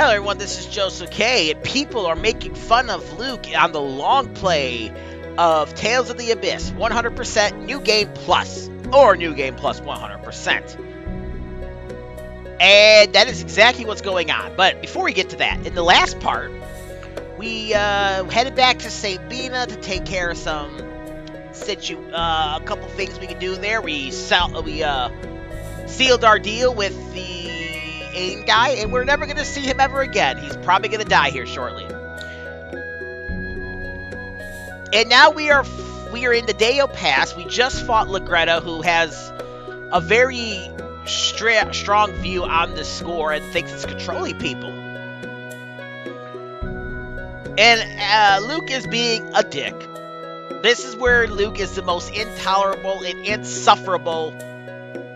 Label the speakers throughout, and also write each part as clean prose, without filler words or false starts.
Speaker 1: Hello everyone, this is Joseph K, and people are making fun of Luke on the long play of Tales of the Abyss, 100% New Game Plus, or New Game Plus 100%. And that is exactly what's going on. But before we get to that, in the last part, we headed back to St. Bina to take care of some a couple things we could do there. We sealed our deal with the AIM guy, and we're never going to see him ever again. He's probably going to die here shortly. And now we are in the Deo Pass. We just fought Lagretta, who has a very strong view on this score and thinks it's controlling people. And Luke is being a dick. This is where Luke is the most intolerable and insufferable.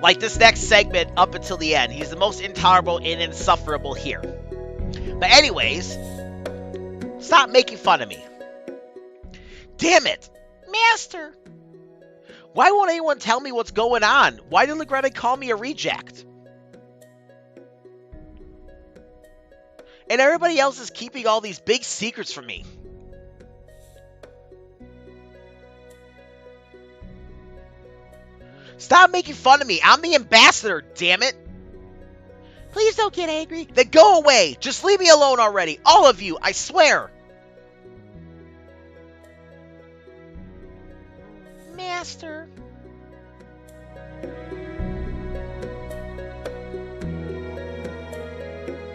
Speaker 1: Like this next segment up until the end. He's the most intolerable and insufferable here. But anyways, stop making fun of me. Damn it! Master! Why won't anyone tell me what's going on? Why did Lagretta call me a reject? And everybody else is keeping all these big secrets from me. Stop making fun of me. I'm the ambassador, damn it. Please don't get angry. Then go away. Just leave me alone already. All of you, I swear. Master.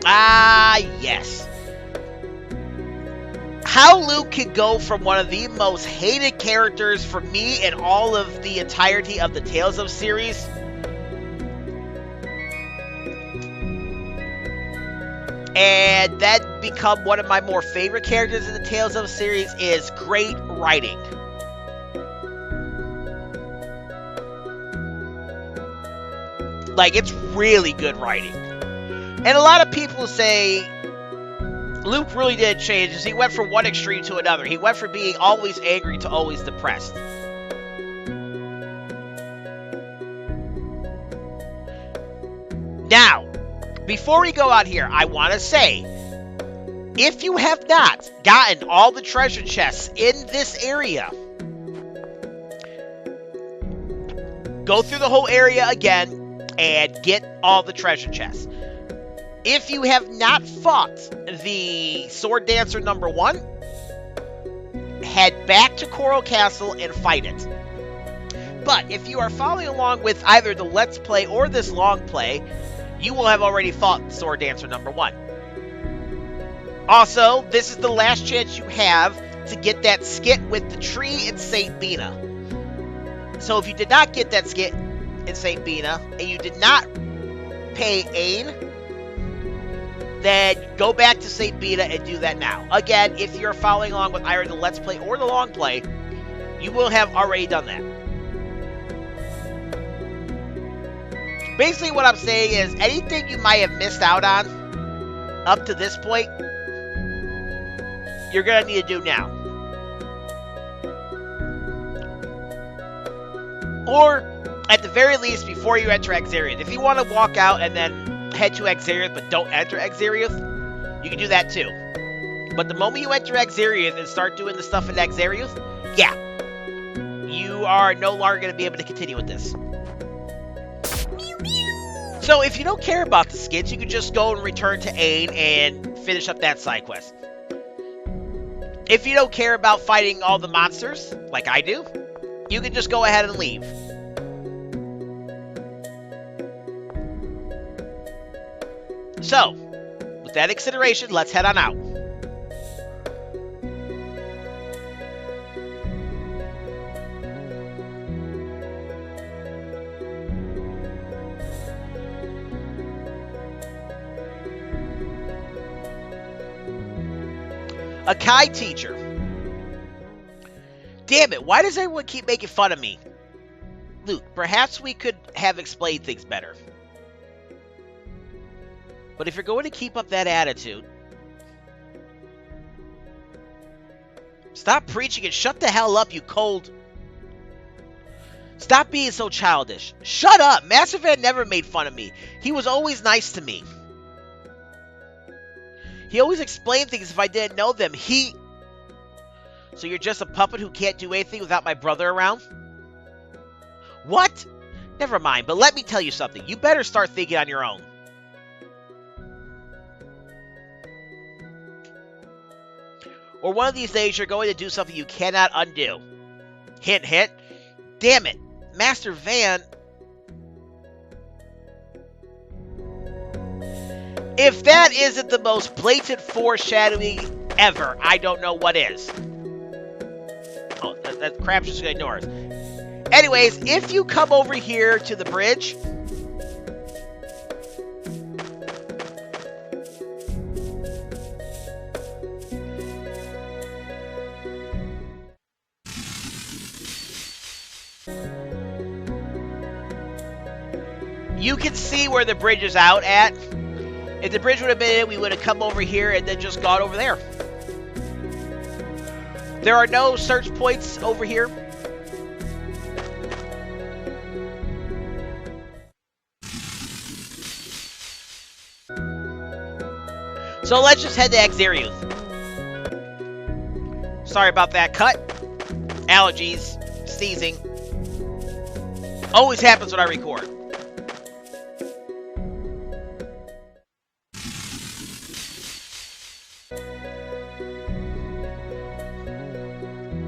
Speaker 1: Ah, yes. How Luke could go from one of the most hated characters for me in all of the entirety of the Tales of series and then become one of my more favorite characters in the Tales of series is great writing. Like, it's really good writing. And a lot of people say Luke really did change as he went from one extreme to another. He went from being always angry to always depressed. Now, before we go out here, I want to say, if you have not gotten all the treasure chests in this area, go through the whole area again and get all the treasure chests. If you have not fought the Sword Dancer number 1, head back to Coral Castle and fight it. But if you are following along with either the Let's Play or this long play, you will have already fought Sword Dancer number 1. Also, this is the last chance you have to get that skit with the tree in St. Bina. So if you did not get that skit in St. Bina, and you did not pay Ain, then go back to St. Bina and do that now. Again, if you're following along with either the Let's Play or the Long Play, you will have already done that. Basically what I'm saying is, anything you might have missed out on up to this point, you're going to need to do now. Or, at the very least, before you enter Akzeriuth. If you want to walk out and then head to Akzeriuth but don't enter Akzeriuth, you can do that too. But the moment you enter Akzeriuth and start doing the stuff in Akzeriuth, yeah, you are no longer going to be able to continue with this. So if you don't care about the skits, you can just go and return to Ain and finish up that side quest. If you don't care about fighting all the monsters, like I do, you can just go ahead and leave. So, with that consideration, let's head on out. A Kai teacher. Damn it, why does everyone keep making fun of me? Luke, perhaps we could have explained things better. But if you're going to keep up that attitude, stop preaching and shut the hell up, you cold. Stop being so childish. Shut up. Master Van never made fun of me. He was always nice to me. He always explained things if I didn't know them. So you're just a puppet who can't do anything without my brother around? What? Never mind, but let me tell you something. You better start thinking on your own. Or one of these days you're going to do something you cannot undo. Hint, hint. Damn it. Master Van... If that isn't the most blatant foreshadowing ever, I don't know what is. Oh, that crap's just going to ignore us. Anyways, if you come over here to the bridge... You can see where the bridge is out at. If the bridge would have been in, we would have come over here and then just gone over there. There are no search points over here. So let's just head to Akzeriuth. Sorry about that cut. Allergies, sneezing. Always happens when I record.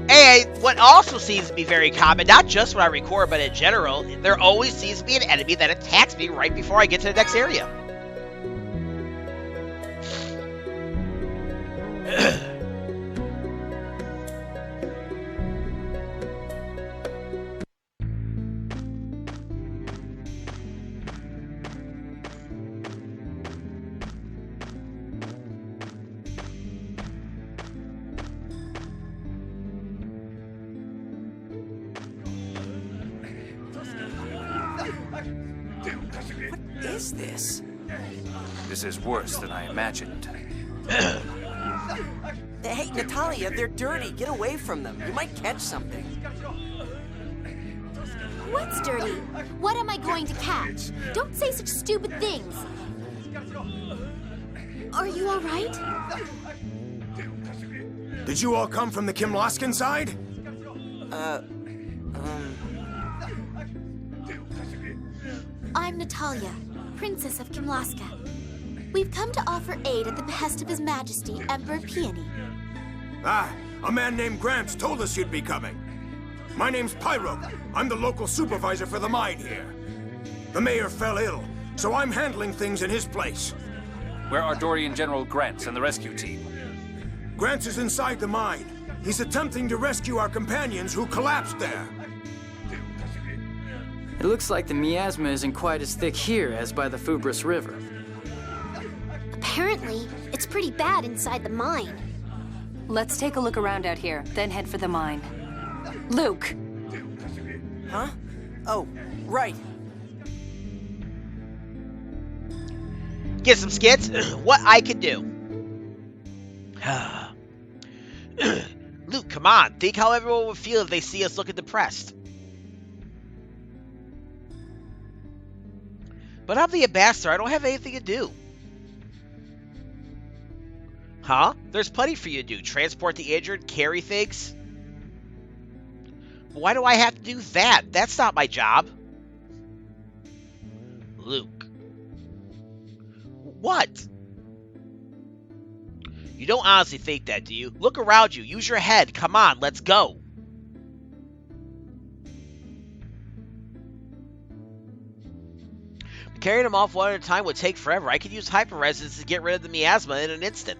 Speaker 1: And what also seems to be very common, not just when I record, but in general, there always seems to be an enemy that attacks me right before I get to the next area.
Speaker 2: What is this? This is worse than I imagined.
Speaker 3: Hey, Natalia, they're dirty. Get away from them. You might catch something.
Speaker 4: What's dirty? What am I going to catch? Don't say such stupid things. Are you all right?
Speaker 5: Did you all come from the Kimlascan side?
Speaker 4: I'm Natalia, Princess of Kimlasca. We've come to offer aid at the behest of His Majesty, Emperor Peony.
Speaker 5: Ah, a man named Grants told us you'd be coming. My name's Pyro. I'm the local supervisor for the mine here. The mayor fell ill, so I'm handling things in his place.
Speaker 2: Where are Dorian General Grants and the rescue team?
Speaker 5: Grants is inside the mine. He's attempting to rescue our companions who collapsed there.
Speaker 6: It looks like the miasma isn't quite as thick here as by the Fubris River.
Speaker 4: Apparently, it's pretty bad inside the mine.
Speaker 7: Let's take a look around out here, then head for the mine. Luke!
Speaker 3: Huh? Oh, right.
Speaker 1: Get some skits. What I can do. Luke, come on. Think how everyone would feel if they see us looking depressed. But I'm the ambassador. I don't have anything to do. Huh? There's plenty for you to do. Transport the injured, carry things. Why do I have to do that? That's not my job. Luke. What? You don't honestly think that, do you? Look around you. Use your head. Come on, let's go. Carrying them off one at a time would take forever. I could use hyper-resonance to get rid of the miasma in an instant.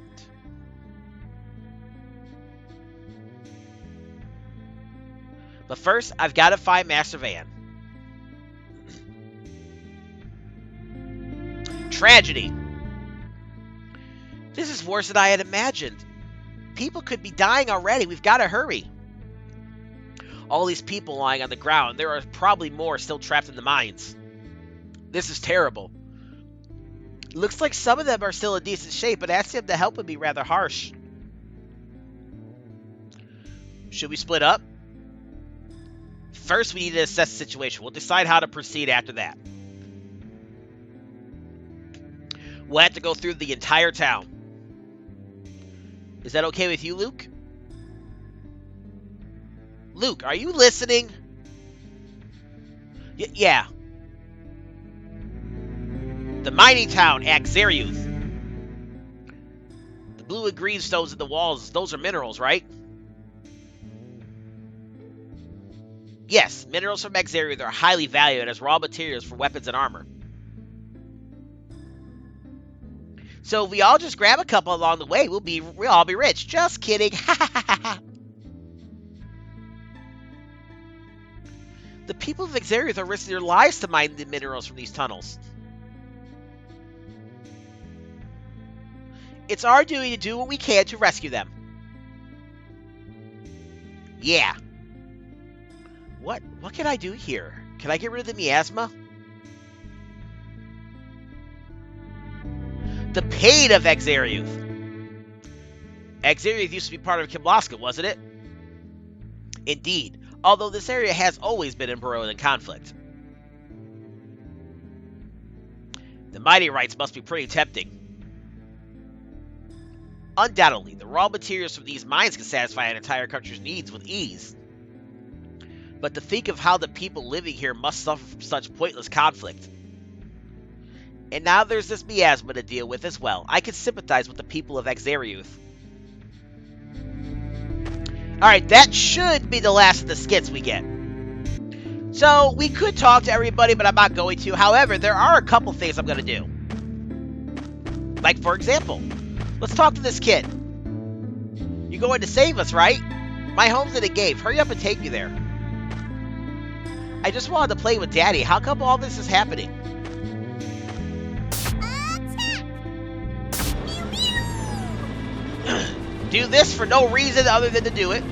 Speaker 1: But first, I've got to find Master Van. Tragedy. This is worse than I had imagined. People could be dying already. We've got to hurry. All these people lying on the ground. There are probably more still trapped in the mines. This is terrible. Looks like some of them are still in decent shape, but asking them to help would be rather harsh. Should we split up? First, we need to assess the situation. We'll decide how to proceed after that. We'll have to go through the entire town. Is that okay with you, Luke? Luke, are you listening? Yeah. The mining town, Akzeriuth. The blue and green stones in the walls, those are minerals, right? Yes, minerals from Akzeriuth are highly valued as raw materials for weapons and armor. So if we all just grab a couple along the way, we'll all be rich. Just kidding. The people of Akzeriuth are risking their lives to mine the minerals from these tunnels. It's our duty to do what we can to rescue them. Yeah. What can I do here? Can I get rid of the miasma? The pain of Akzeriuth. Akzeriuth used to be part of Kimlasca, wasn't it? Indeed, although this area has always been embroiled in conflict. The mighty rites must be pretty tempting. Undoubtedly, the raw materials from these mines can satisfy an entire country's needs with ease. But to think of how the people living here must suffer from such pointless conflict. And now there's this miasma to deal with as well. I can sympathize with the people of Akzeriuth. Alright, that should be the last of the skits we get. So, we could talk to everybody, but I'm not going to. However, there are a couple things I'm going to do. Like, for example, let's talk to this kid. You're going to save us, right? My home's in a cave. Hurry up and take me there. I just wanted to play with Daddy. How come all this is happening? Do this for no reason other than to do it.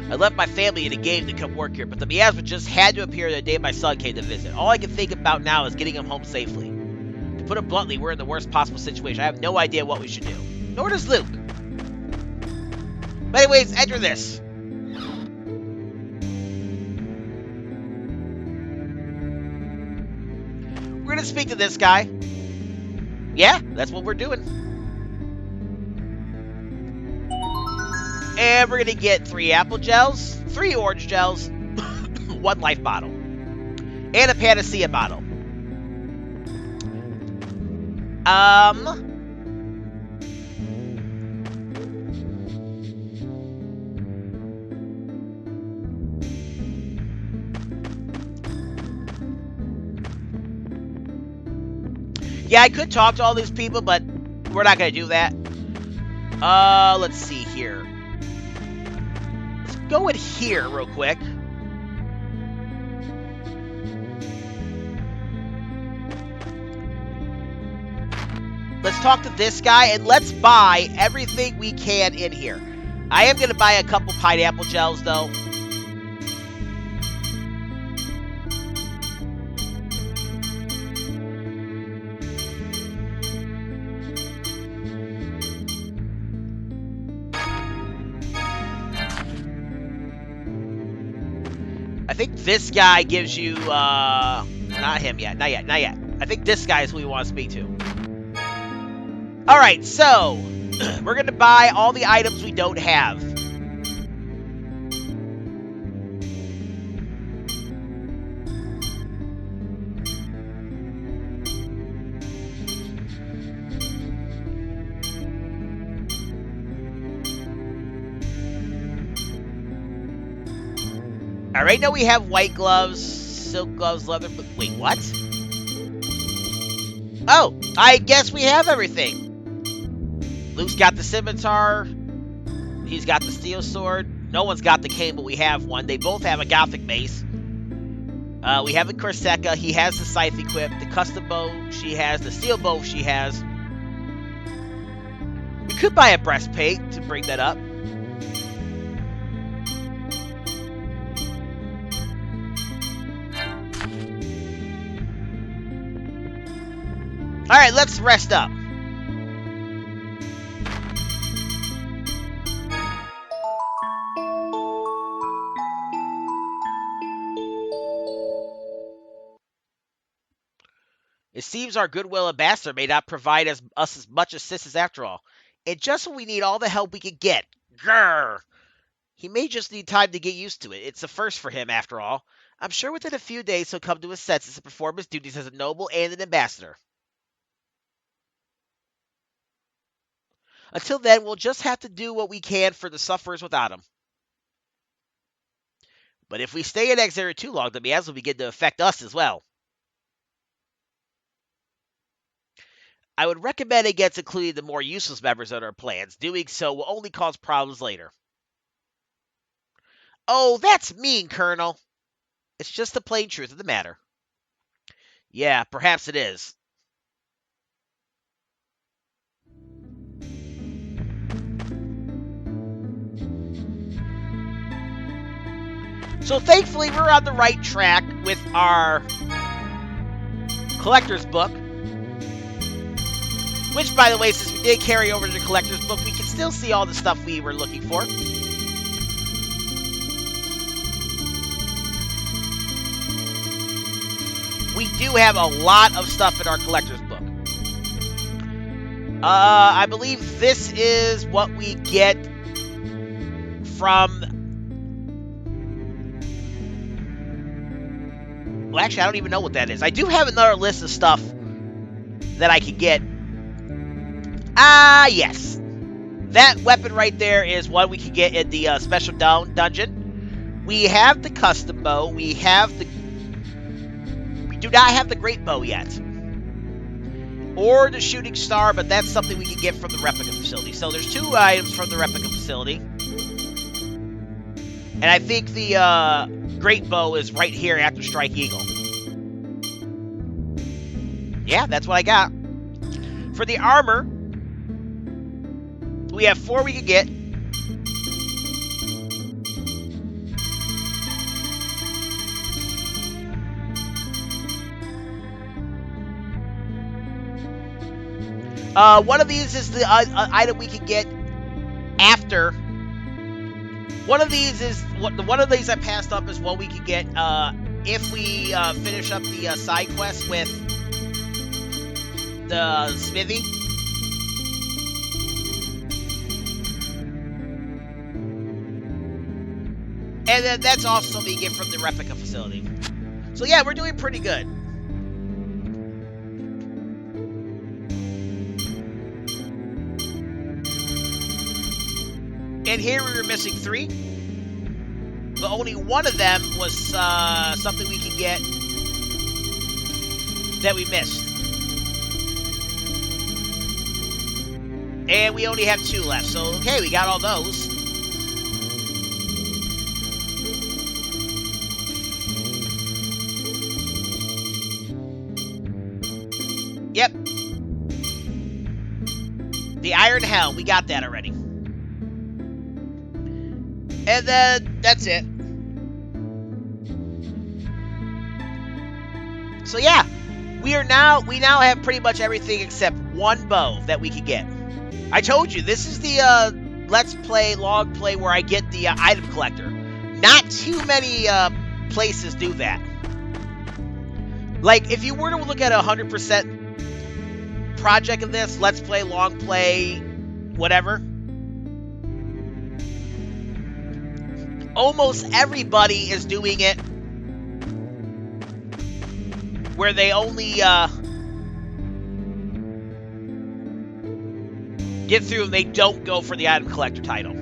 Speaker 1: I left my family in a game to come work here, but the miasma just had to appear the day my son came to visit. All I can think about now is getting him home safely. To put it bluntly, we're in the worst possible situation. I have no idea what we should do. Nor does Luke. But anyways, enter this. We're going to speak to this guy. Yeah, that's what we're doing. And we're going to get 3 apple gels, 3 orange gels, 1 life bottle, and a panacea bottle. Yeah, I could talk to all these people, but we're not going to do that. Let's see here. Let's go in here real quick. Let's talk to this guy, and let's buy everything we can in here. I am going to buy a couple pineapple gels, though. I think this guy gives you, not him yet, not yet. I think this guy is who we want to speak to. Alright, so, we're going to buy all the items we don't have. Alright, now we have white gloves, silk gloves, leather, but wait, what? Oh, I guess we have everything. Luke's got the scimitar. He's got the steel sword. No one's got the cane, but we have one. They both have a gothic mace. We have a Corsica. He has the scythe equipped. The custom bow she has. The steel bow she has. We could buy a breastplate to bring that up. Alright, let's rest up. It seems our Goodwill ambassador may not provide us as much assistance after all. And just when we need all the help we can get. Grrr! He may just need time to get used to it. It's a first for him, after all. I'm sure within a few days he'll come to his senses and perform his duties as a noble and an ambassador. Until then, we'll just have to do what we can for the sufferers without him. But if we stay in Akzeriuth too long, the miasma will begin to affect us as well. I would recommend against including the more useless members in our plans. Doing so will only cause problems later. Oh, that's mean, Colonel. It's just the plain truth of the matter. Yeah, perhaps it is. So thankfully, we're on the right track with our collector's book. Which, by the way, since we did carry over to the collector's book, we can still see all the stuff we were looking for. We do have a lot of stuff in our collector's book. I believe this is what we get from... Well, actually, I don't even know what that is. I do have another list of stuff that I can get. Yes. That weapon right there is what we can get in the special dungeon. We have the custom bow. We do not have the great bow yet. Or the shooting star, but that's something we can get from the replica facility. So there's 2 items from the replica facility. And I think the great bow is right here after Strike Eagle. Yeah, that's what I got. For the armor, we have 4 we can get. One of these is the item we can get after. One of these I passed up is what we can get if we finish up the side quest with the smithy. And then that's also something you get from the replica facility. So yeah, we're doing pretty good. And here we were missing 3. But only one of them was something we could get that we missed. And we only have 2 left. So, okay, we got all those. Yep. The Iron Helm, we got that already. And then, that's it. So yeah, we now have pretty much everything except 1 bow that we can get. I told you, this is the Let's Play, log play where I get the item collector. Not too many places do that. Like, if you were to look at a 100% project of this, Let's Play, long play, whatever, almost everybody is doing it where they only get through and they don't go for the item collector title.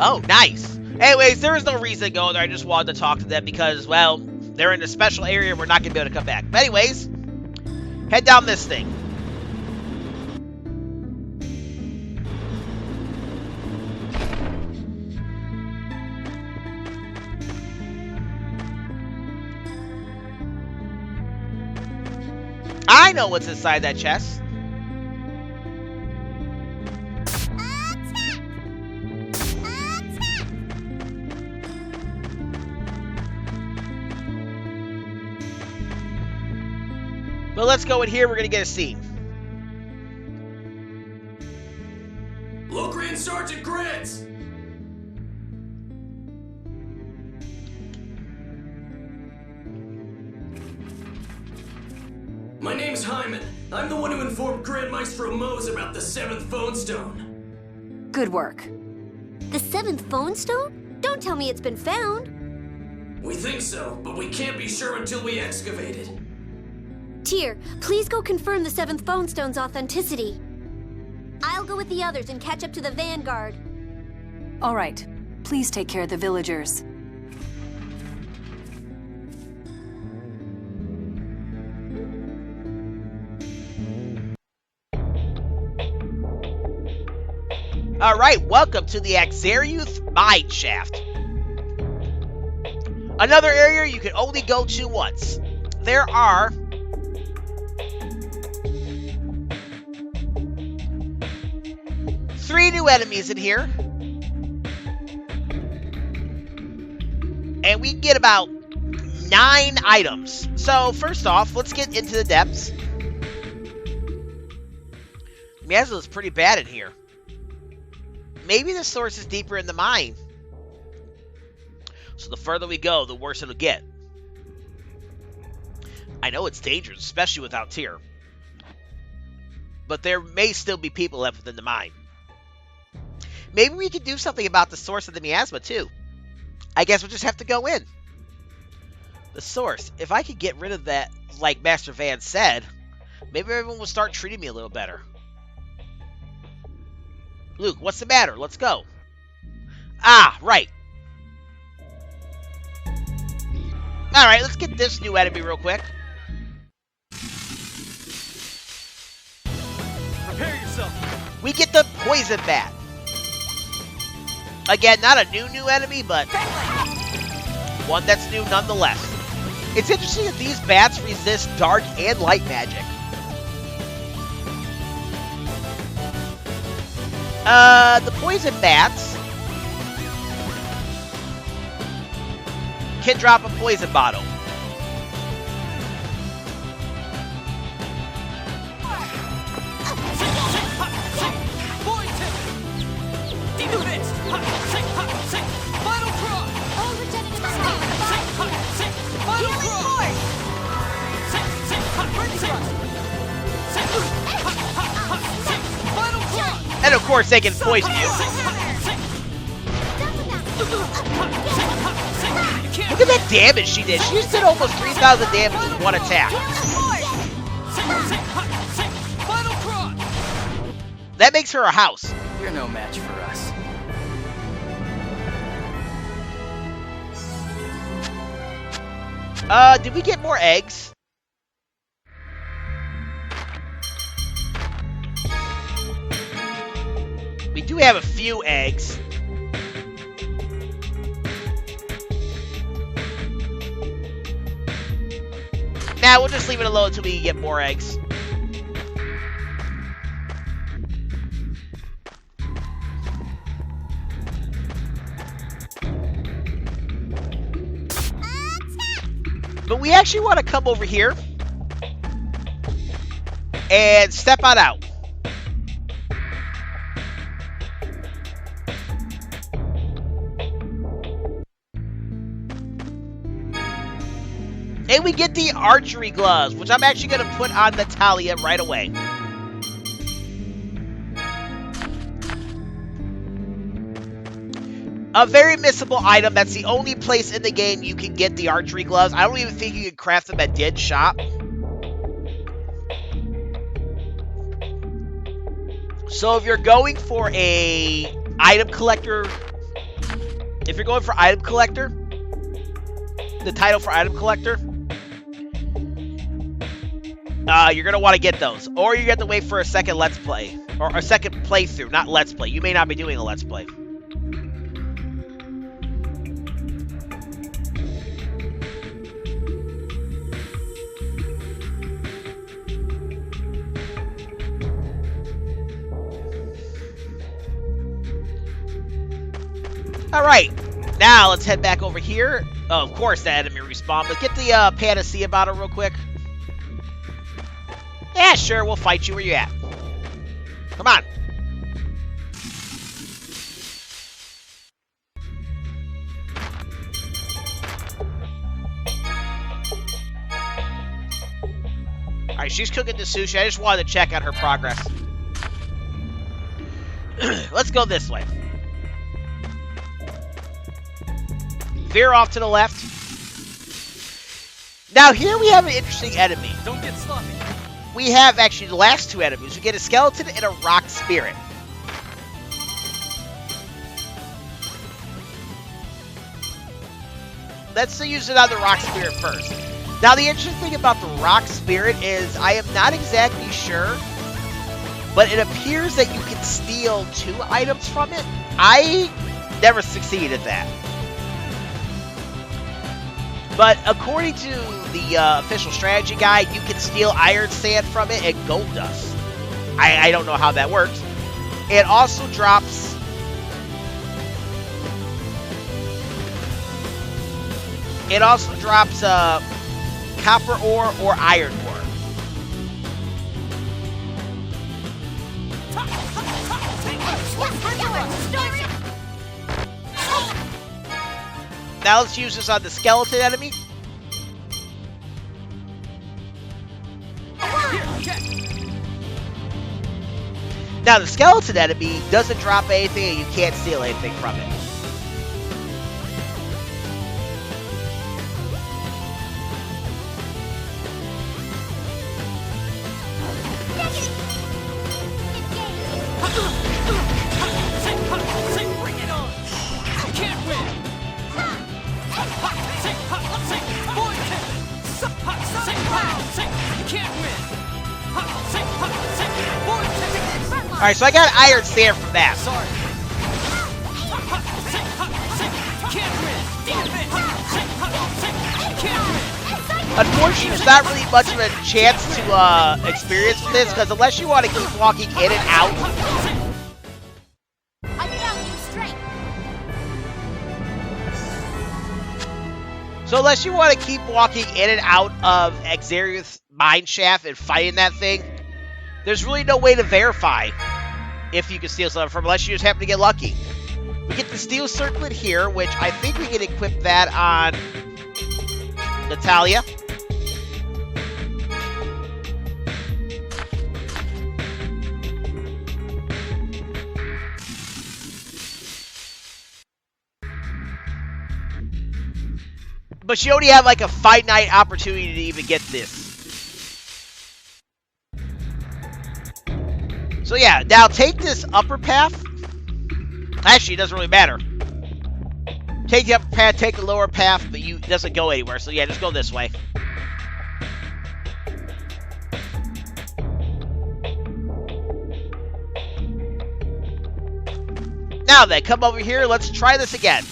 Speaker 1: Oh, nice. Anyways, there was no reason to go there. I just wanted to talk to them because, well, they're in a special area and we're not going to be able to come back. But anyways, head down this thing. I know what's inside that chest. let's go in here. We're going to get a scene.
Speaker 8: Locrian Sergeant Grants! My name's Hyman. I'm the one who informed Grand Maestro Mose about the 7th phone stone.
Speaker 7: Good work.
Speaker 4: The 7th phone stone? Don't tell me it's been found.
Speaker 8: We think so, but we can't be sure until we excavate it.
Speaker 4: Tyr, please go confirm the 7th phone stone's authenticity. I'll go with the others and catch up to the Vanguard.
Speaker 7: All right. Please take care of the villagers.
Speaker 1: All right, welcome to the Akzeriuth Mineshaft. Another area you can only go to once. There are 3 new enemies in here. And we can get about 9 items. So, first off, let's get into the depths. Miasma is pretty bad in here. Maybe the source is deeper in the mine. So the further we go, the worse it'll get. I know it's dangerous, especially without Tyr. But there may still be people left within the mine. Maybe we could do something about the source of the miasma, too. I guess we'll just have to go in. The source. If I could get rid of that, like Master Van said, maybe everyone will start treating me a little better. Luke, what's the matter? Let's go. Ah, right. Alright, let's get this new enemy real quick.
Speaker 8: Prepare yourself.
Speaker 1: We get the poison bat. Again, not a new enemy, but one that's new nonetheless. It's interesting that these bats resist dark and light magic. The poison bats can drop a poison bottle. And of course they can poison you. Look at that damage she did. She just did almost 3,000 damage with one attack. That makes her a house.
Speaker 6: You're no match for us.
Speaker 1: Did we get more eggs? We do have a few eggs. Nah, we'll just leave it alone until we get more eggs. But we actually want to come over here and step on out. And we get the archery gloves, which I'm actually going to put on Natalia right away. A very missable item. That's the only place in the game you can get the archery gloves. I don't even think you can craft them at Dead Shop. So if you're going for a item collector, the title for item collector, you're going to want to get those. Or you have to wait for a second Let's Play. Or a second playthrough, not Let's Play. You may not be doing a Let's Play. Alright, now let's head back over here. Oh, of course, the enemy respawn, but get the Panacea bottle real quick. Yeah, sure, we'll fight you where you at. Come on. Alright, she's cooking the sushi. I just wanted to check on her progress. Let's go this way. Veer off to the left. Now here we have an interesting enemy.
Speaker 6: Don't get sloppy.
Speaker 1: We have actually the last two enemies. We get a skeleton and a rock spirit. Let's use it on the rock spirit first. Now the interesting thing about the rock spirit is I am not exactly sure, but it appears that you can steal 2 items from it. I never succeeded at that. But according to the official strategy guide, you can steal iron sand from it and gold dust. I don't know how that works. It also drops... It also drops copper ore or iron ore. Now let's use this on the skeleton enemy. Now the skeleton enemy doesn't drop anything and you can't steal anything from it. Alright, so I got iron sand from that. Unfortunately, there's not really much of a chance to experience this, because unless you want to keep walking in and out... So unless you want to keep walking in and out of Akzeriuth Mineshaft and fighting that thing, there's really no way to verify if you can steal something from, unless you just happen to get lucky. We get the steel circlet here, which I think we can equip that on Natalia. But you only have like a finite opportunity to even get this. So yeah, now take this upper path. Actually, it doesn't really matter. Take the upper path, take the lower path, but it doesn't go anywhere. So yeah, just go this way. Now then, come over here. Let's try this again.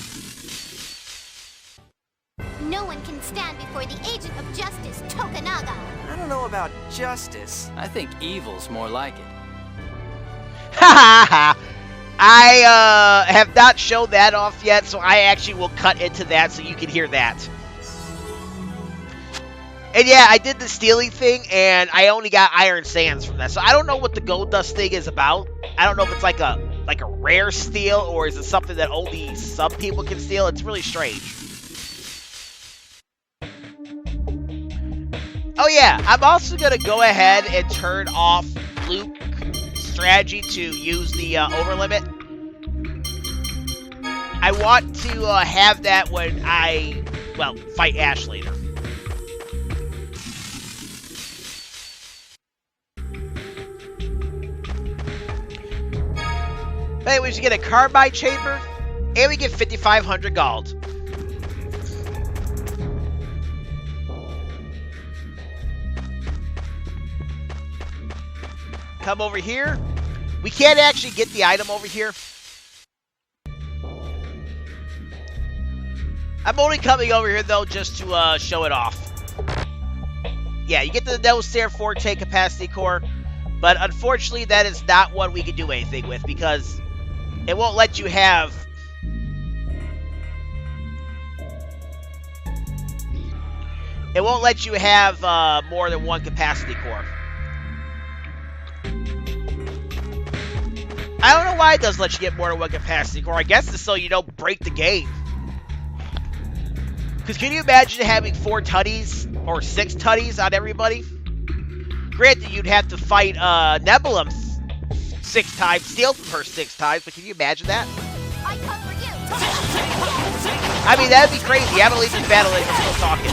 Speaker 4: No one can stand before the agent of justice, Tokunaga.
Speaker 3: I don't know about justice.
Speaker 6: I think evil's more like it.
Speaker 1: Ha ha ha! I have not shown that off yet, so I actually will cut into that so you can hear that. And yeah, I did the stealing thing, and I only got iron sands from that. So I don't know what the gold dust thing is about. I don't know if it's like a rare steal, or is it something that only some people can steal. It's really strange. Oh yeah, I'm also going to go ahead and turn off Luke strategy to use the overlimit. I want to have that when I, well, fight Asch later. But anyways, you get a carbide chamber, and we get 5,500 gold. Come over here. We can't actually get the item over here. I'm only coming over here, though, just to show it off. Yeah, you get the Nostair Forte Capacity Core, but unfortunately, that is not one we can do anything with, because it won't let you have... It won't let you have more than one Capacity Core. I don't know why it does let you get more than one capacity core. I guess it's so you don't break the game. Because can you imagine having 4 tutties or 6 tutties on everybody? Granted, you'd have to fight Nebulum 6 times, steal from her 6 times, but can you imagine that?
Speaker 4: I come for you.
Speaker 1: I mean, that'd be crazy. You haven't leave this battle and you're still talking.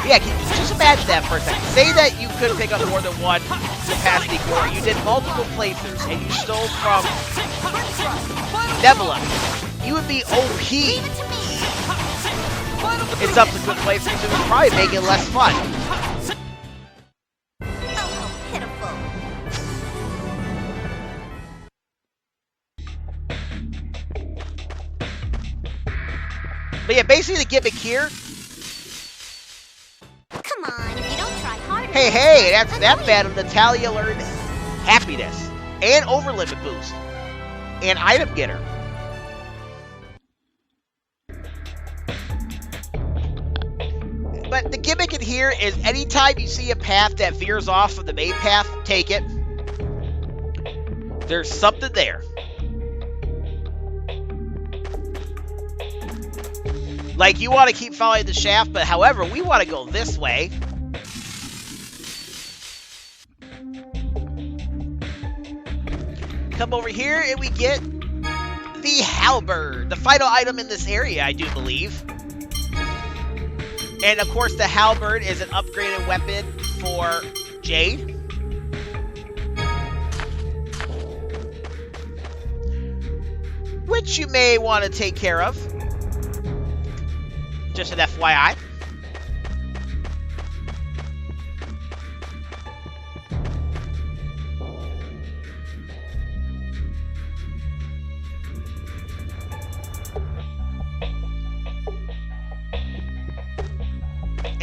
Speaker 1: Yeah, just imagine that for a second. Say that you could pick up more than one capacity core. You did multiple playthroughs and you stole from Nebula. You would be OP.
Speaker 4: Leave it to me.
Speaker 1: In subsequent playthroughs, it would probably make it less fun.
Speaker 4: Oh, how pitiful.
Speaker 1: But yeah, basically the gimmick here.
Speaker 4: Come on, if you don't try harder.
Speaker 1: Hey, after that battle, Natalia learned happiness and overlimit boost and item getter. But the gimmick in here is anytime you see a path that veers off of the main path, take it. There's something there. Like, you want to keep following the shaft, but however, we want to go this way. Come over here and we get the halberd, the final item in this area, I do believe. And of course, the halberd is an upgraded weapon for Jade. Which you may want to take care of. Just an FYI.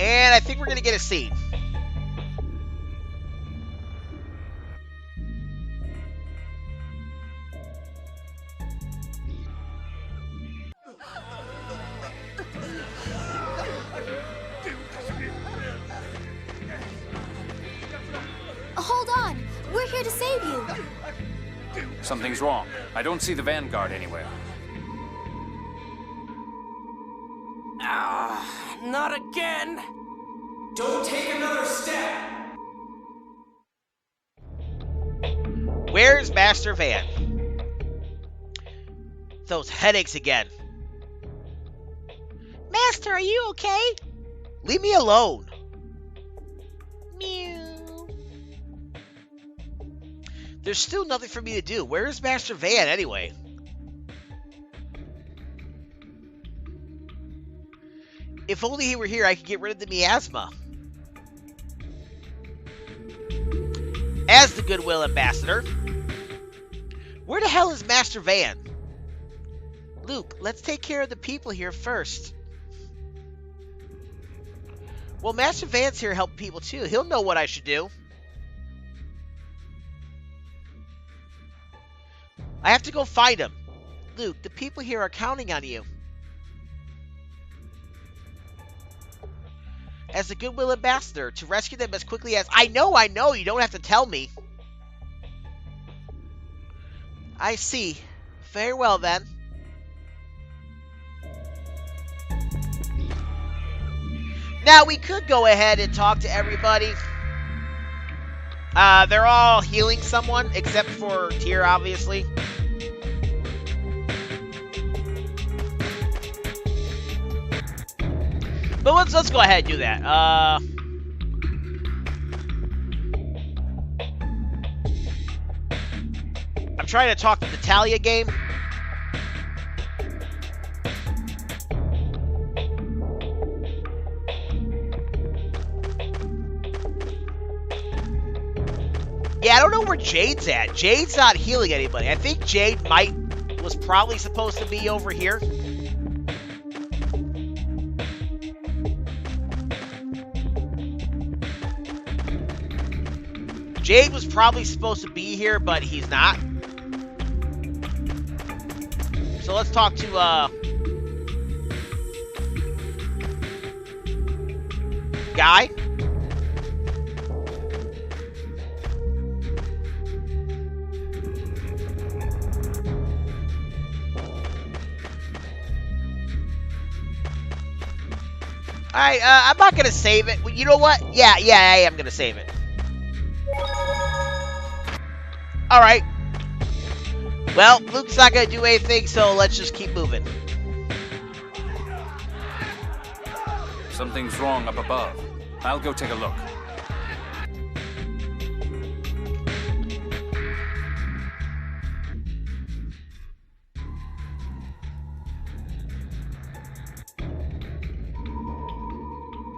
Speaker 1: And I think we're going to get a scene.
Speaker 4: Hold on. We're here to save you.
Speaker 2: Something's wrong. I don't see the Vanguard anywhere.
Speaker 3: Not again!
Speaker 8: Don't take another step!
Speaker 1: Where's Master Van? Those headaches again. Master, are you okay? Leave me alone. Mew. There's still nothing for me to do. Where is Master Van anyway? If only he were here, I could get rid of the miasma. As the Goodwill Ambassador. Where the hell is Master Van? Luke, let's take care of the people here first. Well, Master Van's here helping people too. He'll know what I should do. I have to go find him. Luke, the people here are counting on you. As the Goodwill Ambassador, to rescue them as quickly as... I know, you don't have to tell me. I see. Very well, then. Now, we could go ahead and talk to everybody. They're all healing someone, except for Tyr, obviously. But let's go ahead and do that. I'm trying to talk to Natalia game. Yeah, I don't know where Jade's at. Jade's not healing anybody. I think Jade was probably supposed to be over here. Jade was probably supposed to be here, but he's not. So let's talk to, Guy. Alright, I'm not gonna save it. You know what? Yeah, I am gonna save it. Alright. Well, Luke's not gonna do anything, so let's just keep moving.
Speaker 2: Something's wrong up above. I'll go take a look.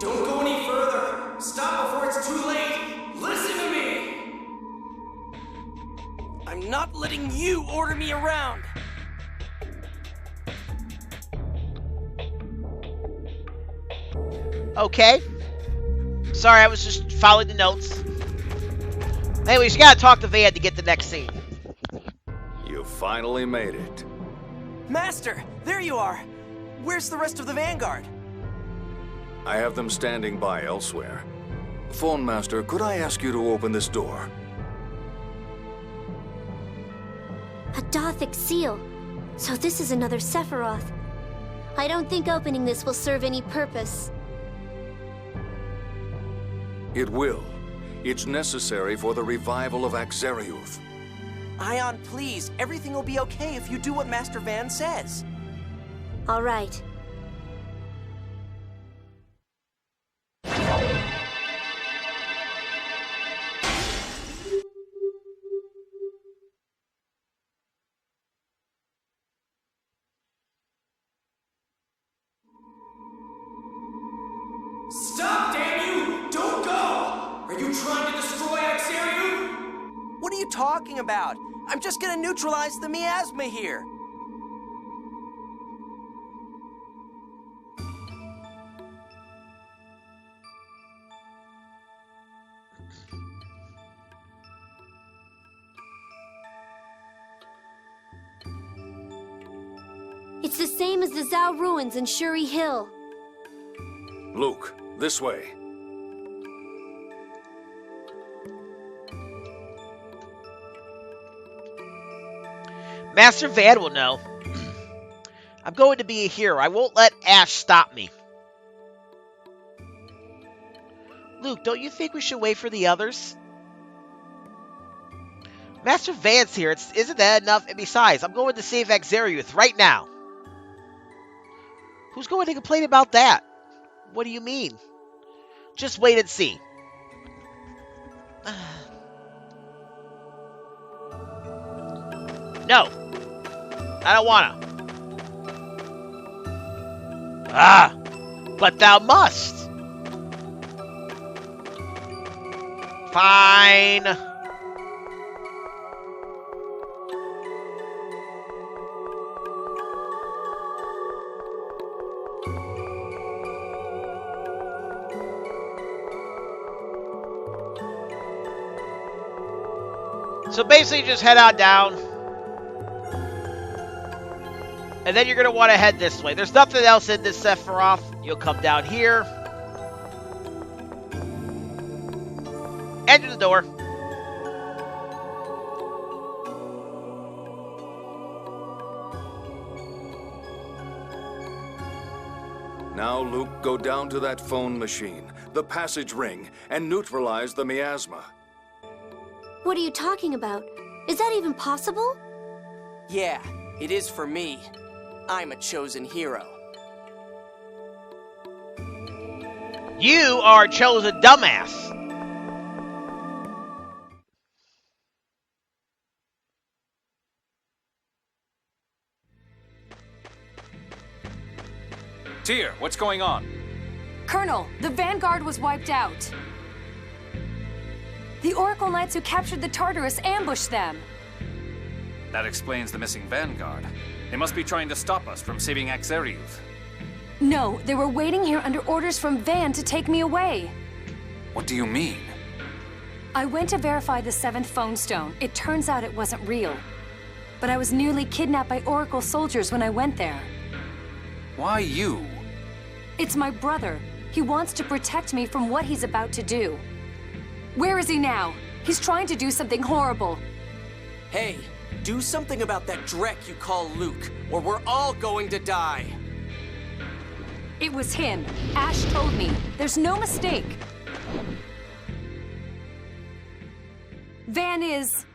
Speaker 8: Don't go any further. Stop before it's too late. Listen to me.
Speaker 3: I'm not letting you order me around.
Speaker 1: Okay. Sorry, I was just following the notes. Anyways, you gotta talk to Van to get the next scene.
Speaker 5: You finally made it.
Speaker 3: Master, there you are. Where's the rest of the Vanguard?
Speaker 5: I have them standing by elsewhere. Phone Master, could I ask you to open this door?
Speaker 9: A Dothic seal. So this is another Sephiroth. I don't think opening this will serve any purpose.
Speaker 5: It will. It's necessary for the revival of Akzeriuth.
Speaker 3: Ion, please. Everything will be okay if you do what Master Van says.
Speaker 9: All right.
Speaker 8: Stop, damn you! Don't go! Are you trying to destroy Akzeriuth?
Speaker 3: What are you talking about? I'm just gonna neutralize the miasma here.
Speaker 9: It's the same as the Zhao ruins in Shuri Hill.
Speaker 5: Luke, this way.
Speaker 1: Master Van will know. I'm going to be a hero. I won't let Asch stop me. Luke, don't you think we should wait for the others? Master Van's here. Isn't that enough? And besides, I'm going to save Akzeriuth right now. Who's going to complain about that? What do you mean? Just wait and see. No. I don't wanna. But thou must. Fine. So basically just head on down. And then you're going to want to head this way. There's nothing else in this Sephiroth. You'll come down here. Enter the door.
Speaker 5: Now, Luke, go down to that phone machine, the passage ring, and neutralize the miasma.
Speaker 9: What are you talking about? Is that even possible?
Speaker 3: Yeah, it is for me. I'm a chosen hero.
Speaker 1: You are a chosen dumbass.
Speaker 2: Tyr, what's going on?
Speaker 7: Colonel, the Vanguard was wiped out. The Oracle Knights who captured the Tartarus ambushed them.
Speaker 2: That explains the missing Vanguard. They must be trying to stop us from saving Akzeriuth.
Speaker 7: No, they were waiting here under orders from Van to take me away.
Speaker 2: What do you mean?
Speaker 7: I went to verify the 7th phone stone. It turns out it wasn't real. But I was nearly kidnapped by Oracle soldiers when I went there.
Speaker 2: Why you?
Speaker 7: It's my brother. He wants to protect me from what he's about to do. Where is he now? He's trying to do something horrible.
Speaker 3: Hey, do something about that Drek you call Luke, or we're all going to die.
Speaker 7: It was him. Asch told me. There's no mistake. Van is...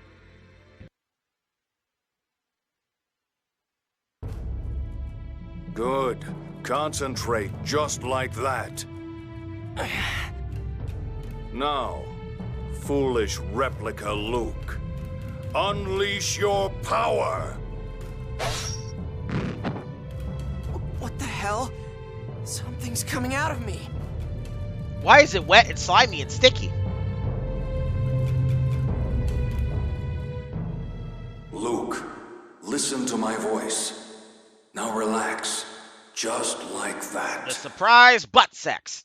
Speaker 5: Good. Concentrate just like that. Now, foolish replica Luke, unleash your power!
Speaker 3: What the hell? Something's coming out of me.
Speaker 1: Why is it wet and slimy and sticky?
Speaker 5: Luke, listen to my voice. Now relax, just like that.
Speaker 1: The surprise butt sex.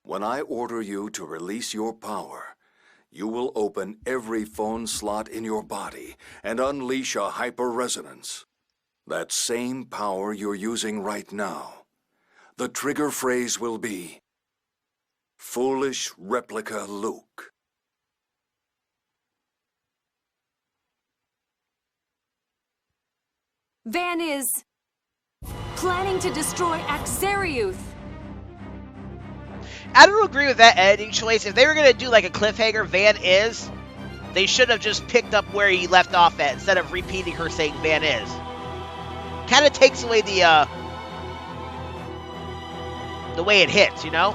Speaker 5: When I order you to release your power, you will open every phone slot in your body and unleash a hyper-resonance. That same power you're using right now. The trigger phrase will be, Foolish Replica Luke.
Speaker 7: Van is... planning to destroy Akzeriuth.
Speaker 1: I don't agree with that editing choice. If they were going to do like a cliffhanger, Van is, they should have just picked up where he left off at instead of repeating her saying Van is. Kind of takes away the way it hits, you know?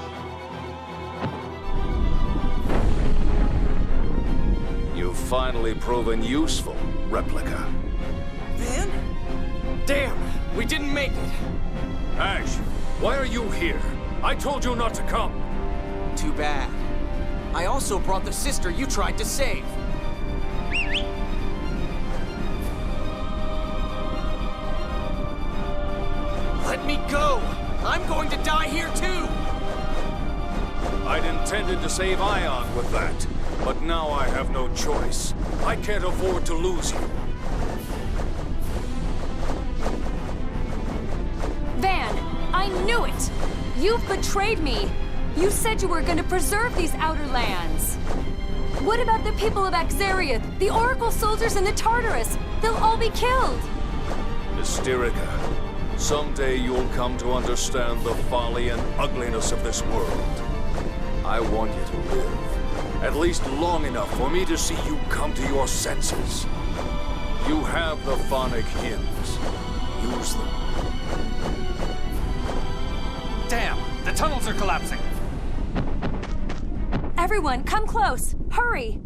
Speaker 5: You've finally proven useful, Replica.
Speaker 3: Van? Damn, we didn't make it.
Speaker 5: Asch, why are you here? I told you not to come.
Speaker 3: Too bad. I also brought the sister you tried to save. Let me go! I'm going to die here too!
Speaker 5: I'd intended to save Ion with that, but now I have no choice. I can't afford to lose you.
Speaker 7: Van, I knew it! You've betrayed me! You said you were going to preserve these outer lands. What about the people of Akzeriuth, the Oracle soldiers and the Tartarus? They'll all be killed!
Speaker 5: Hysterica, someday you'll come to understand the folly and ugliness of this world. I want you to live, at least long enough for me to see you come to your senses. You have the phonic hymns. Use them.
Speaker 2: Damn! The tunnels are collapsing!
Speaker 7: Everyone, come close! Hurry!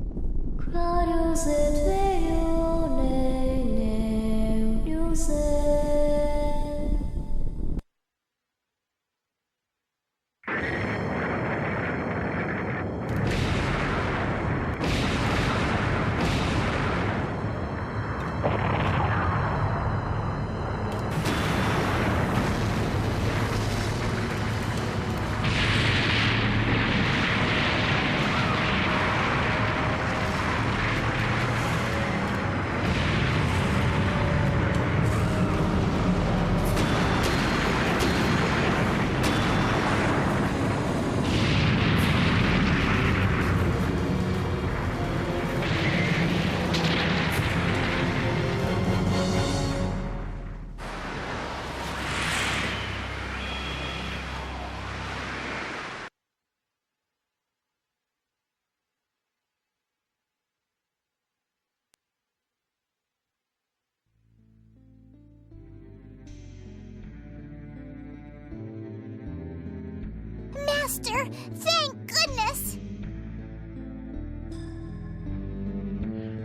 Speaker 4: Master, thank goodness!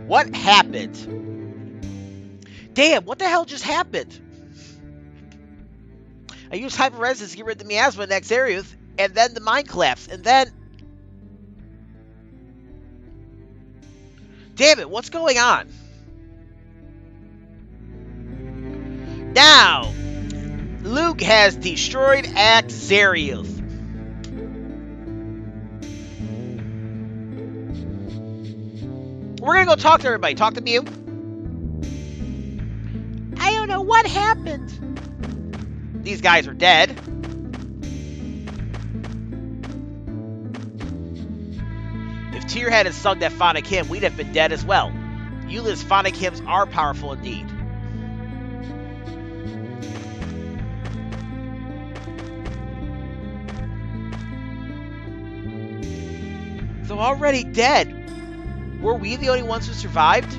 Speaker 1: What happened? Damn, what the hell just happened? I used hyper-resonance to get rid of the miasma in Akzeriuth, and then the mine collapsed, and then... Damn it, what's going on? Now, Luke has destroyed Akzeriuth. We're gonna go talk to everybody. Talk to Mew. I don't know what happened. These guys are dead. If Tyr hadn't sung that phonic hymn, we'd have been dead as well. Yulia's phonic hymns are powerful indeed. So already dead. Were we the only ones who survived?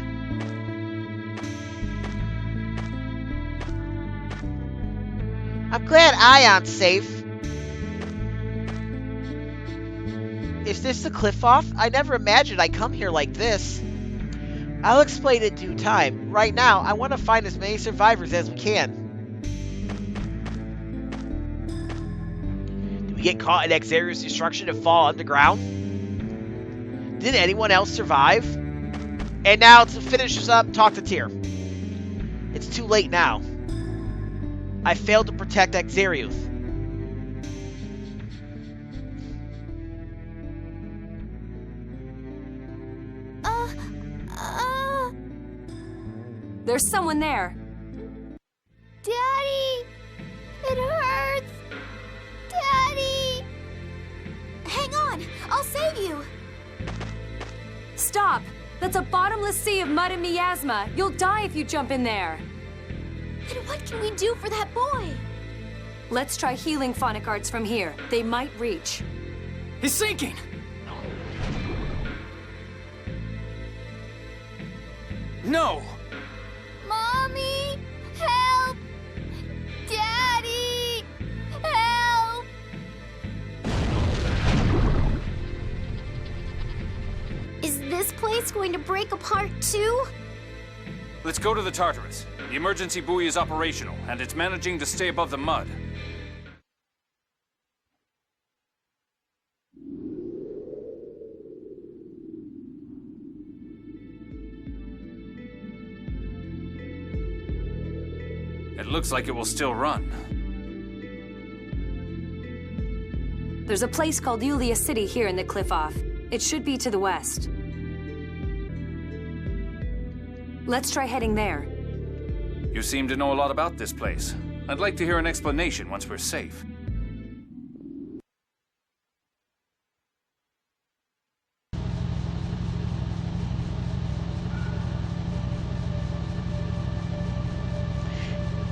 Speaker 1: I'm glad Ion's safe. Is this the Qliphoth? I never imagined I'd come here like this. I'll explain in due time. Right now, I want to find as many survivors as we can. Did we get caught in Akzeriuth's destruction and fall underground? Did anyone else survive? And now, to finish this up, talk to Tyr. It's too late now. I failed to protect Akzeriuth.
Speaker 7: There's someone there.
Speaker 4: Daddy! It hurts! Daddy! Hang on! I'll save you!
Speaker 7: Stop! That's a bottomless sea of mud and miasma. You'll die if you jump in there.
Speaker 4: Then what can we do for that boy?
Speaker 7: Let's try healing phonic arts from here. They might reach.
Speaker 6: He's sinking! No!
Speaker 4: Mommy! Help! Daddy! Help! Is this place going to break apart too?
Speaker 2: Let's go to the Tartarus. The emergency buoy is operational, and it's managing to stay above the mud. It looks like it will still run.
Speaker 7: There's a place called Yulia City here in the Qliphoth. It should be to the west. Let's try heading there.
Speaker 2: You seem to know a lot about this place. I'd like to hear an explanation once we're safe.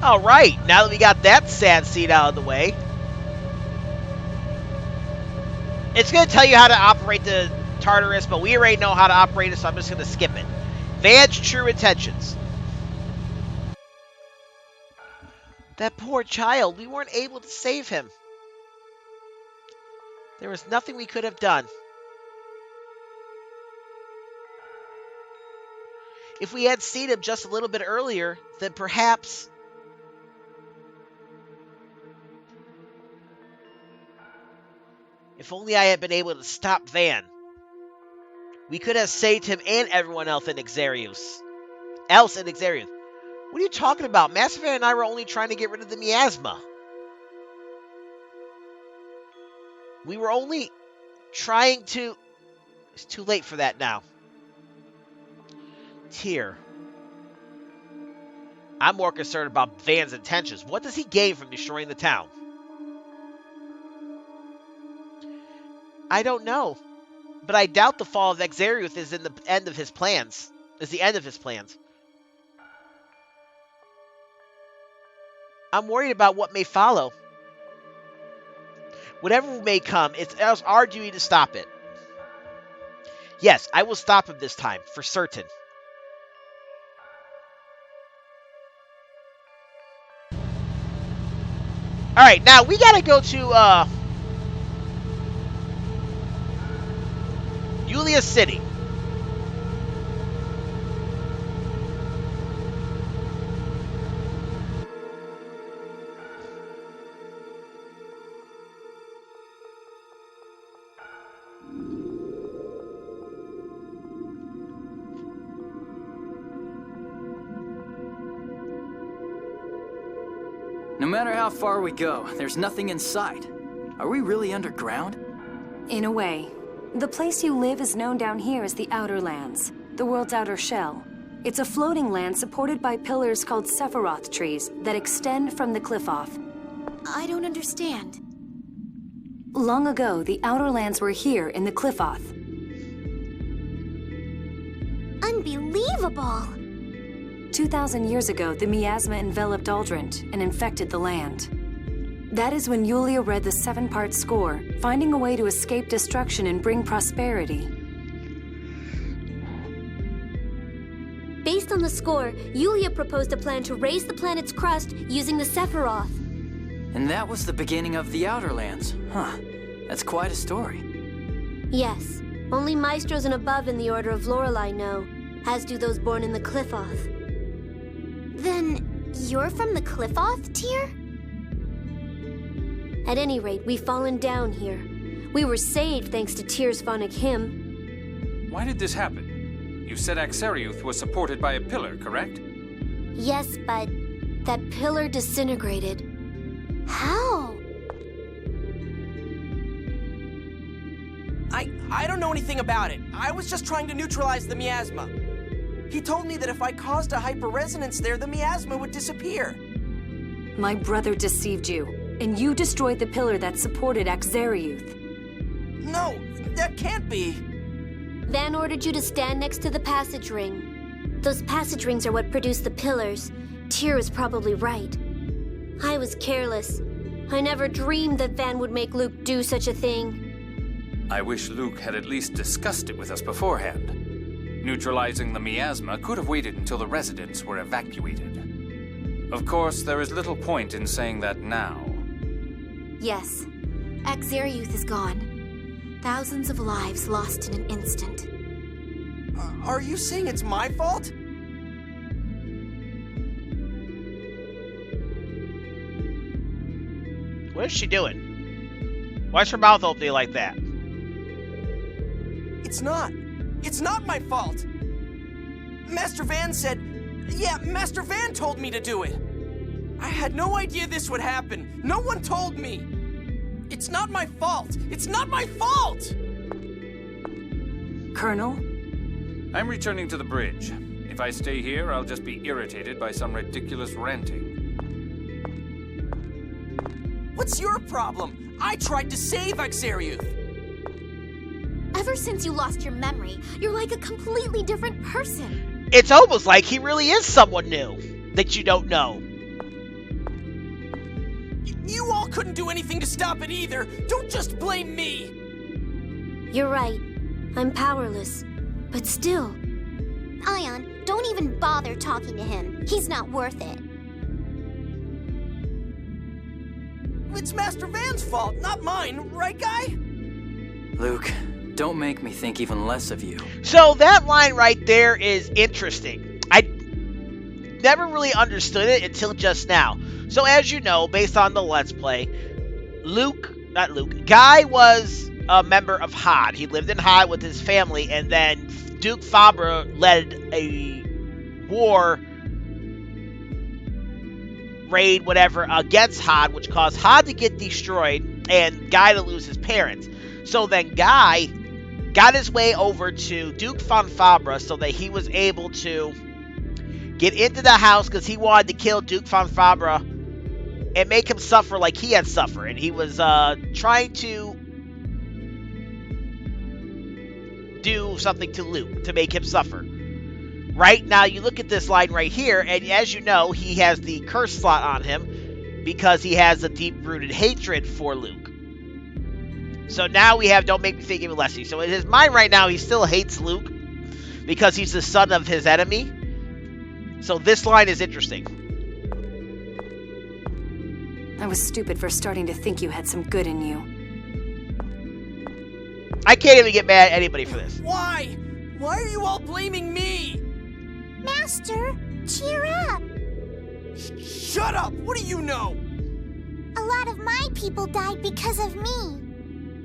Speaker 1: Alright, now that we got that sad scene out of the way, it's going to tell you how to operate the Tartarus, but we already know how to operate it, so I'm just going to skip it. Van's true intentions. That poor child, we weren't able to save him. There was nothing we could have done. If we had seen him just a little bit earlier, then perhaps... If only I had been able to stop Van. We could have saved him and everyone else in Akzeriuth. What are you talking about? Master Van and I were only trying to get rid of the miasma. We were only trying to... It's too late for that now. Tyr. I'm more concerned about Van's intentions. What does he gain from destroying the town? I don't know. But I doubt the fall of Akzeriuth is in the end of his plans. Is the end of his plans. I'm worried about what may follow. Whatever may come, it's our duty to stop it. Yes, I will stop him this time, for certain. Alright, now we gotta go to, Yulia City.
Speaker 6: No matter how far we go, there's nothing in sight. Are we really underground?
Speaker 7: In a way. The place you live is known down here as the Outer Lands, the world's outer shell. It's a floating land supported by pillars called Sephiroth trees that extend from the Qliphoth.
Speaker 4: I don't understand.
Speaker 7: Long ago, the Outer Lands were here in the Qliphoth.
Speaker 4: Unbelievable!
Speaker 7: 2,000 years ago, the miasma enveloped Auldrant and infected the land. That is when Yulia read the 7-part score, finding a way to escape destruction and bring prosperity.
Speaker 9: Based on the score, Yulia proposed a plan to raise the planet's crust using the Sephiroth.
Speaker 6: And that was the beginning of the Outer Lands. Huh. That's quite a story.
Speaker 9: Yes. Only maestros and above in the Order of Lorelei know, as do those born in the Qliphoth.
Speaker 4: Then, you're from the Qliphoth tier?
Speaker 9: At any rate, we've fallen down here. We were saved thanks to Tyr's phonic hymn.
Speaker 2: Why did this happen? You said Akzeriuth was supported by a pillar, correct?
Speaker 9: Yes, but that pillar disintegrated.
Speaker 4: How?
Speaker 3: I don't know anything about it. I was just trying to neutralize the miasma. He told me that if I caused a hyperresonance there, the miasma would disappear.
Speaker 7: My brother deceived you, and you destroyed the pillar that supported Akzeriuth.
Speaker 3: No, that can't be.
Speaker 9: Van ordered you to stand next to the passage ring. Those passage rings are what produce the pillars. Tyr is probably right. I was careless. I never dreamed that Van would make Luke do such a thing.
Speaker 2: I wish Luke had at least discussed it with us beforehand. Neutralizing the miasma could have waited until the residents were evacuated. Of course, there is little point in saying that now.
Speaker 4: Yes. Akzeriuth is gone. Thousands of lives lost in an instant.
Speaker 3: Are you saying it's my fault?
Speaker 1: What is she doing? Why's her mouth opening like that?
Speaker 3: It's not. It's not my fault. Master Van said... Yeah, Master Van told me to do it. I had no idea this would happen. No one told me. It's not my fault. It's not my fault!
Speaker 7: Colonel?
Speaker 2: I'm returning to the bridge. If I stay here, I'll just be irritated by some ridiculous ranting.
Speaker 3: What's your problem? I tried to save Akzeriuth.
Speaker 4: Ever since you lost your memory, you're like a completely different person.
Speaker 1: It's almost like he really is someone new that you don't know.
Speaker 3: You all couldn't do anything to stop it either. Don't just blame me.
Speaker 9: You're right. I'm powerless. But still.
Speaker 4: Ion, don't even bother talking to him. He's not worth it.
Speaker 3: It's Master Van's fault, not mine, right, guy?
Speaker 6: Luke, don't make me think even less of you.
Speaker 1: So that line right there is interesting. I never really understood it until just now. So as you know, based on the Let's Play, Guy was a member of Hod. He lived in Hod with his family, and then Duke Fabra led a war, raid, whatever, against Hod, which caused Hod to get destroyed and Guy to lose his parents. So then Guy got his way over to Duke von Fabra so that he was able to get into the house because he wanted to kill Duke von Fabra and make him suffer like he had suffered. And he was trying to do something to Luke to make him suffer. Right? Now, you look at this line right here, and as you know, he has the curse slot on him because he has a deep-rooted hatred for Luke. So now we have Don't Make Me Think Even Less. So in his mind right now, he still hates Luke because he's the son of his enemy. So this line is interesting.
Speaker 7: I was stupid for starting to think you had some good in you.
Speaker 1: I can't even get mad at anybody for this.
Speaker 3: Why? Why are you all blaming me?
Speaker 4: Master, cheer up.
Speaker 3: Shut up! What do you know?
Speaker 4: A lot of my people died because of me.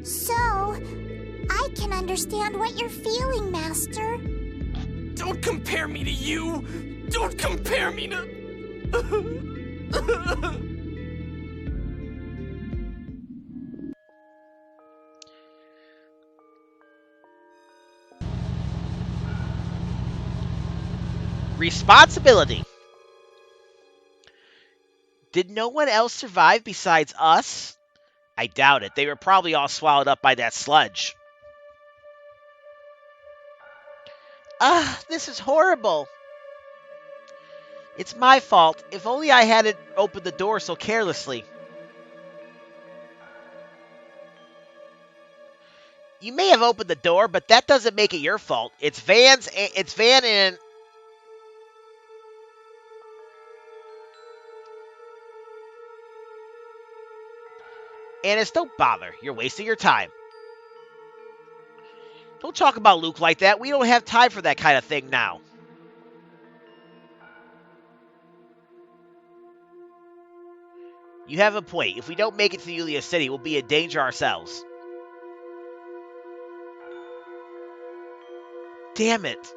Speaker 4: So, I can understand what you're feeling, Master.
Speaker 3: Don't compare me to you! Don't compare me to...
Speaker 1: Responsibility. Did no one else survive besides us? I doubt it. They were probably all swallowed up by that sludge. This is horrible. It's my fault. If only I hadn't opened the door so carelessly. You may have opened the door, but that doesn't make it your fault. It's Van Annis, don't bother. You're wasting your time. Don't talk about Luke like that. We don't have time for that kind of thing now. You have a point. If we don't make it to Yulia City, we'll be in danger ourselves. Damn it.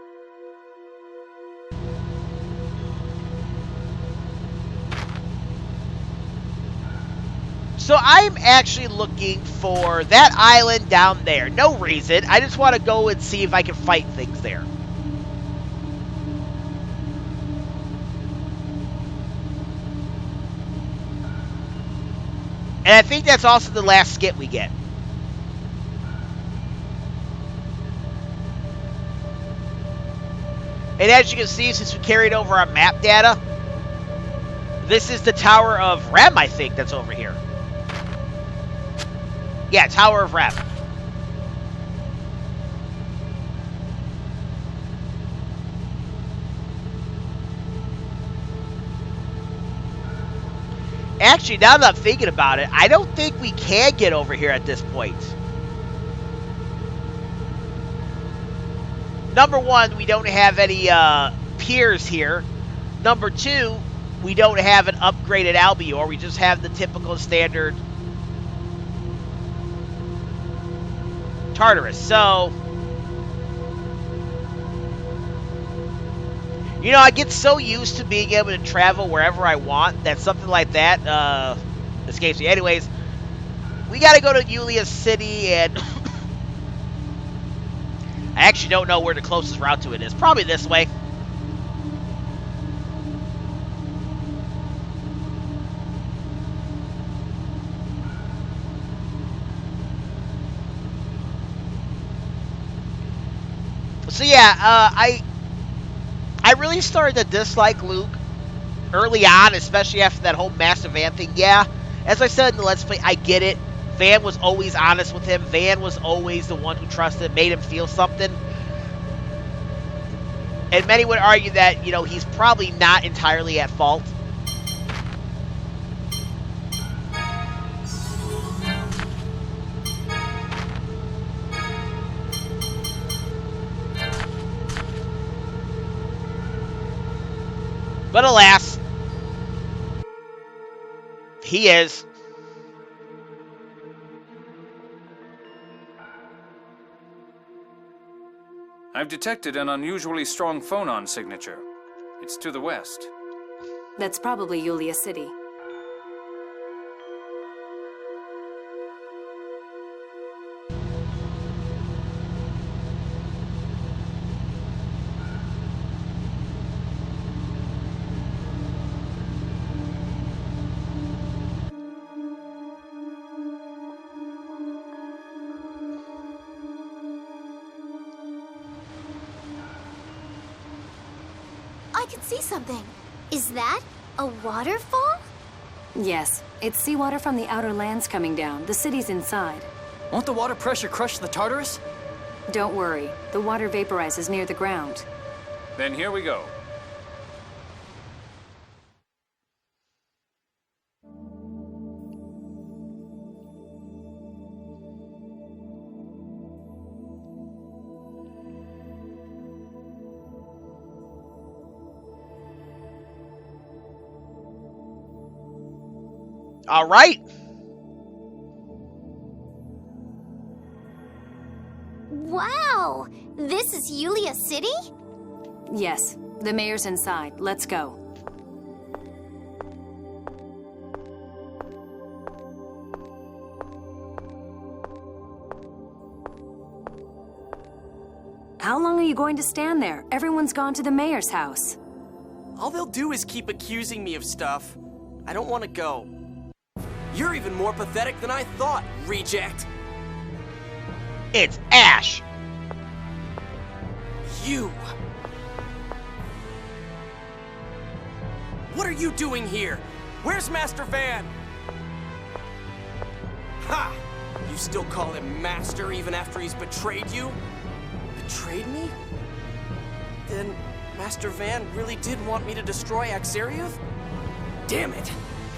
Speaker 1: So I'm actually looking for that island down there. No reason. I just want to go and see if I can fight things there. And I think that's also the last skit we get. And as you can see, since we carried over our map data, this is the Tower of Rem, I think, that's over here. Yeah, Tower of Rem. Actually, now that I'm thinking about it, I don't think we can get over here at this point. Number one, we don't have any piers here. Number two, we don't have an upgraded Albior. We just have the typical standard Tartarus. So, you know, I get so used to being able to travel wherever I want that something like that escapes me. Anyways, we got to go to Yulia City, and I actually don't know where the closest route to it is. Probably this way. So yeah, I really started to dislike Luke early on, especially after that whole Master Van thing. Yeah, as I said in the Let's Play, I get it. Van was always honest with him. Van was always the one who trusted, made him feel something. And many would argue that, you know, he's probably not entirely at fault. But alas, he is.
Speaker 2: I've detected an unusually strong phonon signature. It's to the west.
Speaker 7: That's probably Yulia City.
Speaker 4: I can see something. Is that a waterfall?
Speaker 7: Yes, it's seawater from the outer lands coming down. The city's inside.
Speaker 6: Won't the water pressure crush the Tartarus?
Speaker 7: Don't worry, the water vaporizes near the ground.
Speaker 2: Then here we go.
Speaker 1: All right.
Speaker 4: Wow! This is Yulia City?
Speaker 7: Yes, the mayor's inside. Let's go. How long are you going to stand there? Everyone's gone to the mayor's house.
Speaker 3: All they'll do is keep accusing me of stuff. I don't want to go. You're even more pathetic than I thought, reject.
Speaker 1: It's Asch.
Speaker 3: You. What are you doing here? Where's Master Van? Ha! You still call him Master even after he's betrayed you? Betrayed me? Then Master Van really did want me to destroy Akzeriuth? Damn it!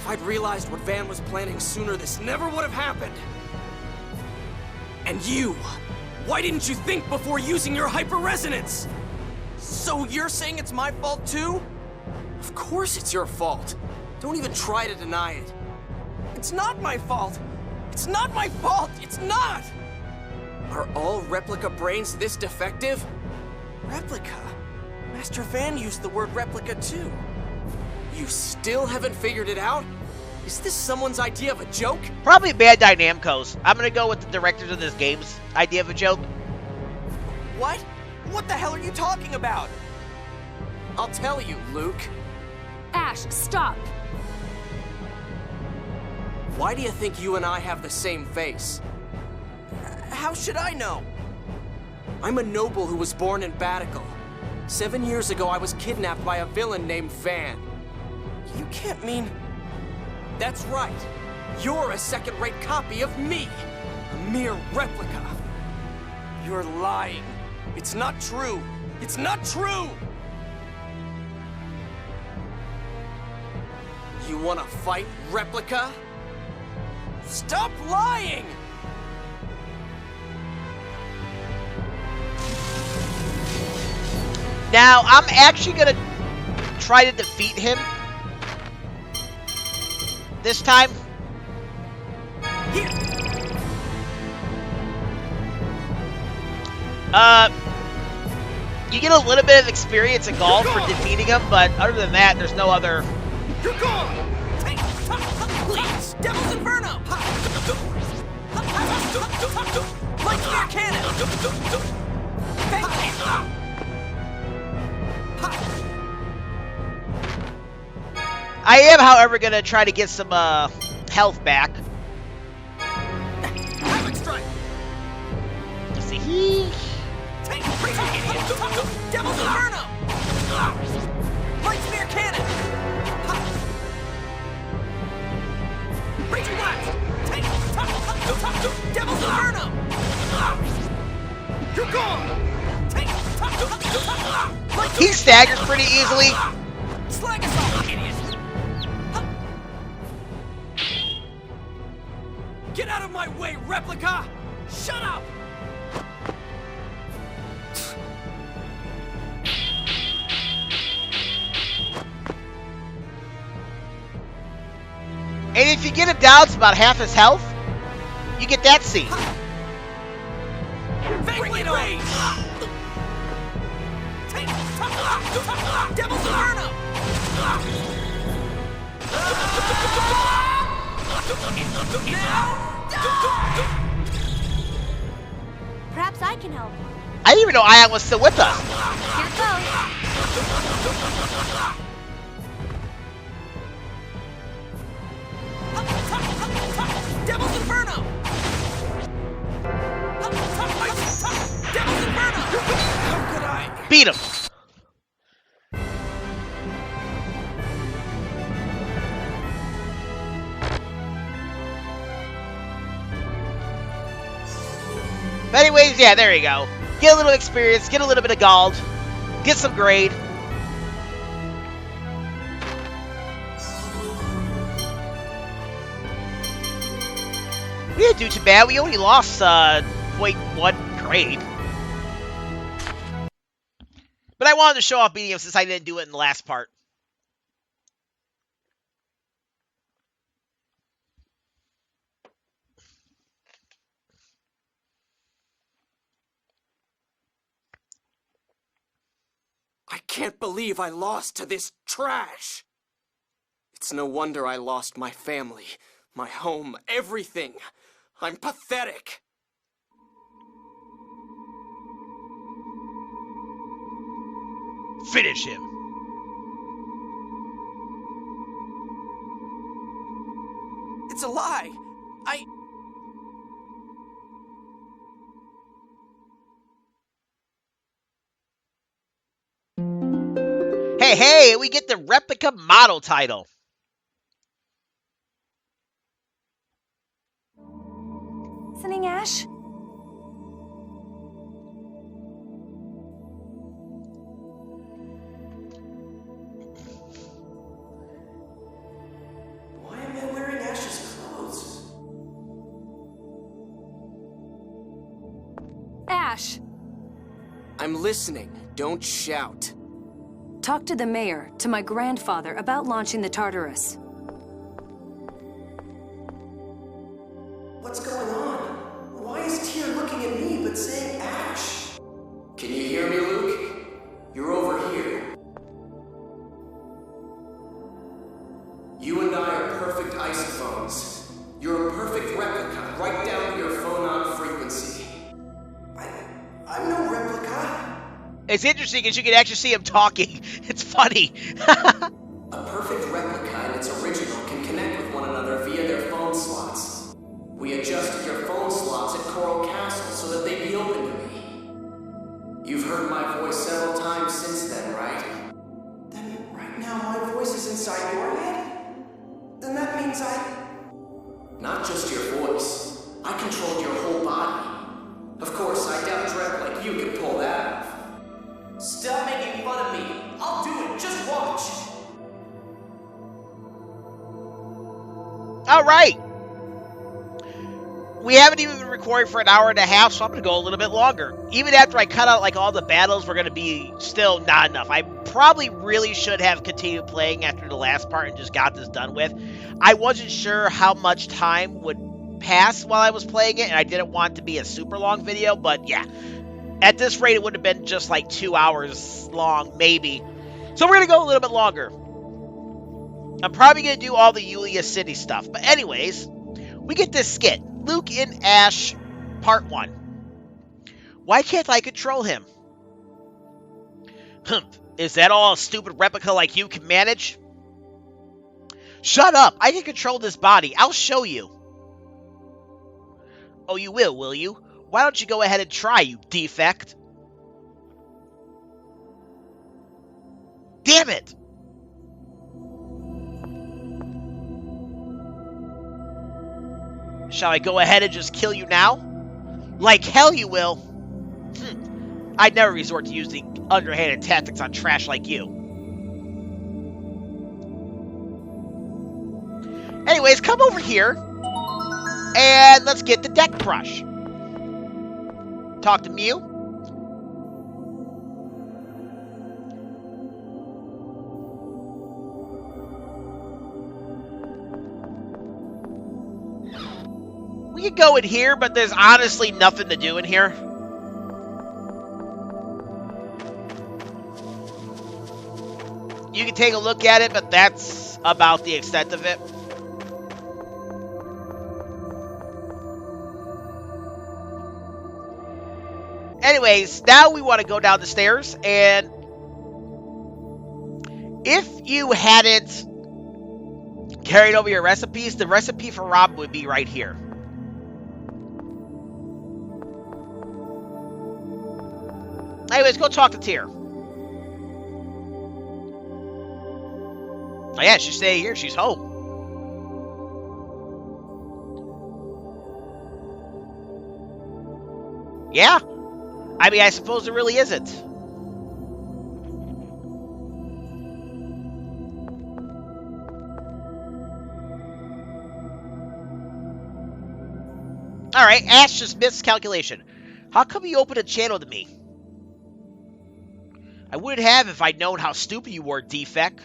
Speaker 3: If I'd realized what Van was planning sooner, this never would have happened. And you, why didn't you think before using your hyper-resonance? So you're saying it's my fault too? Of course it's your fault. Don't even try to deny it. It's not my fault. It's not my fault. It's not! Are all replica brains this defective? Replica? Master Van used the word replica too. You still haven't figured it out? Is this someone's idea of a joke?
Speaker 1: Probably Bandai Namco's. I'm gonna go with the directors of this game's idea of a joke.
Speaker 3: What? What the hell are you talking about? I'll tell you, Luke.
Speaker 7: Asch, stop!
Speaker 3: Why do you think you and I have the same face? How should I know? I'm a noble who was born in Batical. 7 years ago, I was kidnapped by a villain named Van. You can't mean... That's right. You're a second-rate copy of me. A mere replica. You're lying. It's not true. It's not true! You wanna fight, replica? Stop lying!
Speaker 1: Now, I'm actually gonna try to defeat him this time.
Speaker 3: Here.
Speaker 1: You get a little bit of experience in golf for defeating him, but other than that, there's no other...
Speaker 3: You're gone! Please! Devil's Inferno! Light Spear Cannon! Belkend!
Speaker 1: I am, however, gonna try to get some health back.
Speaker 3: Havoc Strike!
Speaker 1: See?
Speaker 3: Devil's Inferno! Light Spear Cannon! Raging Blast! Devil's Inferno! You're gone!
Speaker 1: He staggers pretty easily.
Speaker 3: Slag Assault, idiot! Get out of my way, replica! Shut up!
Speaker 1: And if you get him down to about half his health, you get that scene.
Speaker 3: Bring it on! Devil's Inferno!
Speaker 4: Perhaps I can help.
Speaker 1: I didn't even know Ion was still with us.
Speaker 4: Here it goes.
Speaker 3: Devil's Inferno! Devil's Inferno! How could I?
Speaker 1: Beat him. But anyways, yeah, there you go. Get a little experience, get a little bit of gold, get some grade. We didn't do too bad. We only lost 0.1 grade. But I wanted to show off beating him since I didn't do it in the last part.
Speaker 3: I can't believe I lost to this trash. It's no wonder I lost my family, my home, everything. I'm pathetic.
Speaker 1: Finish him.
Speaker 3: It's a lie.
Speaker 1: Hey, we get the replica model title.
Speaker 7: Listening, Asch? Asch!
Speaker 3: I'm listening. Don't shout.
Speaker 7: Talk to the mayor, to my grandfather, about launching the Tartarus.
Speaker 8: What's going on? Why is Tyr looking at me but saying Asch? Can you hear me, Luke? You're over here. You and I are perfect isophones. You're a perfect replica, right down to your phonon frequency. I'm no replica.
Speaker 1: It's interesting because you can actually see him talking. It's funny.
Speaker 8: A perfect replica and its original can connect with one another via their phone slots. We adjusted your phone slots at Coral Castle so that they'd be open to me. You've heard my voice several times since then, right? Then right now my voice is inside your head? Then that means Not just your voice. I controlled your whole body. Of course, I doubt Drek like you can pull that off. Stop making fun of me. I'll do it. Just watch.
Speaker 1: All right. We haven't even been recording for an hour and a half, so I'm going to go a little bit longer. Even after I cut out like all the battles, we're going to be still not enough. I probably really should have continued playing after the last part and just got this done with. I wasn't sure how much time would pass while I was playing it, and I didn't want it to be a super long video, but yeah. At this rate, it would have been just like 2 hours long, maybe. So we're going to go a little bit longer. I'm probably going to do all the Yulia City stuff. But anyways, we get this skit. Luke and Asch, Part 1. Why can't I control him? Is that all a stupid replica like you can manage? Shut up! I can control this body. I'll show you. Oh, you will you? Why don't you go ahead and try, you defect? Damn it! Shall I go ahead and just kill you now? Like hell you will! I'd never resort to using underhanded tactics on trash like you. Anyways, come over here. And let's get the deck brush. Talk to Mew. We could go in here, but there's honestly nothing to do in here. You can take a look at it, but that's about the extent of it. Anyways, now we want to go down the stairs, and if you hadn't carried over your recipes, the recipe for ramen would be right here. Anyways, go talk to Tyr. Oh yeah, she's staying here. She's home. Yeah. I mean, I suppose there really isn't. Alright, Asch's miscalculation. How come you opened a channel to me? I wouldn't have if I'd known how stupid you were, defect.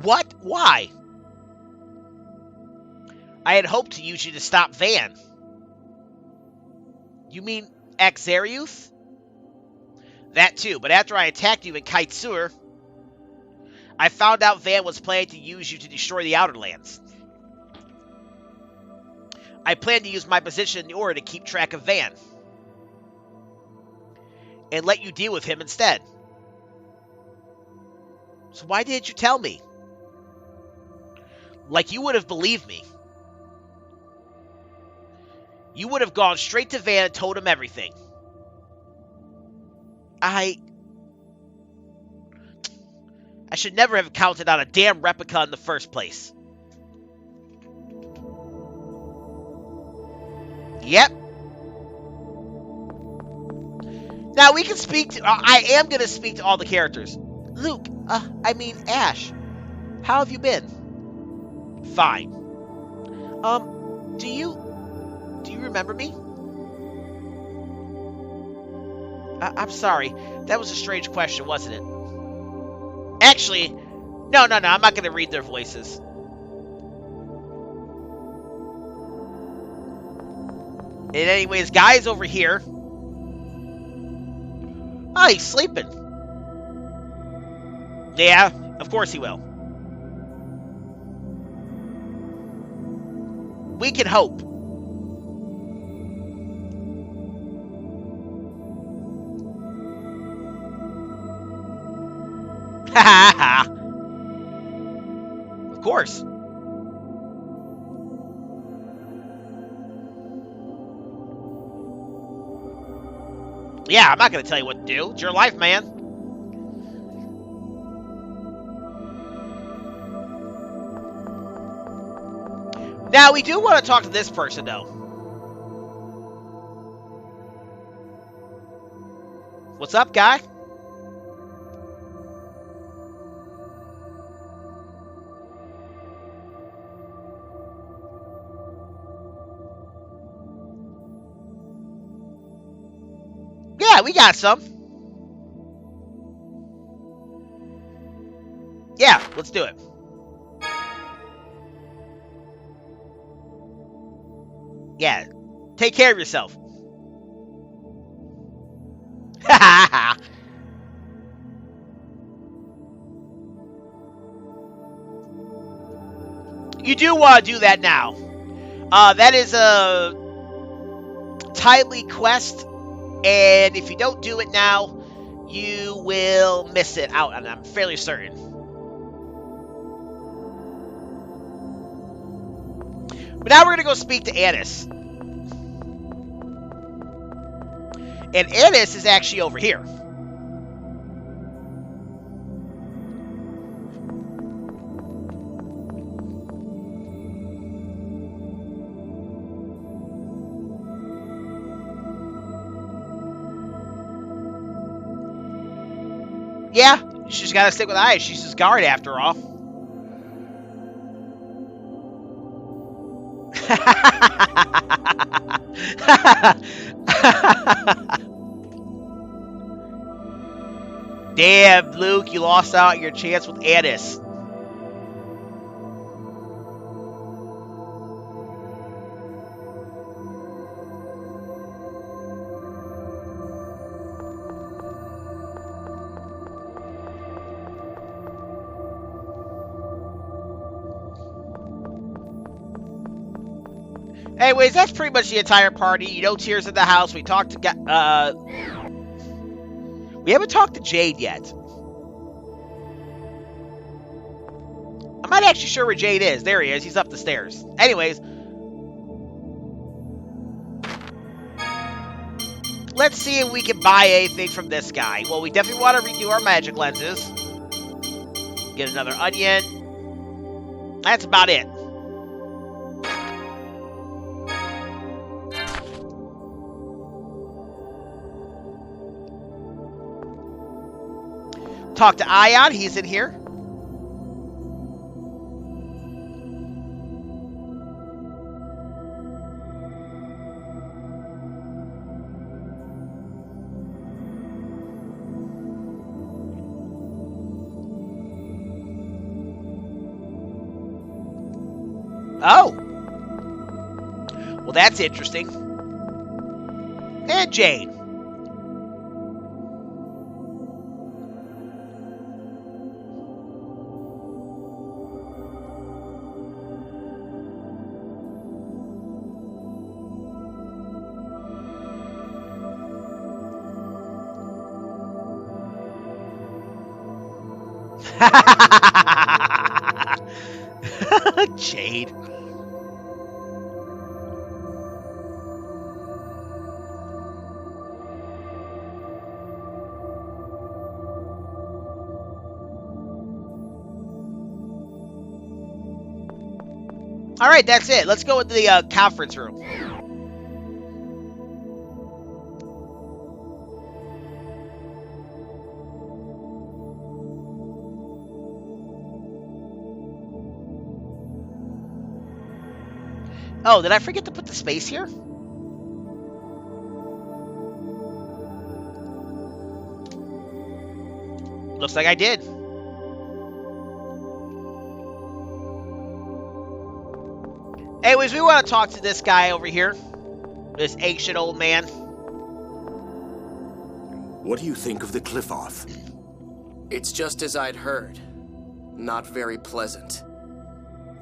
Speaker 1: What? Why? I had hoped to use you to stop Van. You mean Akzeriuth? That too, but after I attacked you in Kaitsur, I found out Van was planning to use you to destroy the Outer Lands. I planned to use my position in order to keep track of Van. And let you deal with him instead. So why didn't you tell me? Like you would have believed me. You would have gone straight to Van and told him everything. I should never have counted on a damn replica in the first place. Yep. Now we can speak to... I am going to speak to all the characters. Luke, I mean Asch. How have you been? Fine. Do you remember me? I'm sorry. That was a strange question, wasn't it? Actually, no. I'm not going to read their voices. And anyways, guy's over here. Oh, he's sleeping. Yeah, of course he will. We can hope. Ha ha ha. Of course. Yeah, I'm not going to tell you what to do. It's your life, man. Now, we do want to talk to this person, though. What's up, guy? Yeah, we got some. Yeah, let's do it. Yeah, take care of yourself. You do want to do that now. That is a timely quest. And if you don't do it now, you will miss it out, and I'm fairly certain. But now we're going to go speak to Annis. And Annis is actually over here. Yeah, she's got to stick with Asch. She's his guard after all. Damn, Luke, you lost out your chance with Annis. Anyways, that's pretty much the entire party. You know, Tears in the house. We talked to we haven't talked to Jade yet. I'm not actually sure where Jade is. There he is. He's up the stairs. Anyways, let's see if we can buy anything from this guy. Well, we definitely want to redo our magic lenses. Get another onion. That's about it. Talk to Ion. He's in here. Oh. Well, that's interesting. And Jade. Jade. All right, that's it. Let's go into the conference room. Oh, did I forget to put the space here? Looks like I did. Anyways, we want to talk to this guy over here. This ancient old man.
Speaker 5: What do you think of the Qliphoth?
Speaker 8: It's just as I'd heard. Not very pleasant.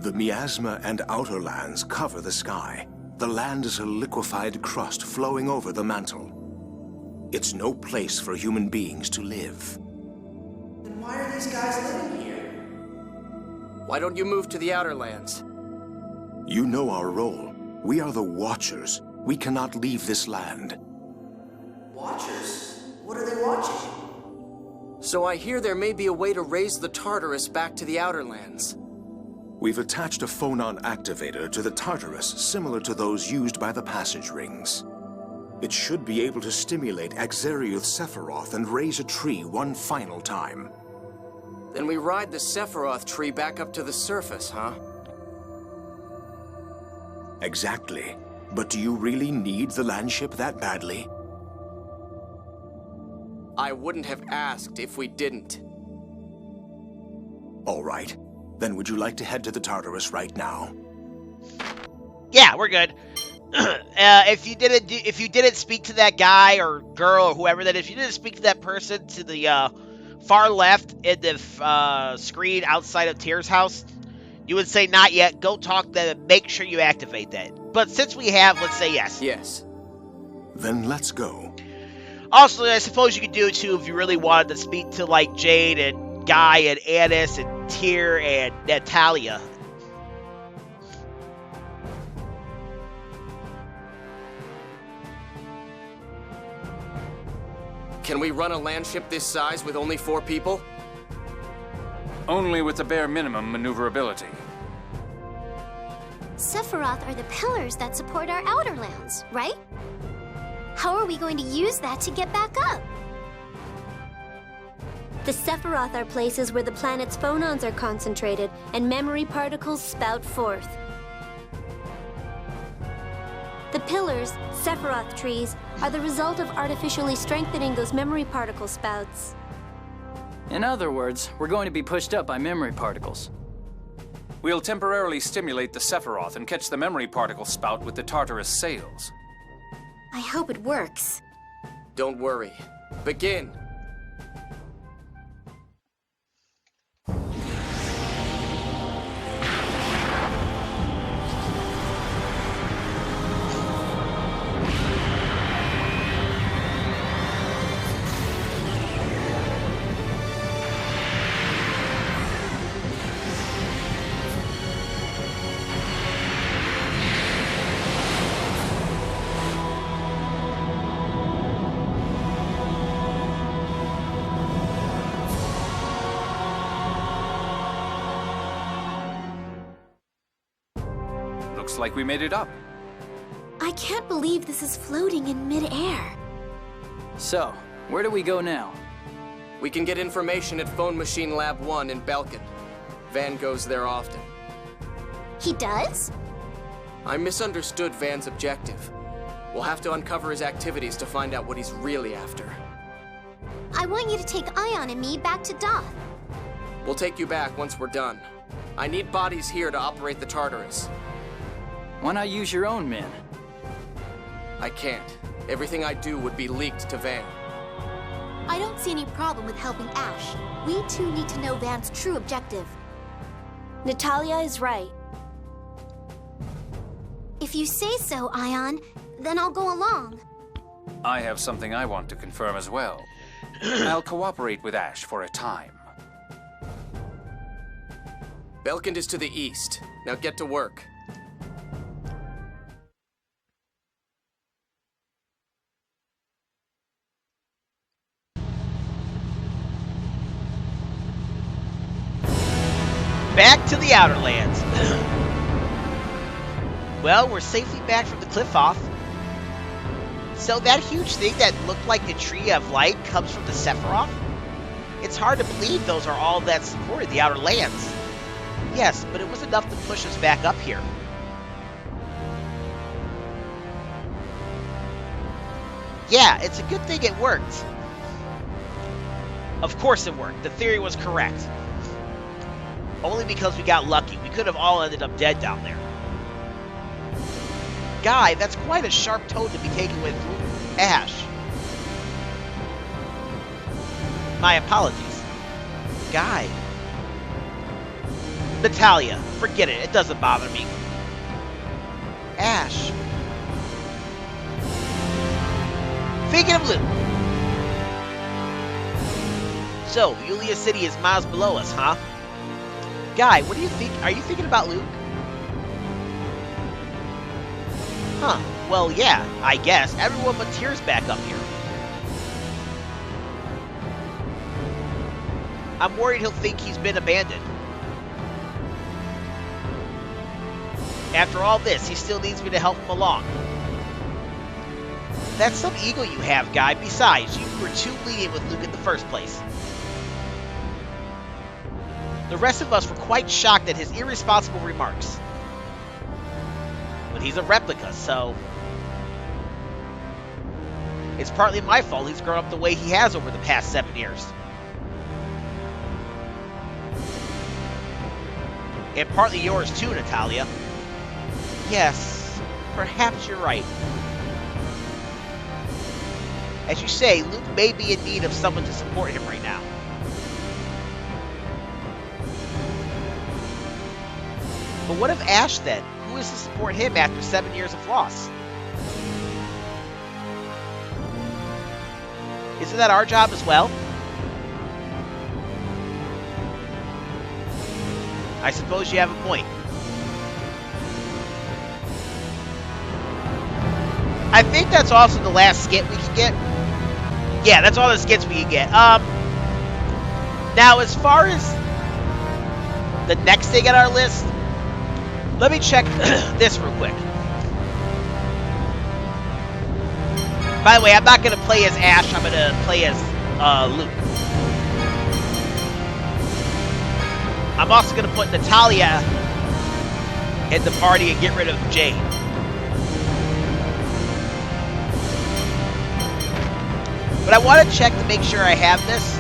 Speaker 5: The miasma and outer lands cover the sky. The land is a liquefied crust flowing over the mantle. It's no place for human beings to live.
Speaker 3: Then why are these guys living here?
Speaker 8: Why don't you move to the outer lands?
Speaker 5: You know our role. We are the Watchers. We cannot leave this land.
Speaker 3: Watchers? What are they watching?
Speaker 8: So I hear there may be a way to raise the Tartarus back to the outer lands.
Speaker 5: We've attached a phonon activator to the Tartarus similar to those used by the passage rings. It should be able to stimulate Akzeriuth and raise a tree one final time.
Speaker 8: Then we ride the Sephiroth tree back up to the surface, huh?
Speaker 5: Exactly. But do you really need the landship that badly?
Speaker 8: I wouldn't have asked if we didn't.
Speaker 5: All right. Then would you like to head to the Tartarus right now?
Speaker 1: Yeah, we're good. If you didn't speak to that guy or girl or whoever that, if you didn't speak to that person to the far left in the screen outside of Tyr's house, you would say not yet. Go talk to them and make sure you activate that. But since we have, let's say yes.
Speaker 8: Yes.
Speaker 5: Then let's go.
Speaker 1: Also, I suppose you could do it too if you really wanted to speak to like Jade and Guy and Annis and Tyr and Natalia.
Speaker 8: Can we run a landship this size with only 4 people?
Speaker 2: Only with the bare minimum maneuverability.
Speaker 4: Sephiroth are the pillars that support our outer lands, right? How are we going to use that to get back up?
Speaker 9: The Sephiroth are places where the planet's phonons are concentrated and memory particles spout forth. The pillars, Sephiroth trees, are the result of artificially strengthening those memory particle spouts.
Speaker 6: In other words, we're going to be pushed up by memory particles.
Speaker 2: We'll temporarily stimulate the Sephiroth and catch the memory particle spout with the Tartarus sails.
Speaker 4: I hope it works.
Speaker 8: Don't worry. Begin!
Speaker 2: Looks like we made it up.
Speaker 4: I can't believe this is floating in mid-air.
Speaker 6: So, where do we go now?
Speaker 8: We can get information at Phone Machine Lab 1 in Belkend. Van goes there often.
Speaker 4: He does?
Speaker 8: I misunderstood Van's objective. We'll have to uncover his activities to find out what he's really after.
Speaker 4: I want you to take Ion and me back to Doth.
Speaker 8: We'll take you back once we're done. I need bodies here to operate the Tartarus.
Speaker 6: Why not use your own men?
Speaker 8: I can't. Everything I do would be leaked to Van.
Speaker 4: I don't see any problem with helping Asch. We too need to know Van's true objective.
Speaker 9: Natalia is right.
Speaker 4: If you say so, Ion, then I'll go along.
Speaker 2: I have something I want to confirm as well. I'll cooperate with Asch for a time.
Speaker 8: Belkend is to the east. Now get to work.
Speaker 1: Back to the Outer Lands. Well, we're safely back from the Qliphoth. So that huge thing that looked like a tree of light comes from the Sephiroth? It's hard to believe those are all that supported the Outer Lands. Yes, but it was enough to push us back up here. Yeah, it's a good thing it worked. Of course it worked. The theory was correct. Only because we got lucky. We could have all ended up dead down there. Guy, that's quite a sharp tone to be taken with Asch. My apologies. Guy. Natalia, forget it. It doesn't bother me. Asch. Thinking of Luke. So, Yulia City is miles below us, huh? Guy, what do you think? Are you thinking about Luke? Huh. Well, yeah, I guess. Everyone but Tyr's back up here. I'm worried he'll think he's been abandoned. After all this, he still needs me to help him along. That's some ego you have, Guy. Besides, you were too lenient with Luke in the first place. The rest of us were quite shocked at his irresponsible remarks. But he's a replica, so... It's partly my fault he's grown up the way he has over the past 7 years. And partly yours too, Natalia. Yes, perhaps you're right. As you say, Luke may be in need of someone to support him right now. But what of Asch then? Who is to support him after 7 years of loss? Isn't that our job as well? I suppose you have a point. I think that's also the last skit we can get. Yeah, that's all the skits we can get. Now, as far as the next thing on our list, let me check this real quick. By the way, I'm not going to play as Asch. I'm going to play as Luke. I'm also going to put Natalia in the party and get rid of Jade. But I want to check to make sure I have this.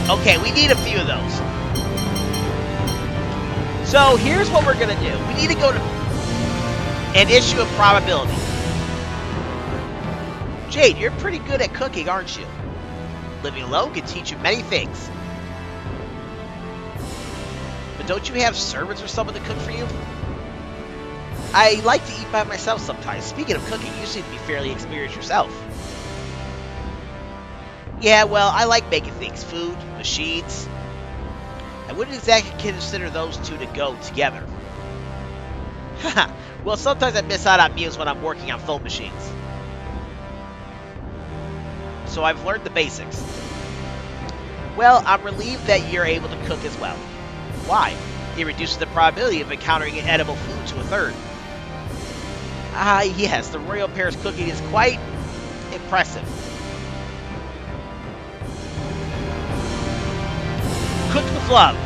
Speaker 1: Okay, we need a few of those. So here's what we're going to do. We need to go to an issue of probability. Jade, you're pretty good at cooking, aren't you? Living alone can teach you many things. But don't you have servants or someone to cook for you? I like to eat by myself sometimes. Speaking of cooking, you seem to be fairly experienced yourself. Yeah, well, I like making things. Food, machines. I wouldn't exactly consider those two to go together. Haha, well, sometimes I miss out on meals when I'm working on foam machines. So I've learned the basics. Well, I'm relieved that you're able to cook as well. Why? It reduces the probability of encountering edible food to a third. Ah, yes, the royal pair's cooking is quite impressive. Cooked with love.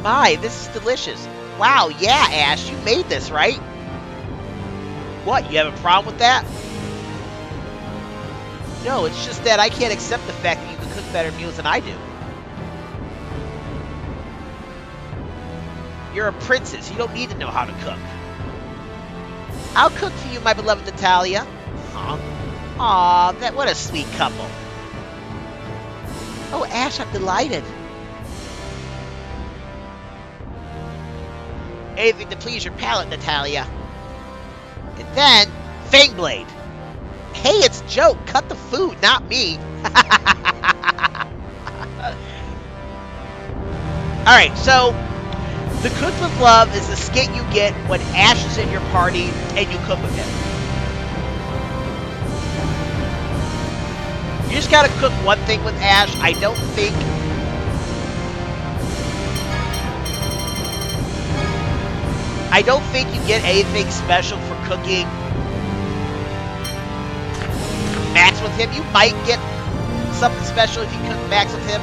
Speaker 1: My, this is delicious. Wow, yeah, Asch, you made this, right? What, you have a problem with that? No, it's just that I can't accept the fact that you can cook better meals than I do. You're a princess. You don't need to know how to cook. I'll cook for you, my beloved Natalia. Huh? Aw, what a sweet couple. Oh, Asch, I'm delighted. Anything to please your palate, Natalia. And then, Fangblade. Hey, it's Joe. Cut the food, not me. Alright, so the Cook with Love is the skit you get when Asch is in your party and you cook with him. You just gotta cook one thing with Asch. I don't think you get anything special for cooking Max with him. You might get something special if you cook Max with him.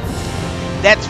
Speaker 1: That's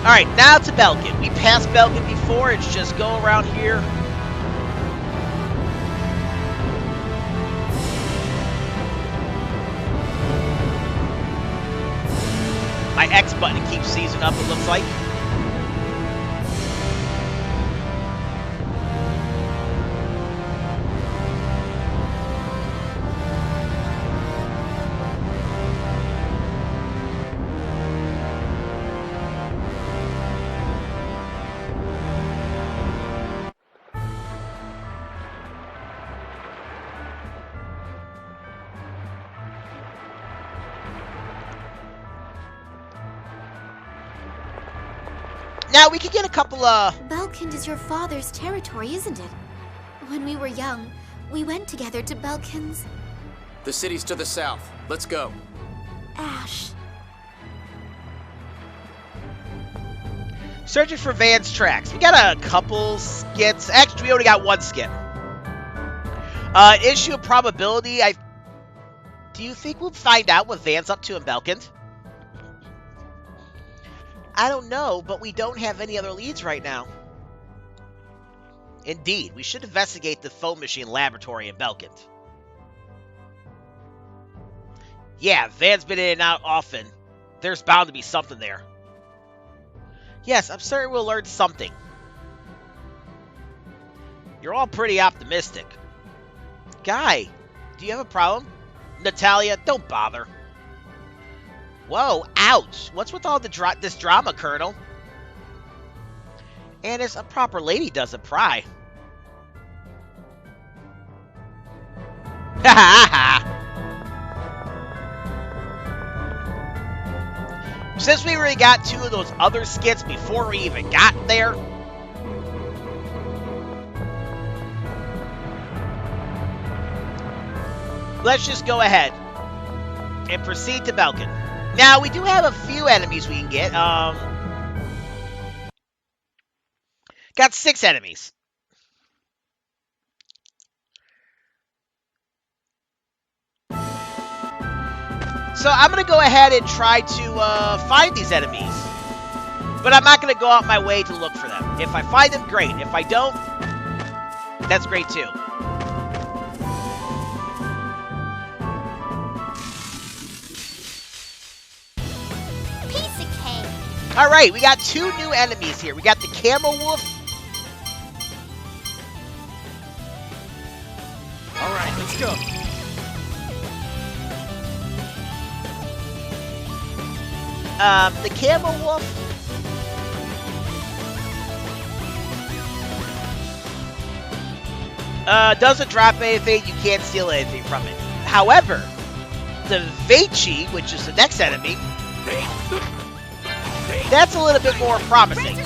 Speaker 1: Alright, now to Belkend. We passed Belkend before, it's just go around here. My X button keeps seizing up, it looks like. Now we could get a couple
Speaker 4: Belkend is your father's territory, isn't it? When we were young, we went together to Belkend's...
Speaker 8: The city's to the south. Let's go.
Speaker 4: Asch.
Speaker 1: Searching for Van's tracks. We got a couple skits. Actually, we only got one skit. Issue of probability. Do you think we'll find out what Van's up to in Belkend? I don't know, but we don't have any other leads right now. Indeed, we should investigate the foam machine laboratory in Belkend. Yeah, Van's been in and out often. There's bound to be something there. Yes, I'm certain we'll learn something. You're all pretty optimistic. Guy, do you have a problem? Natalia, don't bother. Whoa, ouch. What's with all this drama, Colonel? And as a proper lady doesn't pry. Ha ha ha! Since we already got two of those other skits before we even got there, let's just go ahead and proceed to Belkend. Now, we do have a few enemies we can get. Got 6 enemies. So I'm going to go ahead and try to find these enemies. But I'm not going to go out my way to look for them. If I find them, great. If I don't, that's great too.
Speaker 4: Piece of cake.
Speaker 1: Alright, we got 2 new enemies here. We got the Camel Wolf.
Speaker 3: Alright, let's go.
Speaker 1: The Camel Wolf. Doesn't drop anything, you can't steal anything from it. However, the Vechi, which is the next enemy, that's a little bit more promising.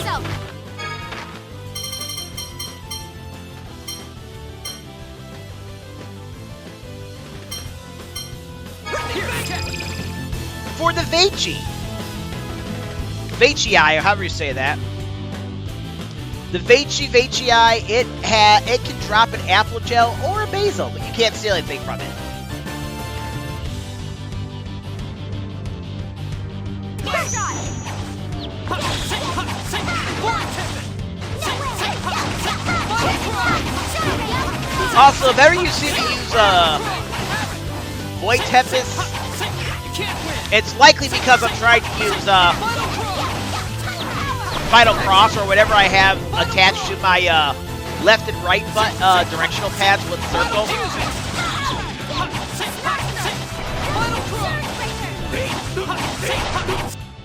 Speaker 1: For the Vechi, Vechii, or however you say that. The Vechii, it can drop an apple gel or a basil, but you can't steal anything from it. Also, if ever you see me use Void Tempest, it's likely because I'm trying to use Final Cross or whatever I have attached to my left and right directional pads with circle.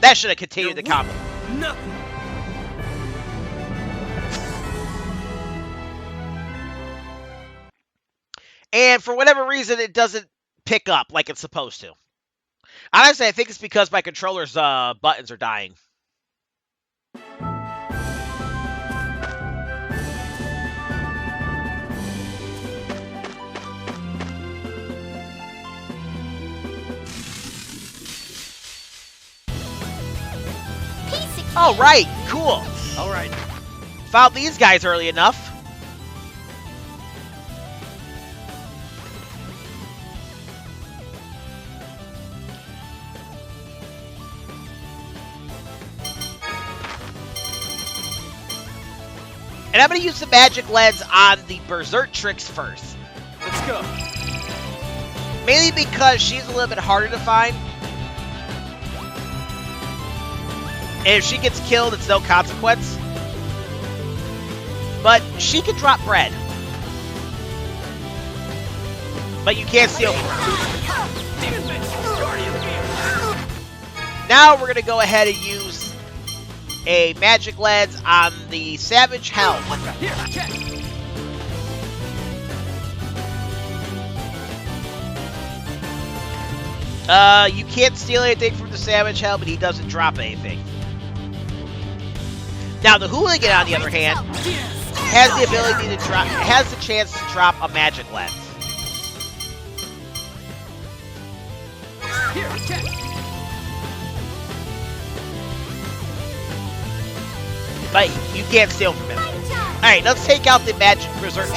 Speaker 1: That should have continued the combo. And for whatever reason, it doesn't pick up like it's supposed to. Honestly, I think it's because my controller's buttons are dying. All right, cool.
Speaker 3: All right.
Speaker 1: Found these guys early enough. And I'm going to use the magic lens on the Bersertrix first.
Speaker 3: Let's go.
Speaker 1: Mainly because she's a little bit harder to find. And if she gets killed, it's no consequence. But she can drop bread. But you can't steal from her. Now we're going to go ahead and use a magic lens on the Savage Helm. You can't steal anything from the Savage Helm, but he doesn't drop anything. Now the Hooligan, on the other hand, has the ability to drop, has the chance to drop a magic lens. But you can't steal from him. Alright, let's take out the magic berserker.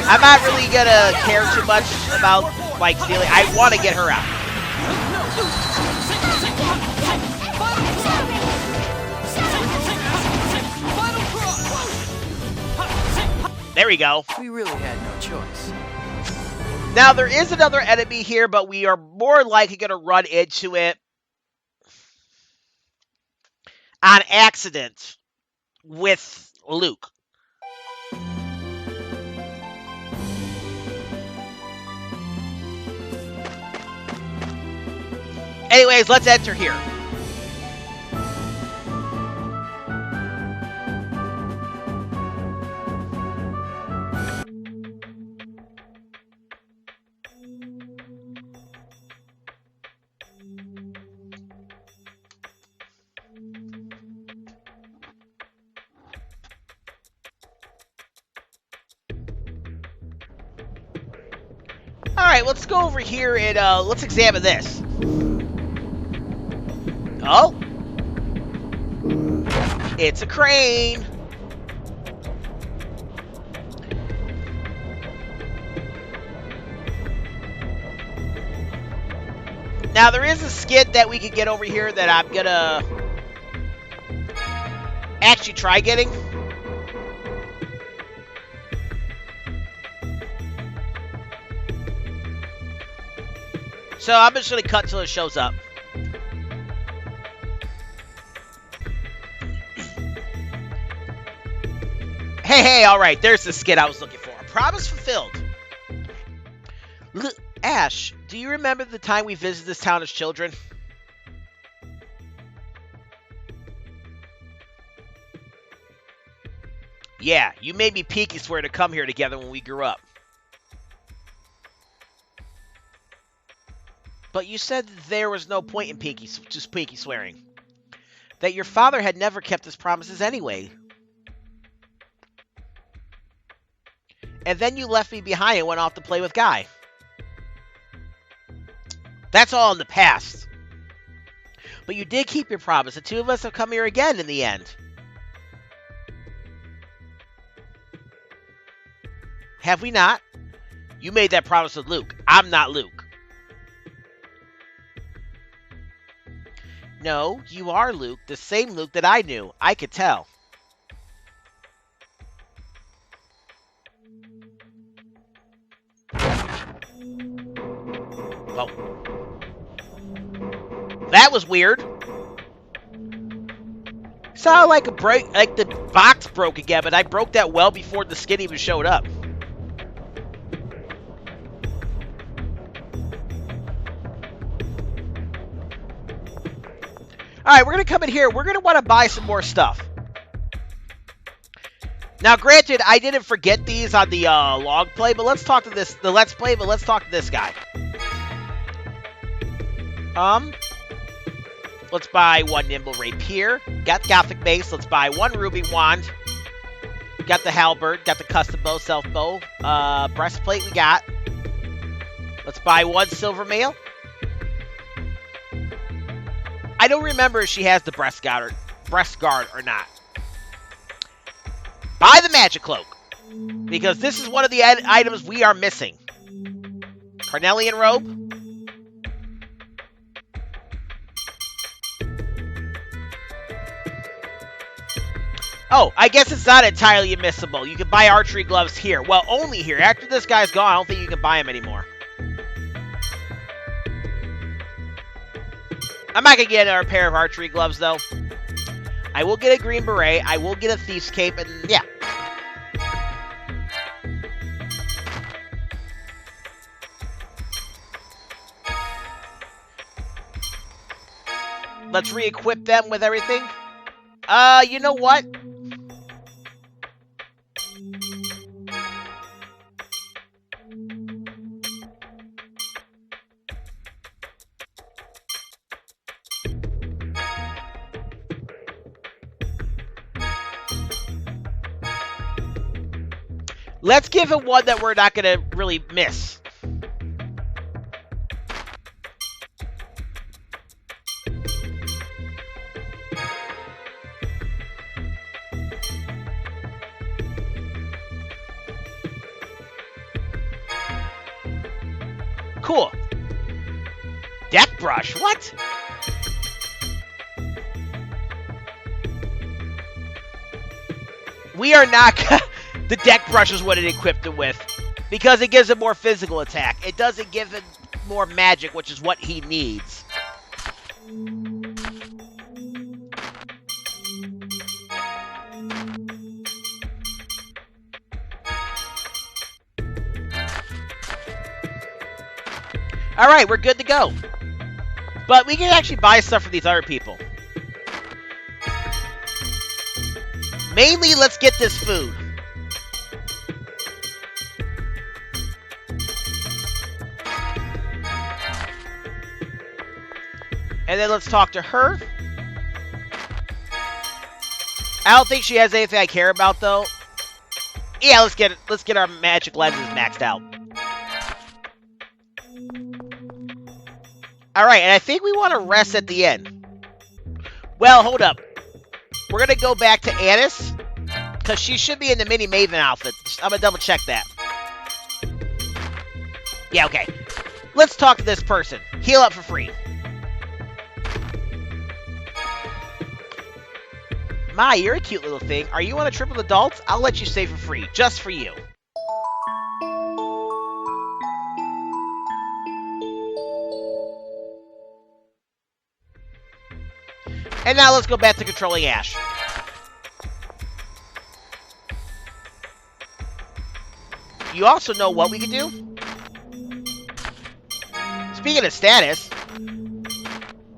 Speaker 1: I'm not really gonna care too much about like stealing. I want to get her out. There we go.
Speaker 6: We really had no choice.
Speaker 1: Now there is another enemy here, but we are more likely gonna run into it on accident with Luke. Anyways, let's enter here. Alright, let's go over here and let's examine this. Oh! It's a crane! Now, there is a skid that we can get over here that I'm gonna actually try getting. So I'm just gonna cut till it shows up. Hey, alright, there's the skid I was looking for. Promise fulfilled. Asch, do you remember the time we visited this town as children? Yeah, you made me pinky swear to come here together when we grew up. But you said there was no point in pinky swearing. That your father had never kept his promises anyway. And then you left me behind and went off to play with Guy. That's all in the past. But you did keep your promise. The two of us have come here again in the end. Have we not? You made that promise with Luke. I'm not Luke. No, you are Luke. The same Luke that I knew. I could tell. Oh. That was weird. Sounded like a break, like the box broke again, but I broke that well before the skid even showed up. Alright, we're going to come in here. We're going to want to buy some more stuff. Now, granted, I didn't forget these on the log play, but let's talk to this, the let's play, but let's talk to this guy. Let's buy one Nimble Rapier. Got Gothic Mace. Let's buy one Ruby Wand. Got the Halberd. Got the Custom Bow, Self Bow. Breastplate we got. Let's buy one Silver Mail. I don't remember if she has the breast guard or not. Buy the magic cloak. Because this is one of the items we are missing. Carnelian robe. Oh, I guess it's not entirely admissible. You can buy archery gloves here. Well, only here. After this guy's gone, I don't think you can buy them anymore. I'm not going to get another pair of archery gloves, though. I will get a green beret. I will get a thief's cape, and yeah. Let's re-equip them with everything. You know what? Let's give him one that we're not going to really miss. Cool. Deck brush, what? We are not... The deck brush is what it equipped him with. Because it gives him more physical attack. It doesn't give him more magic, which is what he needs. Alright, we're good to go. But we can actually buy stuff for these other people. Mainly, let's get this food. And then let's talk to her. I don't think she has anything I care about, though. Yeah, let's get our magic lenses maxed out. Alright, and I think we want to rest at the end. Well, hold up. We're going to go back to Annis, because she should be in the Mini Maven outfit. I'm going to double check that. Yeah, okay. Let's talk to this person. Heal up for free. My, you're a cute little thing. Are you on a trip with adults? I'll let you stay for free. Just for you. And now let's go back to controlling Asch. You also know what we can do? Speaking of status,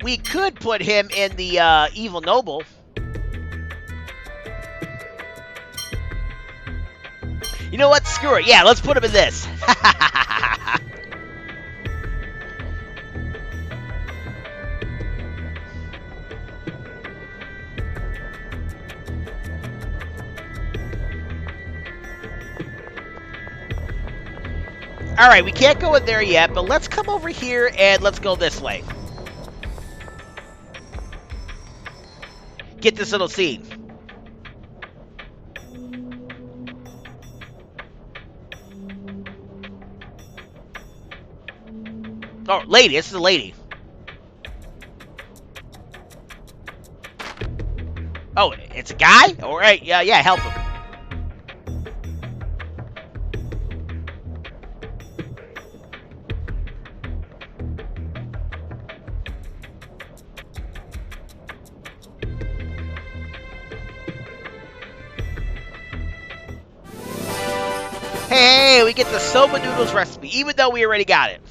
Speaker 1: we could put him in the Evil Noble. You know what? Screw it. Yeah, let's put him in this. Alright, we can't go in there yet, but let's come over here and let's go this way. Get this little scene. Oh, lady. This is a lady. Oh, it's a guy? Alright, yeah, help him. Hey, we get the soba noodles recipe, even though we already got it.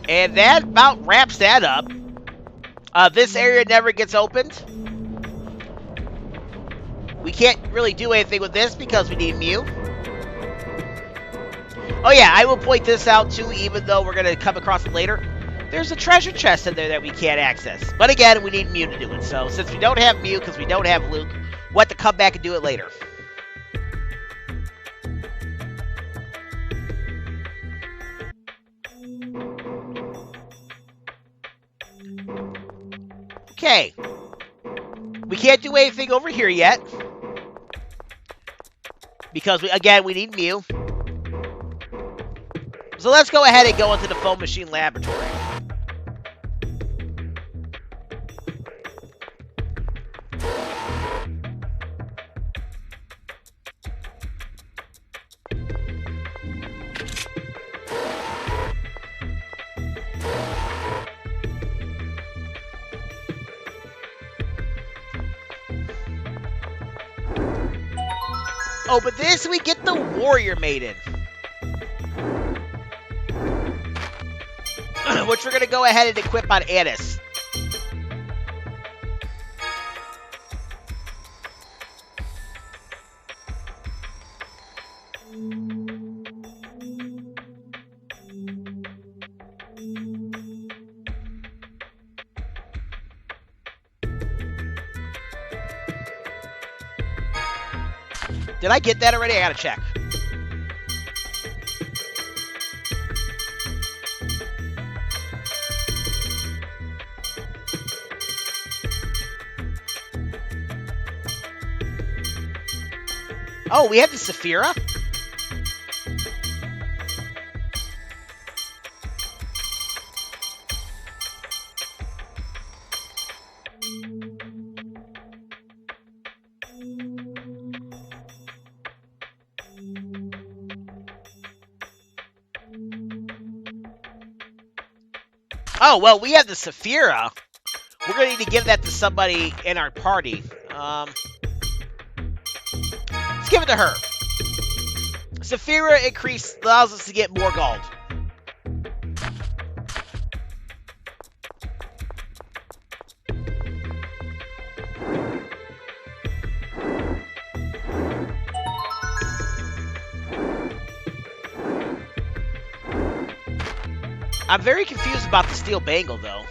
Speaker 1: And that about wraps that up. This area never gets opened. We can't really do anything with this because we need Mew. Oh yeah, I will point this out too, even though we're going to come across it later. there's a treasure chest in there that we can't access. But again, we need Mew to do it. So since we don't have Mew, because we don't have Luke, we'll have to come back and do it later. Okay. We can't do anything over here yet. Because, we need Mew. So let's go ahead and go into the foam machine laboratory. Oh, but this we get the Warrior Maiden. Which we're going to go ahead and equip on Anis. Did I get that already? I gotta check. Oh, we have the Saphira? Oh, well, we have the Saphira. We're going to need to give that to somebody in our party. Let's give it to her. Saphira increase allows us to get more gold. I'm very confused about the steel bangle, though.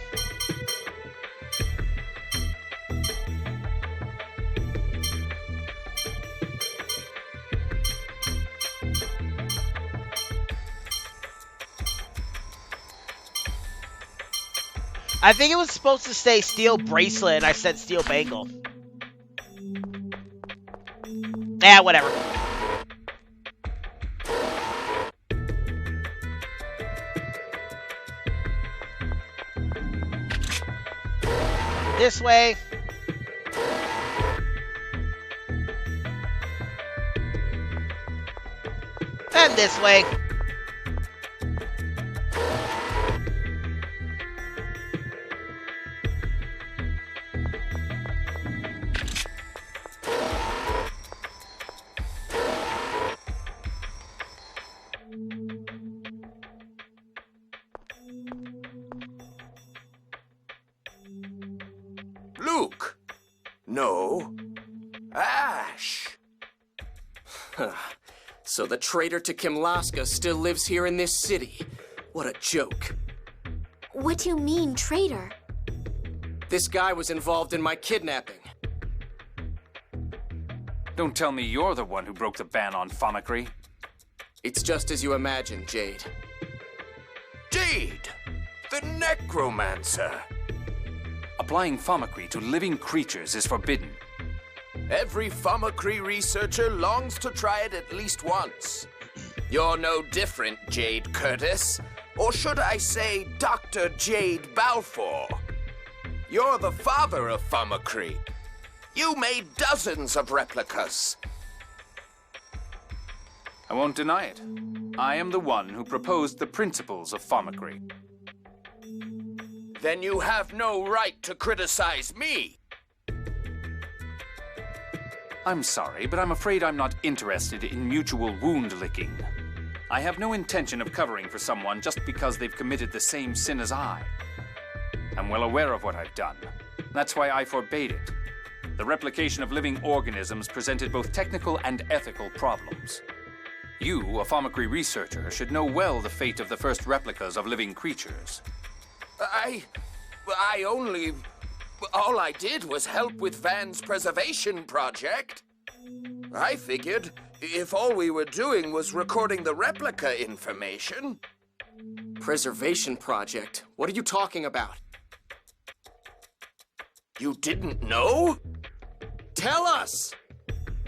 Speaker 1: I think it was supposed to say steel bracelet, and I said steel bangle. Yeah, whatever. This way. And this way.
Speaker 5: Luke! No. Asch!
Speaker 8: So the traitor to Kimlasca still lives here in this city. What a joke.
Speaker 4: What do you mean, traitor?
Speaker 8: This guy was involved in my kidnapping.
Speaker 2: Don't tell me you're the one who broke the ban on fomicry.
Speaker 8: It's just as you imagine, Jade.
Speaker 5: Jade! The necromancer!
Speaker 2: Applying fomicry to living creatures is forbidden.
Speaker 5: Every fomicry researcher longs to try it at least once. You're no different, Jade Curtis. Or should I say, Dr. Jade Balfour. You're the father of fomicry. You made dozens of replicas.
Speaker 2: I won't deny it. I am the one who proposed the principles of fomicry.
Speaker 5: Then you have no right to criticize me.
Speaker 2: I'm sorry, but I'm afraid I'm not interested in mutual wound-licking. I have no intention of covering for someone just because they've committed the same sin as I. I'm well aware of what I've done. That's why I forbade it. The replication of living organisms presented both technical and ethical problems. You, a fomicry researcher, should know well the fate of the first replicas of living creatures.
Speaker 10: All I did was help with Van's preservation project. I figured if all we were doing was recording the replica information.
Speaker 8: Preservation project? What are you talking about?
Speaker 10: You didn't know?
Speaker 8: Tell us!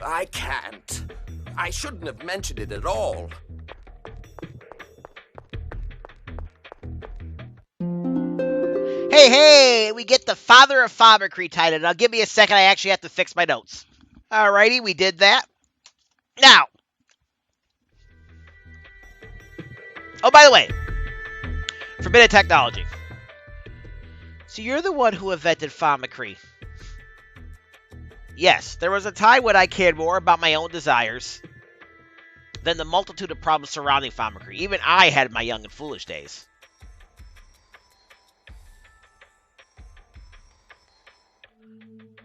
Speaker 10: I can't. I shouldn't have mentioned it at all.
Speaker 1: Hey, we get the Father of Fomicry title. Now, give me a second. I actually have to fix my notes. Alrighty, we did that. Now. Oh, by the way. Forbidden technology. So you're the one who invented Fomicry. Yes, there was a time when I cared more about my own desires than the multitude of problems surrounding Fomicry. Even I had my young and foolish days.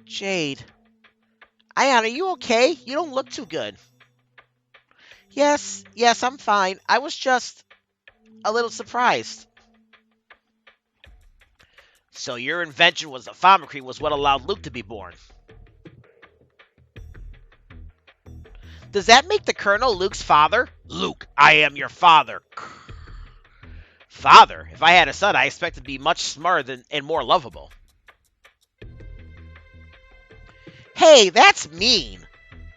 Speaker 1: Jade. Ion, are you okay? You don't look too good. Yes, I'm fine. I was just a little surprised. So your invention was that Fomicry was what allowed Luke to be born. Does that make the Colonel Luke's father? Luke, I am your father. Father? If I had a son, I expect to be much smarter and more lovable. Hey, that's mean.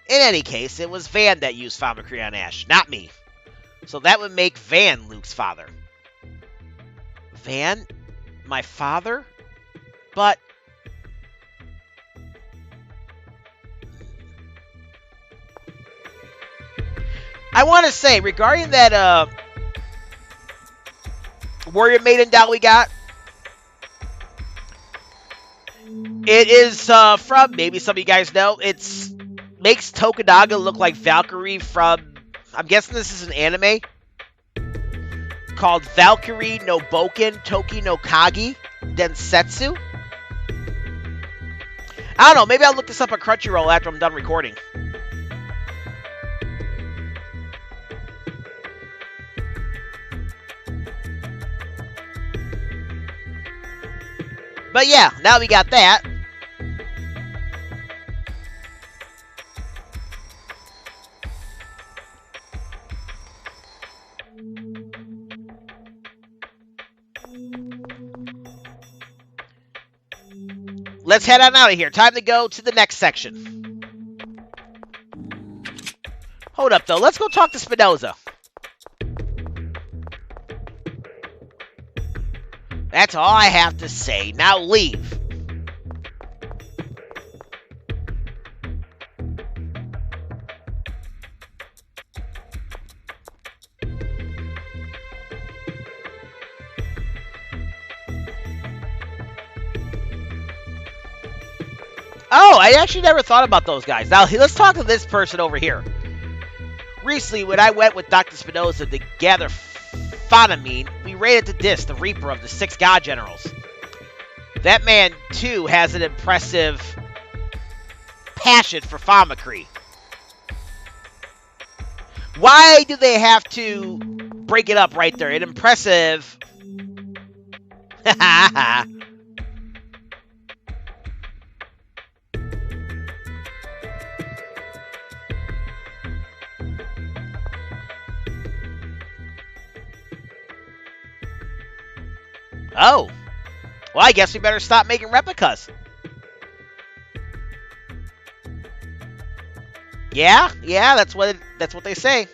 Speaker 1: In any case, it was Van that used Fomicry on Asch, not me. So that would make Van Luke's father. Van? My father? But... I want to say, regarding that Warrior Maiden doll we got, it is from, maybe some of you guys know, makes Tokunaga look like Valkyrie from, I'm guessing this is an anime, called Valkyrie no Boken Toki no Kagi Densetsu. I don't know, maybe I'll look this up on Crunchyroll after I'm done recording. But yeah, now we got that. Let's head on out of here. Time to go to the next section. Hold up, though. Let's go talk to Spinoza. That's all I have to say. Now leave. Oh, I actually never thought about those guys. Now, let's talk to this person over here. Recently, when I went with Dr. Spinoza to gather fonimin, we raided the Dis, the Reaper of the 6 God Generals. That man, too, has an impressive passion for fomicry. Why do they have to break it up right there? An impressive... Oh. Well, I guess we better stop making replicas. Yeah, that's what they say.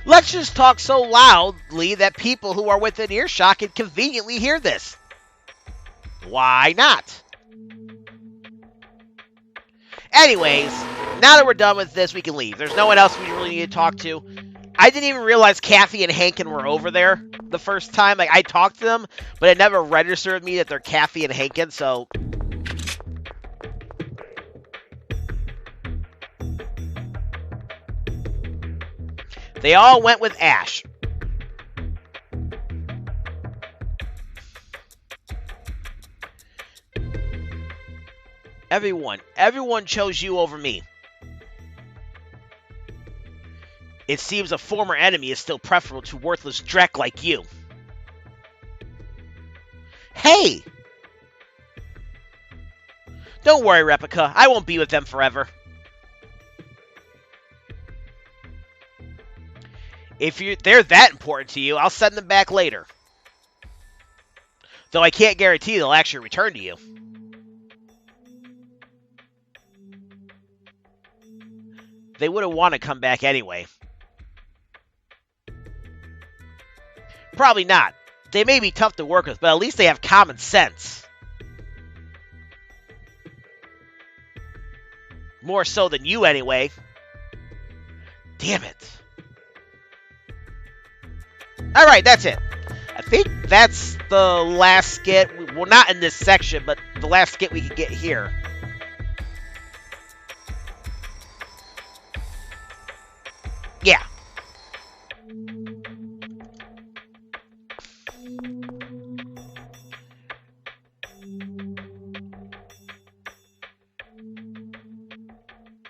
Speaker 1: Let's just talk so loudly that people who are within earshot can conveniently hear this. Why not? Anyways, now that we're done with this, we can leave. There's no one else we really need to talk to. I didn't even realize Kathy and Hankin were over there the first time. Like, I talked to them, but it never registered with me that they're Kathy and Hankin, so... They all went with Asch. Everyone chose you over me. It seems a former enemy is still preferable to worthless dreck like you. Hey! Don't worry, Replica. I won't be with them forever. If they're that important to you, I'll send them back later. Though I can't guarantee they'll actually return to you. They wouldn't want to come back anyway. Probably not. They may be tough to work with, but at least they have common sense. More so than you, anyway. Damn it. Alright, that's it. I think that's the last skit. Well, not in this section, but the last skit we can get here. Yeah.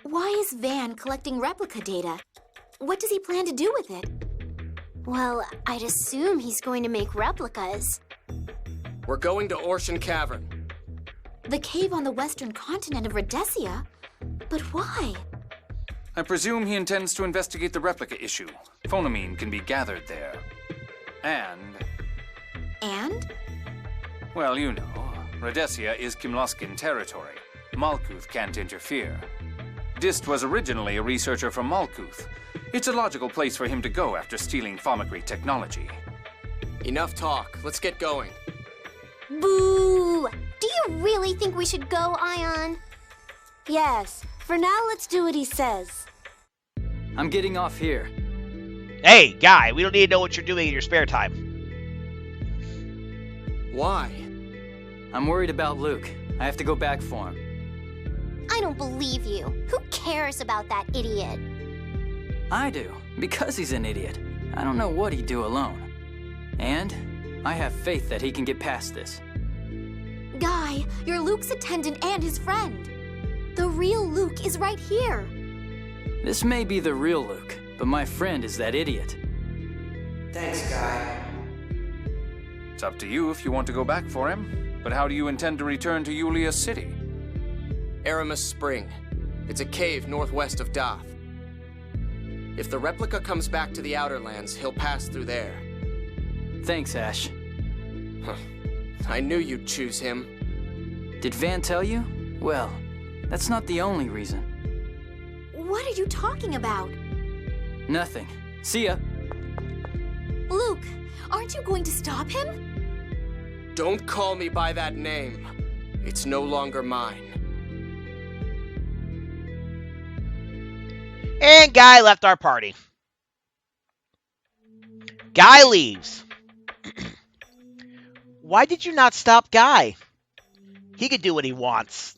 Speaker 4: Why is Van collecting replica data? What does he plan to do with it?
Speaker 9: Well, I'd assume he's going to make replicas.
Speaker 3: We're going to Ortion Cavern.
Speaker 4: The cave on the western continent of Rhodesia? But why?
Speaker 2: I presume he intends to investigate the replica issue. Fonimin can be gathered there. And? Well, you know, Rhodesia is Kimlascan territory. Malkuth can't interfere. Dist was originally a researcher from Malkuth. It's a logical place for him to go after stealing fomicry technology.
Speaker 3: Enough talk. Let's get going.
Speaker 9: Boo! Do you really think we should go, Ion? Yes. For now, let's do what he says.
Speaker 6: I'm getting off here.
Speaker 1: Hey, guy, we don't need to know what you're doing in your spare time.
Speaker 3: Why?
Speaker 6: I'm worried about Luke. I have to go back for him.
Speaker 9: I don't believe you. Who cares about that idiot?
Speaker 6: I do, because he's an idiot. I don't know what he'd do alone. And I have faith that he can get past this.
Speaker 4: Guy, you're Luke's attendant and his friend. The real Luke is right here.
Speaker 6: This may be the real Luke, but my friend is that idiot.
Speaker 8: Thanks, Guy.
Speaker 2: It's up to you if you want to go back for him. But how do you intend to return to Yulia City?
Speaker 3: Aramis Spring. It's a cave northwest of Doth. If the replica comes back to the Outer Lands, he'll pass through there.
Speaker 6: Thanks, Asch.
Speaker 3: I knew you'd choose him.
Speaker 6: Did Van tell you? Well, that's not the only reason.
Speaker 4: What are you talking about?
Speaker 6: Nothing. See ya.
Speaker 4: Luke, aren't you going to stop him?
Speaker 3: Don't call me by that name. It's no longer mine.
Speaker 1: And Guy left our party. Guy leaves. Why did you not stop Guy? He could do what he wants.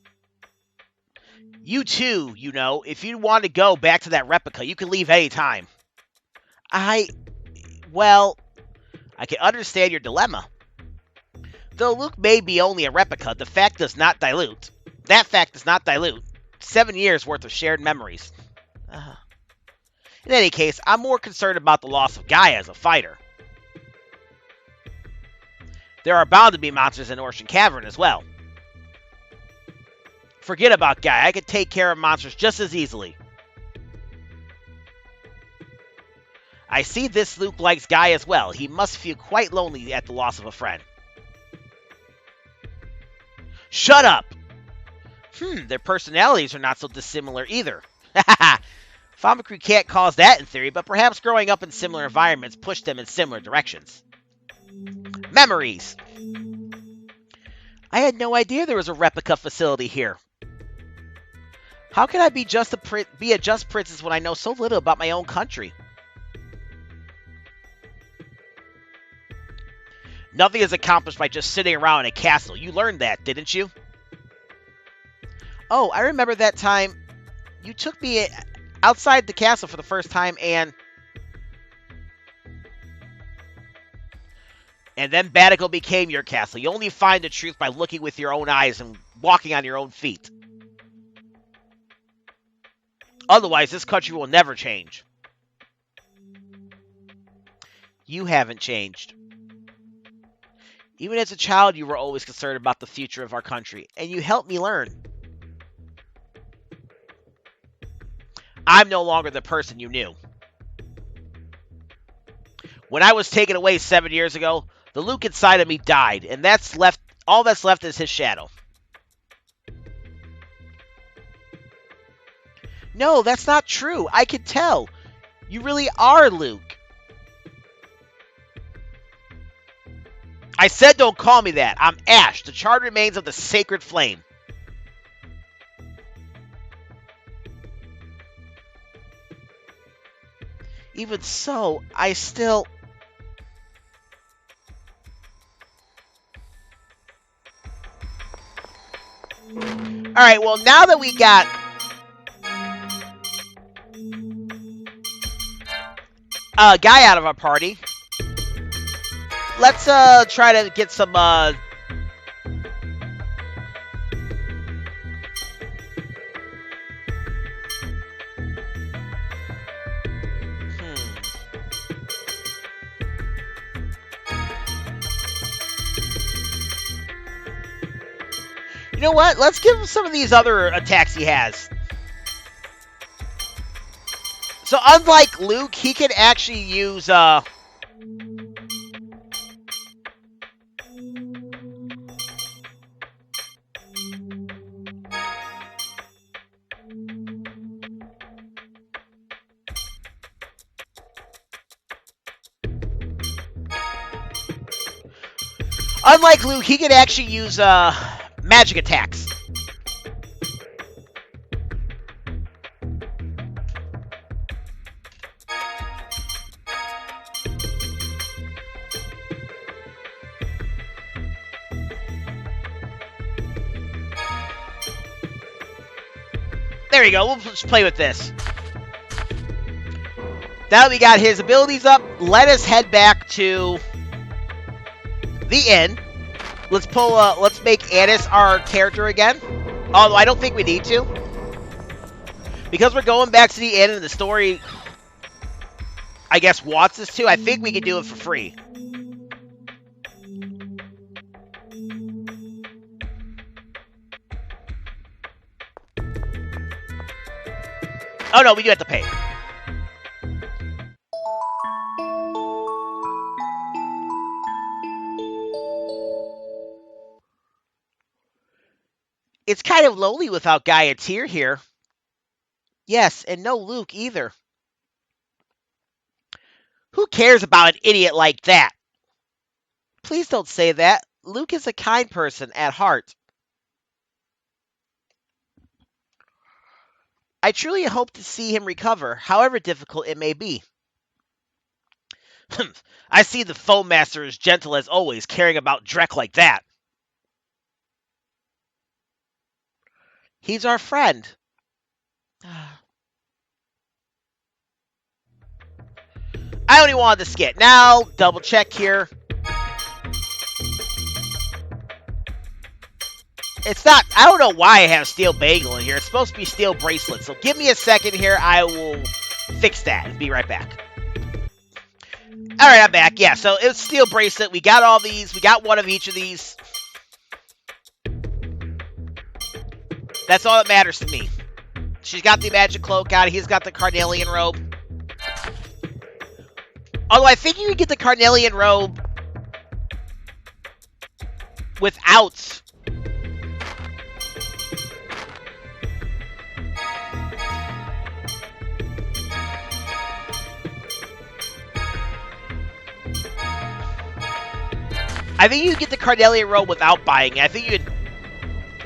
Speaker 1: You too, you know, if you want to go back to that replica, you can leave any time. Well, I can understand your dilemma. Though Luke may be only a replica, the fact does not dilute. That fact does not dilute 7 years worth of shared memories. In any case, I'm more concerned about the loss of Guy as a fighter. There are bound to be monsters in Ortion Cavern as well. Forget about Guy. I could take care of monsters just as easily. I see this Luke likes Guy as well. He must feel quite lonely at the loss of a friend. Shut up! Their personalities are not so dissimilar either. Fomicry can't cause that in theory, but perhaps growing up in similar environments pushed them in similar directions. Memories! I had no idea there was a replica facility here. How can I be a just princess when I know so little about my own country? Nothing is accomplished by just sitting around in a castle. You learned that, didn't you? Oh, I remember that time you took me outside the castle for the first time and then Batico became your castle. You only find the truth by looking with your own eyes and walking on your own feet. Otherwise, this country will never change. You haven't changed. Even as a child, you were always concerned about the future of our country, and you helped me learn. I'm no longer the person you knew. When I was taken away 7 years ago, the Luke inside of me died, and all that's left is his shadow. No, that's not true. I can tell. You really are Luke. I said don't call me that. I'm Asch, the charred remains of the sacred flame. Even so, I still... Alright, well, now that we got... a guy out of our party, let's try to get some You know what? Let's give him some of these other attacks he has. So unlike Luke, he can actually use magic attacks. There you go. We'll just play with this. Now that we got his abilities up, let us head back to the inn. Let's make Annis our character again. Although I don't think we need to. Because we're going back to the inn and the story, I guess, wants us to, I think we can do it for free. Oh no, we do have to pay. It's kind of lonely without Guy and Tyr here. Yes, and no Luke either. Who cares about an idiot like that? Please don't say that. Luke is a kind person at heart. I truly hope to see him recover, however difficult it may be. I see the foam master is gentle as always, caring about Drek like that. He's our friend. I only wanted to skit. Now, double check here. It's not, I don't know why I have steel bagel in here. It's supposed to be steel bracelet. So give me a second here. I will fix that and be right back. Alright, I'm back. Yeah, so it's steel bracelet. We got all these. We got one of each of these. That's all that matters to me. She's got the magic cloak out. He's got the carnelian robe. Although I think you can get the carnelian robe without... I think you can get the carnelian robe without buying it. I think you could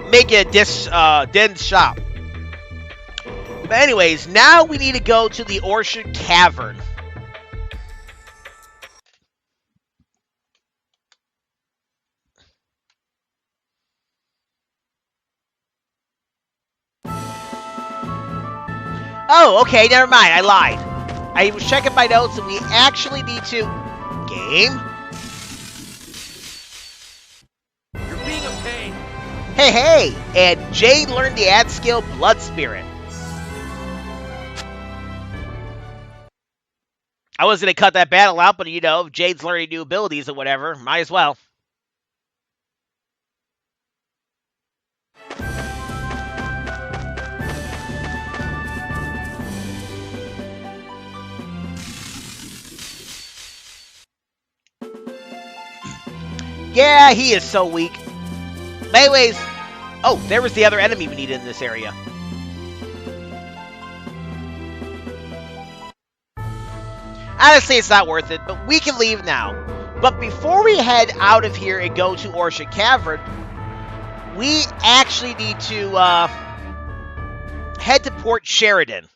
Speaker 1: make it a dense shop. But anyways, now we need to go to the Ortion Cavern. Oh, okay, never mind. I lied. I was checking my notes, and we actually need to... Game?
Speaker 3: You're being a pain.
Speaker 1: Hey! And Jade learned the ad skill Blood Spirit. I was going to cut that battle out, but you know, if Jade's learning new abilities or whatever, might as well. Yeah, he is so weak. But anyways, oh, there was the other enemy we needed in this area. Honestly, it's not worth it, but we can leave now. But before we head out of here and go to Ortion Cavern, we actually need to head to Port Sheridan.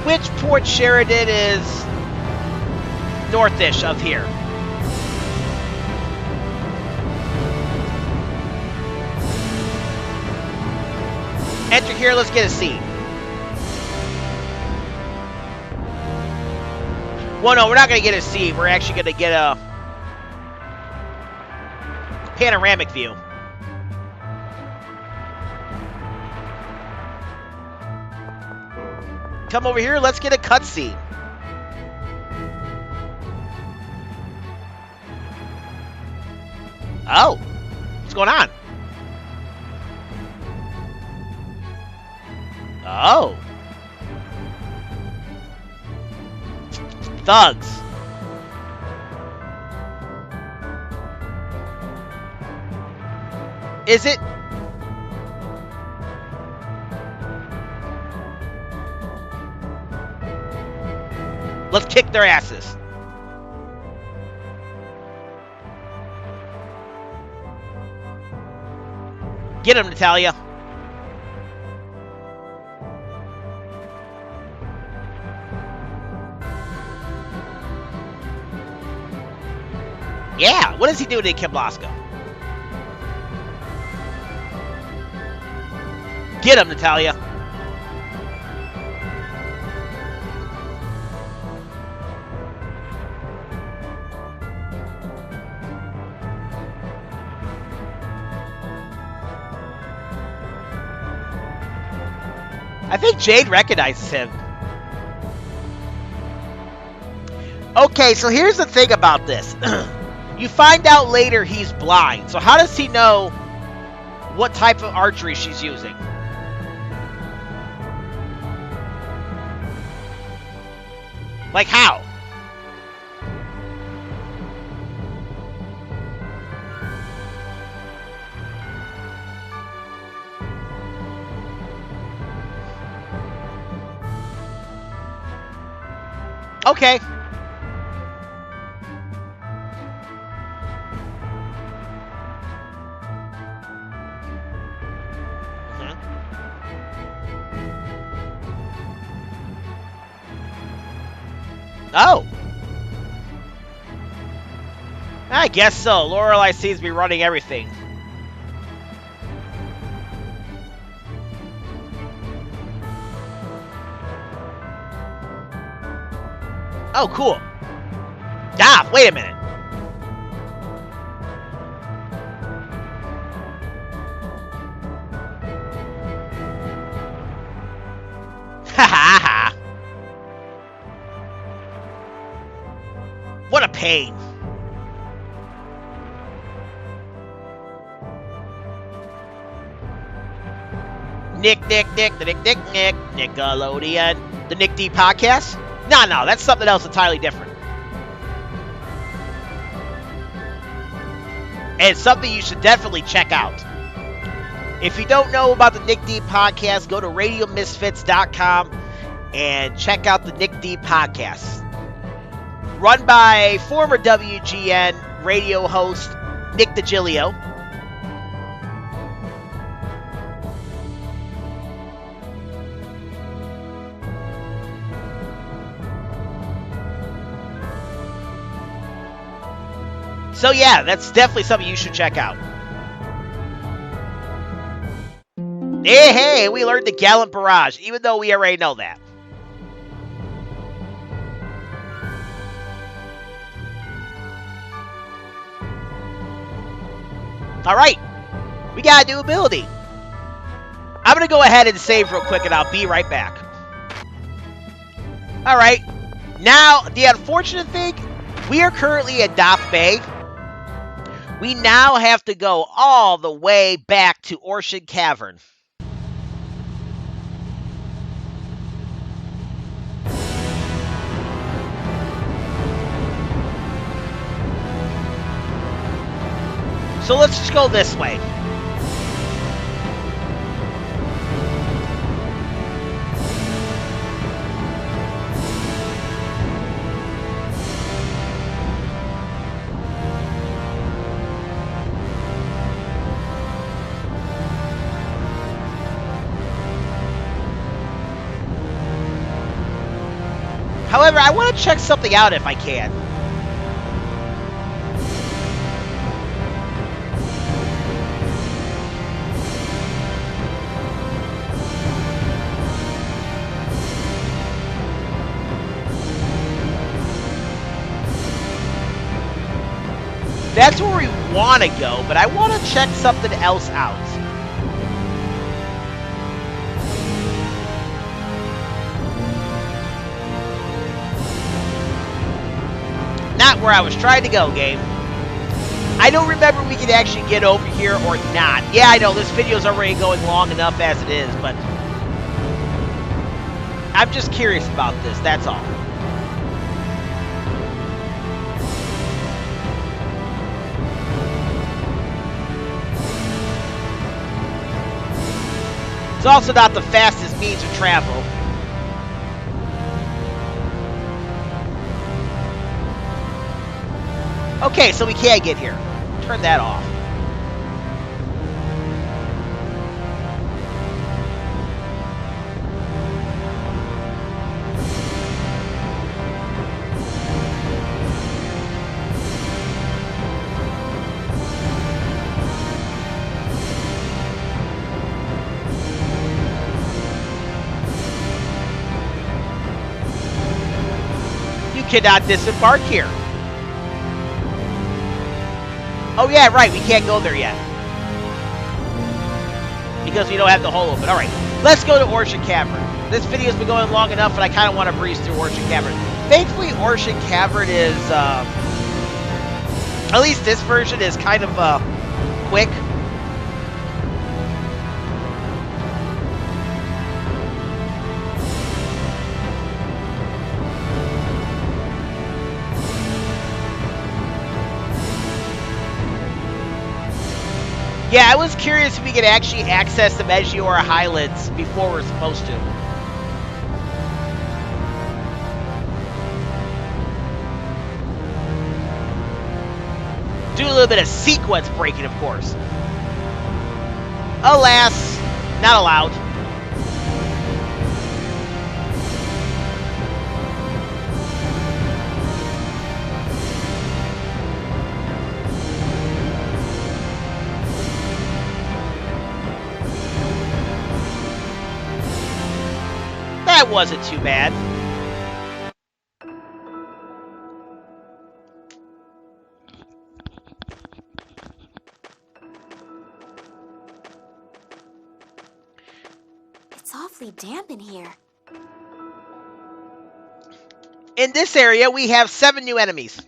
Speaker 1: Which Port Sheridan is northish of here. Enter here, let's get a seat. Well, no, we're not going to get a seat. We're actually going to get a panoramic view. Come over here, let's get a cutscene. Oh, what's going on? Oh. Thugs. Is it? Let's kick their asses. Get him, Natalia. Yeah, what is he doing in Kimlasca? Get him, Natalia. I think Jade recognizes him. Okay, so here's the thing about this. You find out later he's blind. So how does he know what type of archery she's using? Like how? Okay. Oh. I guess so. Lorelei seems to be running everything. Oh, cool. Ah, wait a minute. Ha ha ha. What a pain. Nick, Nickelodeon. The Nick D podcast? No, that's something else entirely different. And it's something you should definitely check out. If you don't know about the Nick D podcast, go to radiomisfits.com and check out the Nick D podcast. Run by former WGN radio host Nick DiGilio. So yeah, that's definitely something you should check out. Hey, we learned the Gallant Barrage, even though we already know that. Alright, we got a new ability. I'm going to go ahead and save real quick and I'll be right back. Alright, now the unfortunate thing, we are currently at Doth Bay. We now have to go all the way back to Ortion Cavern. So let's just go this way. However, I want to check something out if I can. That's where we want to go, but I want to check something else out. Not where I was trying to go, game. I don't remember we could actually get over here or not. Yeah, I know, this video's already going long enough as it is, but I'm just curious about this, that's all. It's also not the fastest means of travel. Okay, so we can't get here. Turn that off. You cannot disembark here. Oh yeah, right, we can't go there yet. Because we don't have the hole open. Alright, let's go to Ortion Cavern. This video's been going long enough and I kind of want to breeze through Ortion Cavern. Thankfully, Ortion Cavern is, at least this version is kind of, quick. Yeah, I was curious if we could actually access the Meteora Highlands before we're supposed to. Do a little bit of sequence breaking, of course. Alas, not allowed. That wasn't too bad.
Speaker 4: It's awfully damp in here.
Speaker 1: In this area, we have 7 new enemies.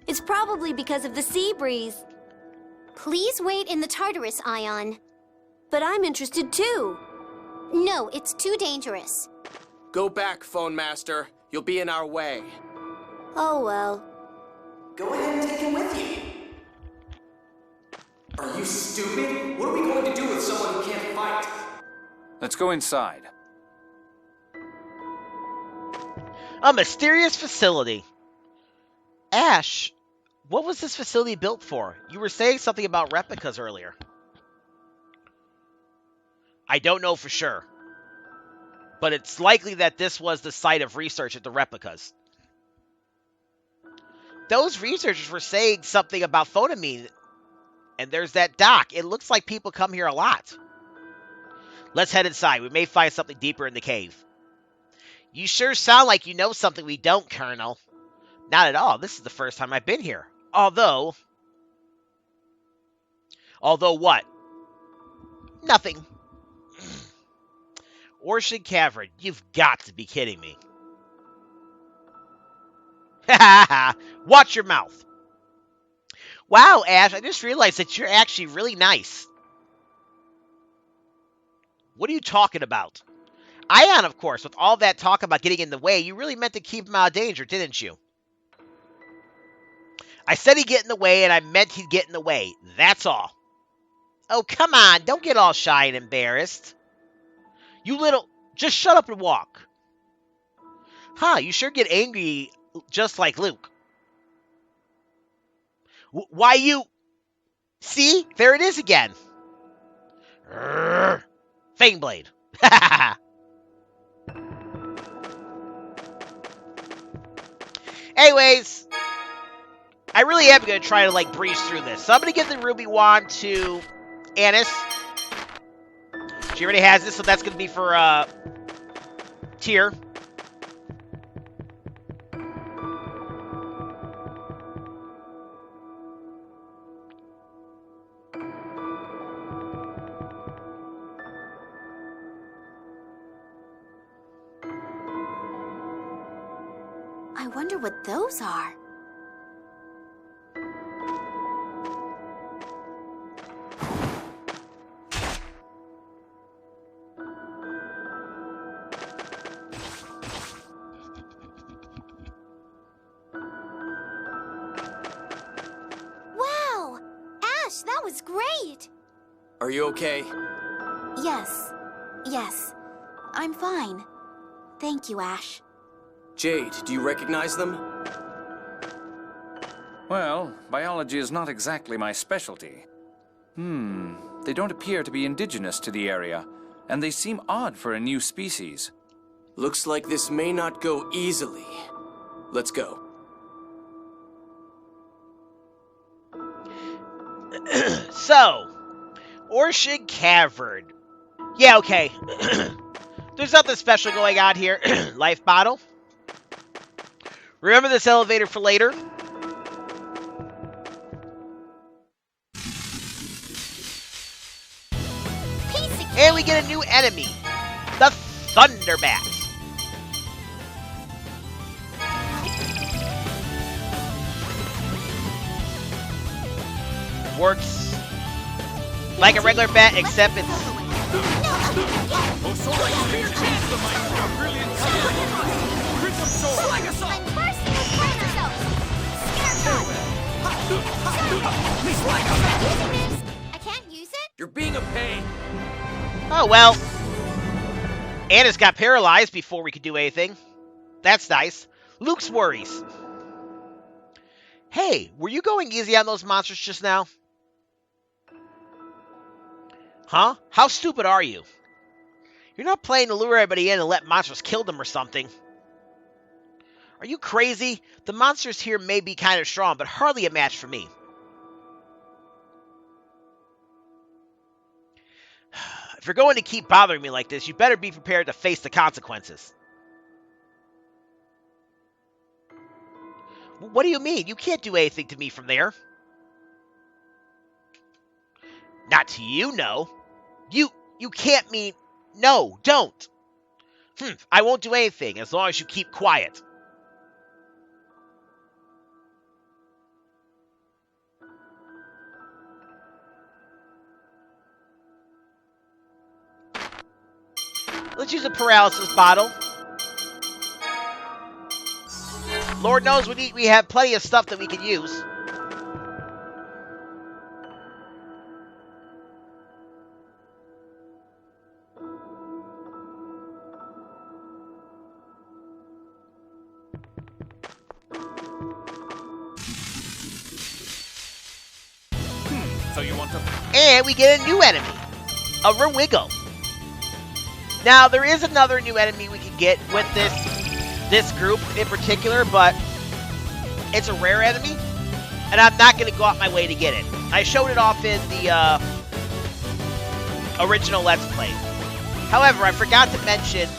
Speaker 9: It's probably because of the sea breeze.
Speaker 4: Please wait in the Tartarus, Ion.
Speaker 9: But I'm interested too.
Speaker 4: No, it's too dangerous.
Speaker 3: Go back, Phone Master. You'll be in our way.
Speaker 9: Oh well.
Speaker 8: Go ahead and take him with you. Are you stupid? What are we going to do with someone who can't fight?
Speaker 2: Let's go inside.
Speaker 1: A mysterious facility. Asch, what was this facility built for? You were saying something about replicas earlier. I don't know for sure. But it's likely that this was the site of research at the replicas. Those researchers were saying something about fonimin. And there's that dock. It looks like people come here a lot. Let's head inside. We may find something deeper in the cave. You sure sound like you know something we don't, Colonel. Not at all. This is the first time I've been here. Although what? Nothing. Ortion Cavern, you've got to be kidding me. Ha ha ha! Watch your mouth. Wow, Asch, I just realized that you're actually really nice. What are you talking about? Ion, of course, with all that talk about getting in the way, you really meant to keep him out of danger, didn't you? I said he'd get in the way, and I meant he'd get in the way. That's all. Oh, come on. Don't get all shy and embarrassed. You little... Just shut up and walk. Huh, you sure get angry just like Luke. Why you... See? There it is again. Fangblade. Anyways, I really am going to try to, like, breeze through this. So I'm going to give the Ruby Wand to Annis. She already has this, so that's going to be for, Tyr.
Speaker 4: I wonder what those are. Wow! Asch, that was great!
Speaker 3: Are you okay?
Speaker 4: Yes. Yes. I'm fine. Thank you, Asch.
Speaker 3: Jade, do you recognize them?
Speaker 2: Well, biology is not exactly my specialty. They don't appear to be indigenous to the area, and they seem odd for a new species.
Speaker 3: Looks like this may not go easily. Let's go.
Speaker 1: So, Ortion Cavern. Yeah, okay. There's nothing special going on here. Life bottle. Remember this elevator for later. And we get a new enemy. The Thunderbat. Works like a regular bat, except it's...
Speaker 4: I can't use it?
Speaker 3: You're being a pain.
Speaker 1: Oh, well. Anna's got paralyzed before we could do anything. That's nice. Luke's worries. Hey, were you going easy on those monsters just now? Huh? How stupid are you? You're not playing to lure everybody in and let monsters kill them or something. Are you crazy? The monsters here may be kind of strong, but hardly a match for me. If you're going to keep bothering me like this, you better be prepared to face the consequences. What do you mean? You can't do anything to me from there. Not to you, no. You can't mean... No, don't. I won't do anything as long as you keep quiet. Let's use a paralysis bottle. Lord knows we have plenty of stuff that we can use.
Speaker 2: So you want to...
Speaker 1: And we get a new enemy. A Rewiggle. Now, there is another new enemy we can get with this group in particular, but it's a rare enemy, and I'm not going to go out my way to get it. I showed it off in the original Let's Play. However, I forgot to mention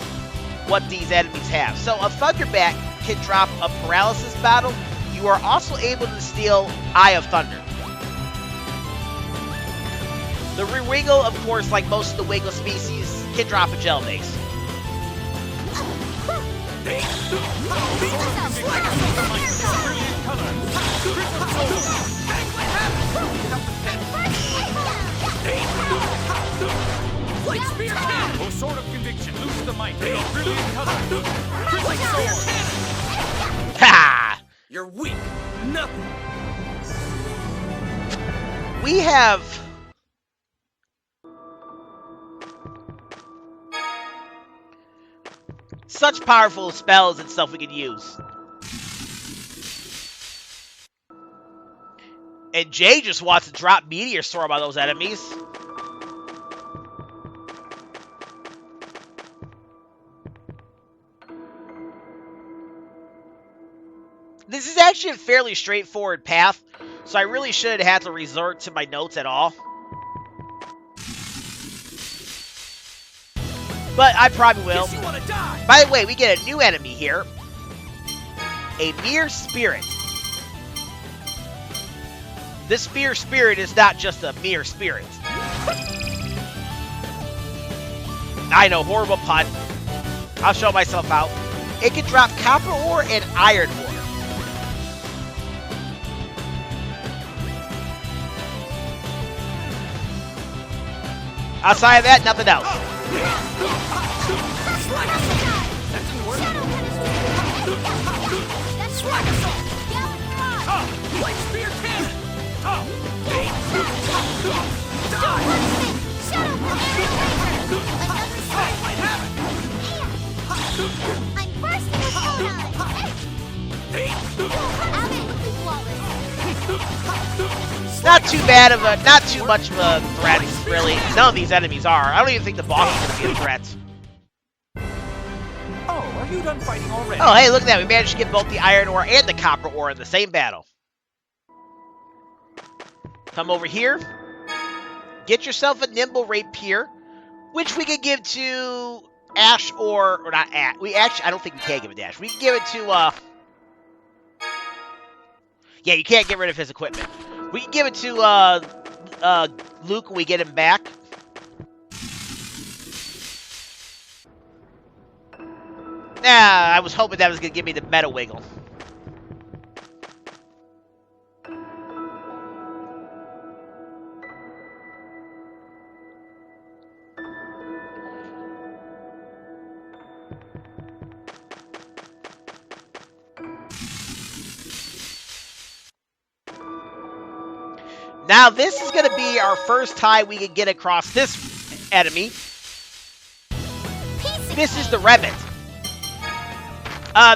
Speaker 1: what these enemies have. So, a Thunderbat can drop a paralysis battle. You are also able to steal Eye of Thunder. The Rewiggle, of course, like most of the Wiggle species, can drop a gel base.
Speaker 2: Oh, sword of conviction, loose the might. Brilliant color.
Speaker 1: Ha!
Speaker 3: You're weak. Nothing.
Speaker 1: we have... such powerful spells and stuff we can use. And Jay just wants to drop Meteor Storm on those enemies. This is actually a fairly straightforward path, so I really shouldn't have to resort to my notes at all. But I probably will. By the way, we get a new enemy here. A mere spirit. This mere spirit is not just a mere spirit. I know, horrible pun. I'll show myself out. It can drop copper ore and iron ore. Outside of that, nothing else. Not too bad of a, not too much of a threat, really. None of these enemies are. I don't even think the boss is going to be a threat.
Speaker 3: Oh, are you done fighting already?
Speaker 1: Oh, hey, look at that. We managed to get both the iron ore and the copper ore in the same battle. Come over here. Get yourself a nimble rapier, which we can give to Asch or not Asch. I don't think we can give it to Asch. We can give it to, yeah, you can't get rid of his equipment. We can give it to, Luke when we get him back. Nah, I was hoping that was going to give me the meta wiggle. Now, this is going to be our first time we can get across this enemy. This is the Remnant.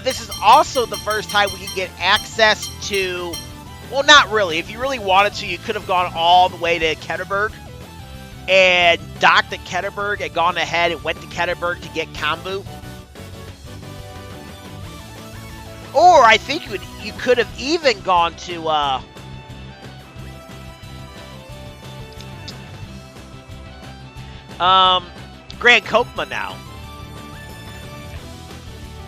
Speaker 1: This is also the first time we can get access to... Well, not really. If you really wanted to, you could have gone all the way to Ketterberg and docked at Ketterberg and gone ahead and went to Ketterberg to get Kambu. Or I think you could have even gone to... Grand Kokma now.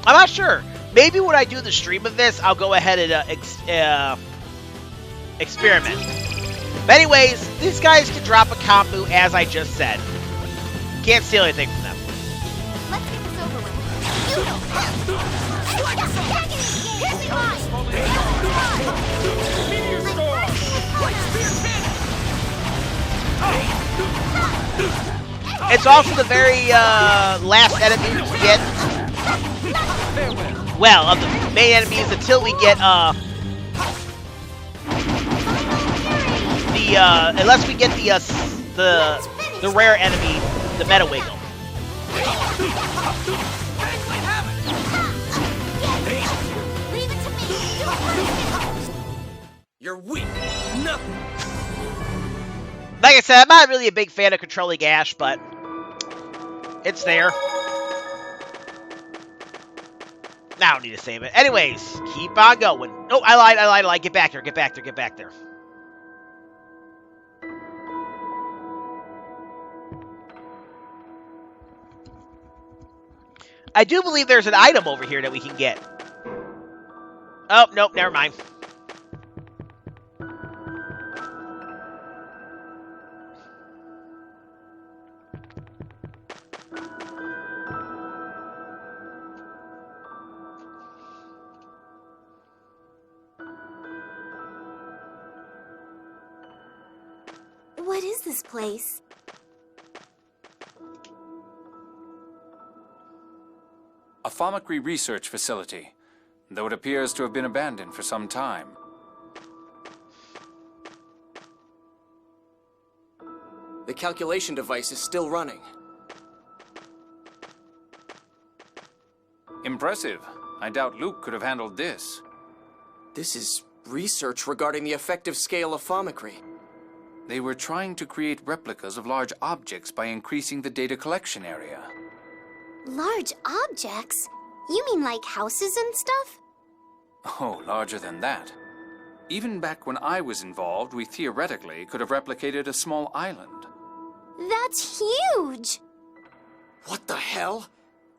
Speaker 1: I'm not sure. Maybe when I do the stream of this, I'll go ahead and experiment. But anyways, these guys can drop a Kambu, as I just said. Can't steal anything from them.
Speaker 4: Let's get this over with. You don't
Speaker 1: It's also the very last enemy we get. Well, of the main enemies until we get unless we get the rare enemy, the meta wiggle.
Speaker 3: You're weak. Nothing.
Speaker 1: Like I said, I'm not really a big fan of controlling Asch, but it's there. Now I don't need to save it. Anyways, keep on going. Oh, I lied. Get back there. I do believe there's an item over here that we can get. Oh, nope, never mind.
Speaker 4: What is this place?
Speaker 2: A fomicry research facility, though it appears to have been abandoned for some time.
Speaker 3: The calculation device is still running.
Speaker 2: Impressive. I doubt Luke could have handled this.
Speaker 3: This is research regarding the effective scale of fomicry.
Speaker 2: They were trying to create replicas of large objects by increasing the data collection area.
Speaker 9: Large objects? You mean like houses and stuff?
Speaker 2: Oh, larger than that. Even back when I was involved, we theoretically could have replicated a small island.
Speaker 9: That's huge!
Speaker 3: What the hell?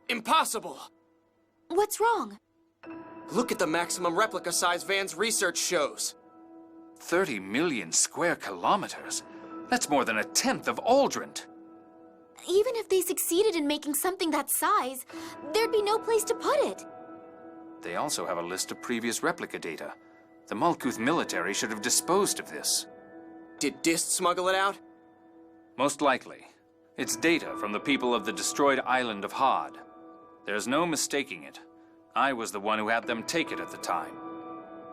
Speaker 3: Impossible!
Speaker 4: What's wrong?
Speaker 3: Look at the maximum replica size Van's research shows.
Speaker 2: 30 million square kilometers? That's more than a tenth of Auldrant.
Speaker 4: Even if they succeeded in making something that size, there'd be no place to put it.
Speaker 2: They also have a list of previous replica data. The Malkuth military should have disposed of this.
Speaker 3: Did Dist smuggle it out?
Speaker 2: Most likely. It's data from the people of the destroyed island of Hod. There's no mistaking it. I was the one who had them take it at the time.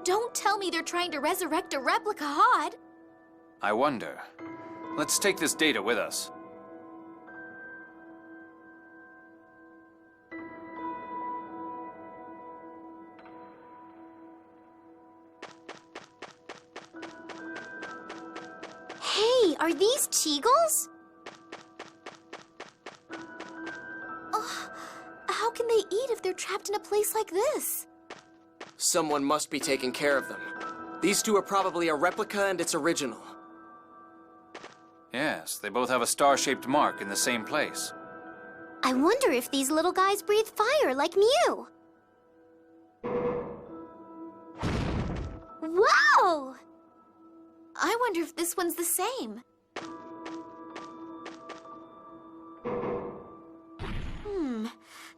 Speaker 4: Don't tell me they're trying to resurrect a replica Hod.
Speaker 2: I wonder. Let's take this data with us.
Speaker 9: Hey, are these Cheagles?
Speaker 4: Oh, how can they eat if they're trapped in a place like this?
Speaker 3: Someone must be taking care of them. These two are probably a replica and its original.
Speaker 2: Yes, they both have a star-shaped mark in the same place.
Speaker 9: I wonder if these little guys breathe fire like Mew. Whoa!
Speaker 4: I wonder if this one's the same.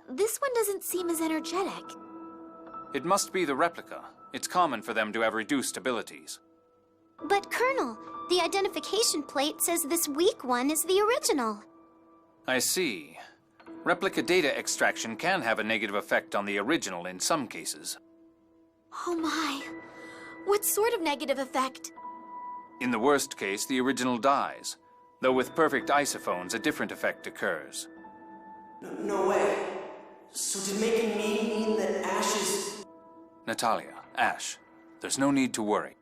Speaker 4: This one doesn't seem as energetic.
Speaker 2: It must be the replica. It's common for them to have reduced abilities.
Speaker 9: But Colonel, the identification plate says this weak one is the original.
Speaker 2: I see. Replica data extraction can have a negative effect on the original in some cases.
Speaker 4: Oh my. What sort of negative effect?
Speaker 2: In the worst case, the original dies. Though with perfect isophones, a different effect occurs.
Speaker 3: No way. So did making me mean that Asch is...
Speaker 2: Natalia, Asch, there's no need to worry.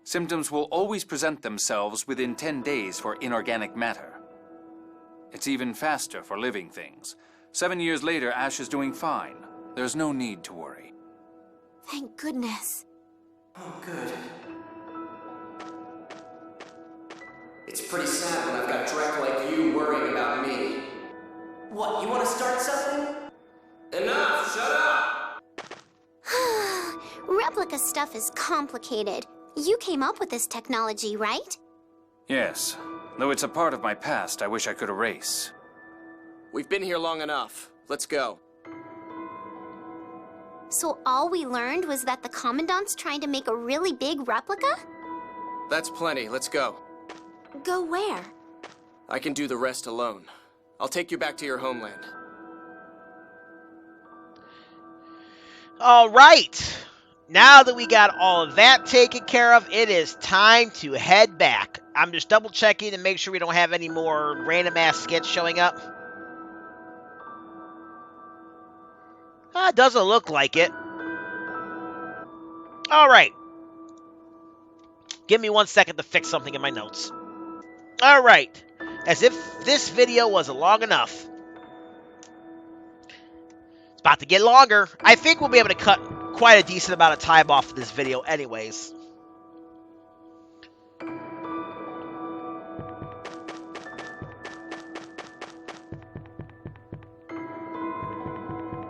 Speaker 2: Symptoms will always present themselves within 10 days for inorganic matter. It's even faster for living things. 7 years later, Asch is doing fine. There's no need to worry.
Speaker 4: Thank goodness.
Speaker 3: Oh, good. It's pretty sad when I've got Drek like you worrying about me. What, you want to start something? Enough! Shut up!
Speaker 9: Replica stuff is complicated. You came up with this technology, right?
Speaker 2: Yes. Though it's a part of my past I wish I could erase.
Speaker 3: We've been here long enough. Let's go.
Speaker 9: So all we learned was that the Commandant's trying to make a really big replica?
Speaker 3: That's plenty. Let's go.
Speaker 4: Go where?
Speaker 3: I can do the rest alone. I'll take you back to your homeland.
Speaker 1: All right. Now that we got all of that taken care of, it is time to head back. I'm just double checking to make sure we don't have any more random ass skits showing up. Doesn't look like it. All right. Give me 1 second to fix something in my notes. All right. As if this video wasn't long enough. It's about to get longer. I think we'll be able to cut quite a decent amount of time off of this video anyways.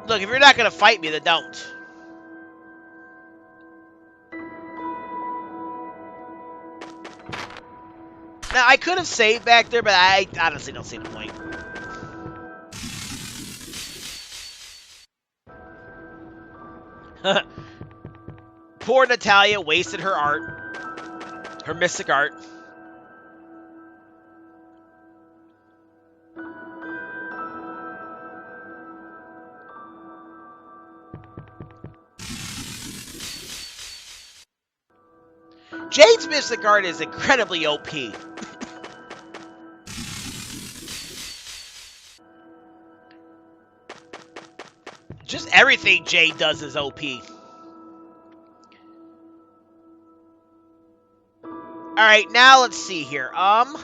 Speaker 1: Look, if you're not going to fight me, then don't. Now, I could have saved back there, but I honestly don't see the point. Poor Natalia wasted her art. Her mystic art. Jade's mystic art is incredibly OP. Everything Jade does is OP. Alright, now let's see here. I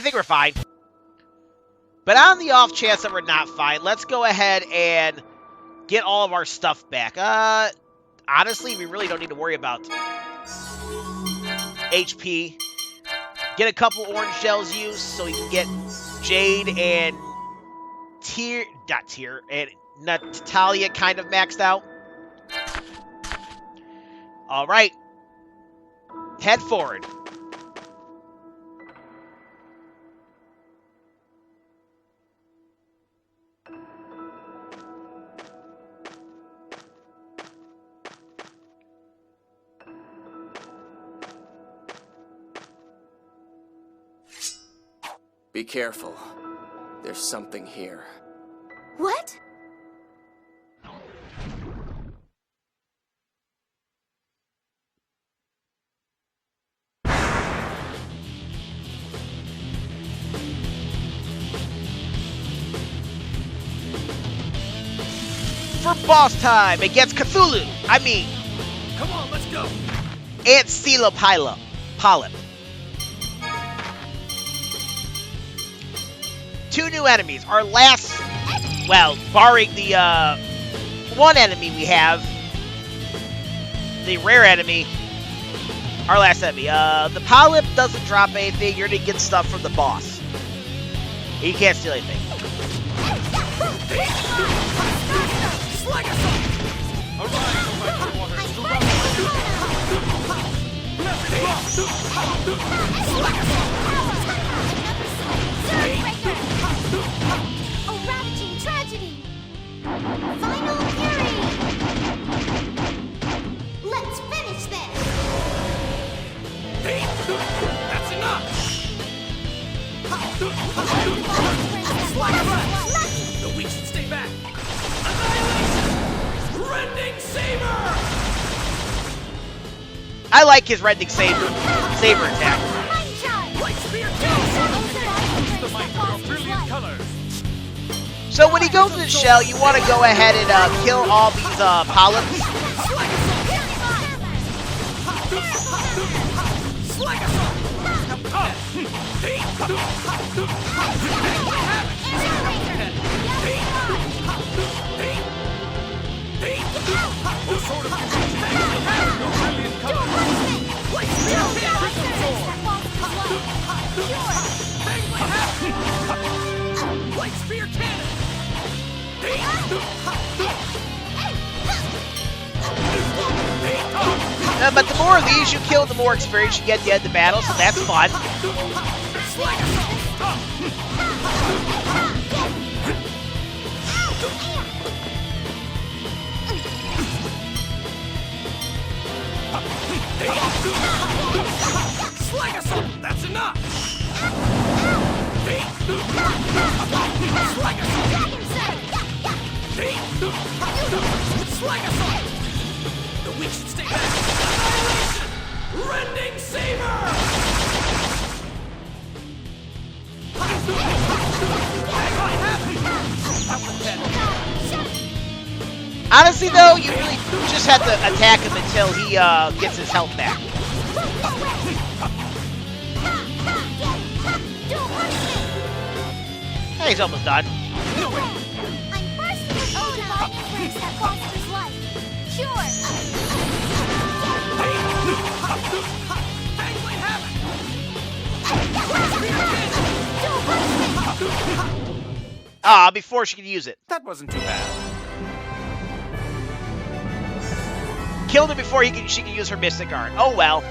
Speaker 1: think we're fine. But on the off chance that we're not fine, let's go ahead and get all of our stuff back. Honestly, we really don't need to worry about HP. Get a couple orange gels used so we can get Jade and and Natalia kind of maxed out. Alright. Head forward.
Speaker 8: Be careful. There's something here.
Speaker 4: What?
Speaker 1: For boss time against Cthulhu. I mean,
Speaker 3: Come on, let's go.
Speaker 1: and Polyp. Two new enemies. Our last, well, barring the one enemy we have, the rare enemy, our last enemy. The Polyp doesn't drop anything. You're gonna get stuff from the boss. You can't steal anything.
Speaker 3: Slag us up! Arise, O mighty waters, to run
Speaker 4: A ravaging tragedy! Final fury! Let's finish this!
Speaker 3: That's enough! The weak should stay back! Annihilation! Rending Saber!
Speaker 1: I like his rending saber attack.
Speaker 3: Light Spear the might of your brilliant colors!
Speaker 1: So when he goes in the shell, you want to go ahead and kill all these polyps.
Speaker 3: Light Spear Cannon!
Speaker 1: But the more of these you kill, the more experience you get at the end of the battle, so that's fun.
Speaker 3: Slag us up! That's enough! Slag us up! Slag us up! The weak should stay back! Annihilation! Rending Saber!
Speaker 1: Honestly, though, you really just have to attack him until he gets his health back. Hey, he's almost done.
Speaker 4: I'm bursting with all divine influence that fosters life. Cure!
Speaker 1: Before she could use it.
Speaker 2: That wasn't too bad.
Speaker 1: Killed her before she could use her Mystic Art. Oh well.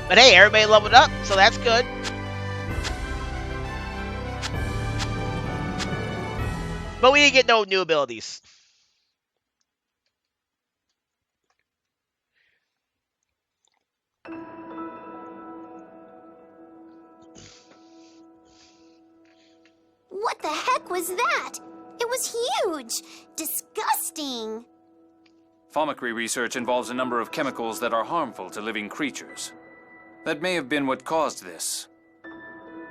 Speaker 1: But hey, everybody leveled up, so that's good. But we didn't get no new abilities.
Speaker 4: What the heck was that? It was huge! Disgusting!
Speaker 2: Fomicry research involves a number of chemicals that are harmful to living creatures. That may have been what caused this.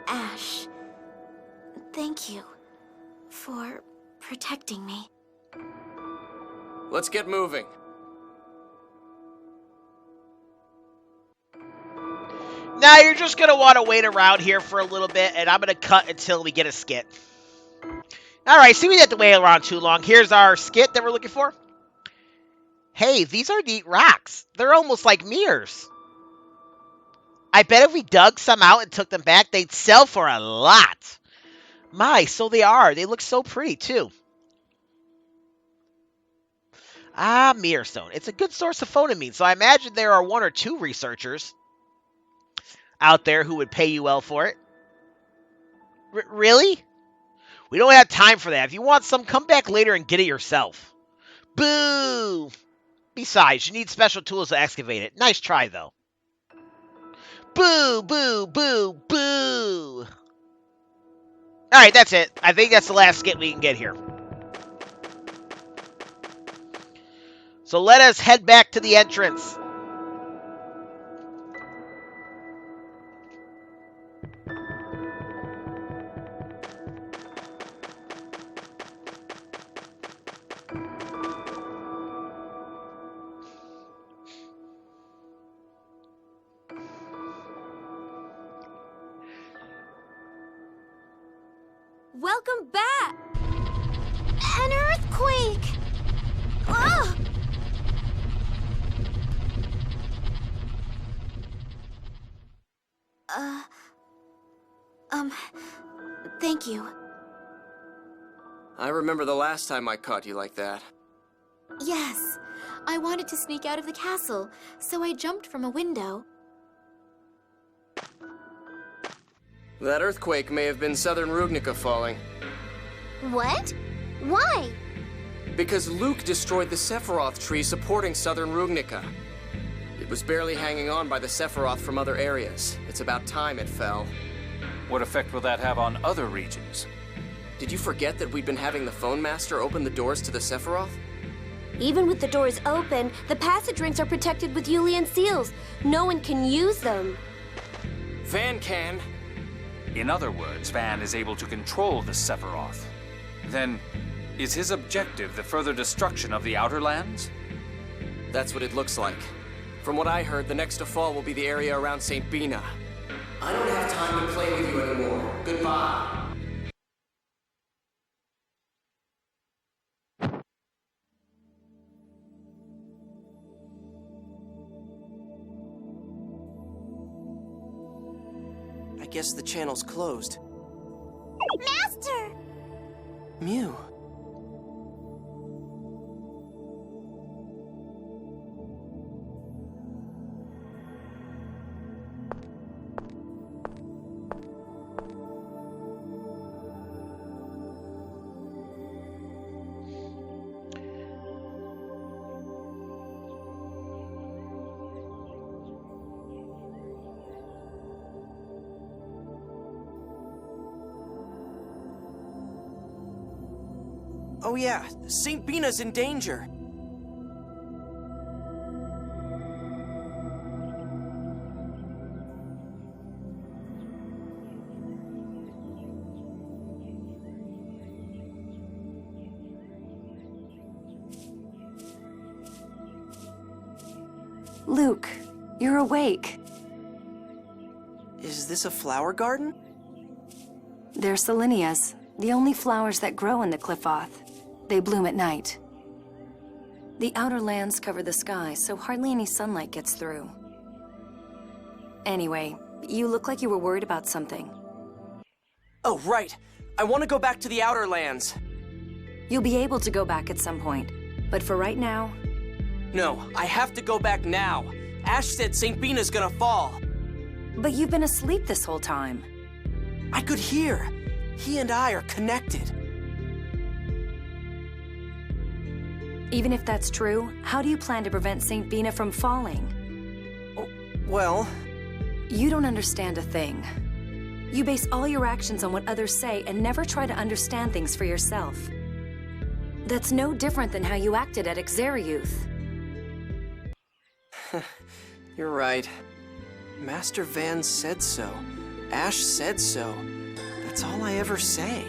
Speaker 4: Asch, thank you for protecting me.
Speaker 3: Let's get moving.
Speaker 1: Now you're just going to want to wait around here for a little bit, and I'm going to cut until we get a skit. Alright, so we didn't have to wait around too long. Here's our skit that we're looking for. Hey, these are neat rocks. They're almost like mirrors. I bet if we dug some out and took them back, they'd sell for a lot. My, so they are. They look so pretty, too. Ah, Mirrorstone. It's a good source of fonimin, so I imagine there are one or two researchers out there who would pay you well for it. Really? We don't have time for that. If you want some, come back later and get it yourself. Boo! Besides, you need special tools to excavate it. Nice try, though. Boo, boo, boo, boo! Alright, that's it. I think that's the last skit we can get here. So let us head back to the entrance.
Speaker 7: Welcome back!
Speaker 4: An earthquake! Ugh! Thank you.
Speaker 3: I remember the last time I caught you like that.
Speaker 4: Yes, I wanted to sneak out of the castle, so I jumped from a window.
Speaker 3: That earthquake may have been southern Rugnica falling.
Speaker 9: What? Why?
Speaker 3: Because Luke destroyed the Sephiroth tree supporting southern Rugnica. It was barely hanging on by the Sephiroth from other areas. It's about time it fell.
Speaker 2: What effect will that have on other regions?
Speaker 3: Did you forget that we'd been having the Phone Master open the doors to the Sephiroth?
Speaker 9: Even with the doors open, the passage rings are protected with Yulian seals. No one can use them.
Speaker 3: Van can.
Speaker 2: In other words, Van is able to control the Sephiroth. Then, is his objective the further destruction of the Outer Lands?
Speaker 3: That's what it looks like. From what I heard, the next to fall will be the area around St. Bina.
Speaker 8: I don't have time to play with you anymore. Goodbye.
Speaker 3: I guess the channel's closed.
Speaker 4: Master!
Speaker 3: Mew. Oh yeah, St. Bina's in danger.
Speaker 7: Luke, you're awake.
Speaker 3: Is this a flower garden?
Speaker 7: They're Selenias, the only flowers that grow in the Qliphoth. They bloom at night. The outer lands cover the sky, so hardly any sunlight gets through. Anyway, you look like you were worried about something.
Speaker 3: Oh, right. I want to go back to the Outer Lands.
Speaker 7: You'll be able to go back at some point, but for right now...
Speaker 3: No, I have to go back now. Asch said St. Bina's gonna fall.
Speaker 7: But you've been asleep this whole time.
Speaker 3: I could hear. He and I are connected.
Speaker 7: Even if that's true, how do you plan to prevent St. Bina from falling?
Speaker 3: Oh, well...
Speaker 7: You don't understand a thing. You base all your actions on what others say and never try to understand things for yourself. That's no different than how you acted at Akzeriuth.
Speaker 3: You're right. Master Van said so. Asch said so. That's all I ever say.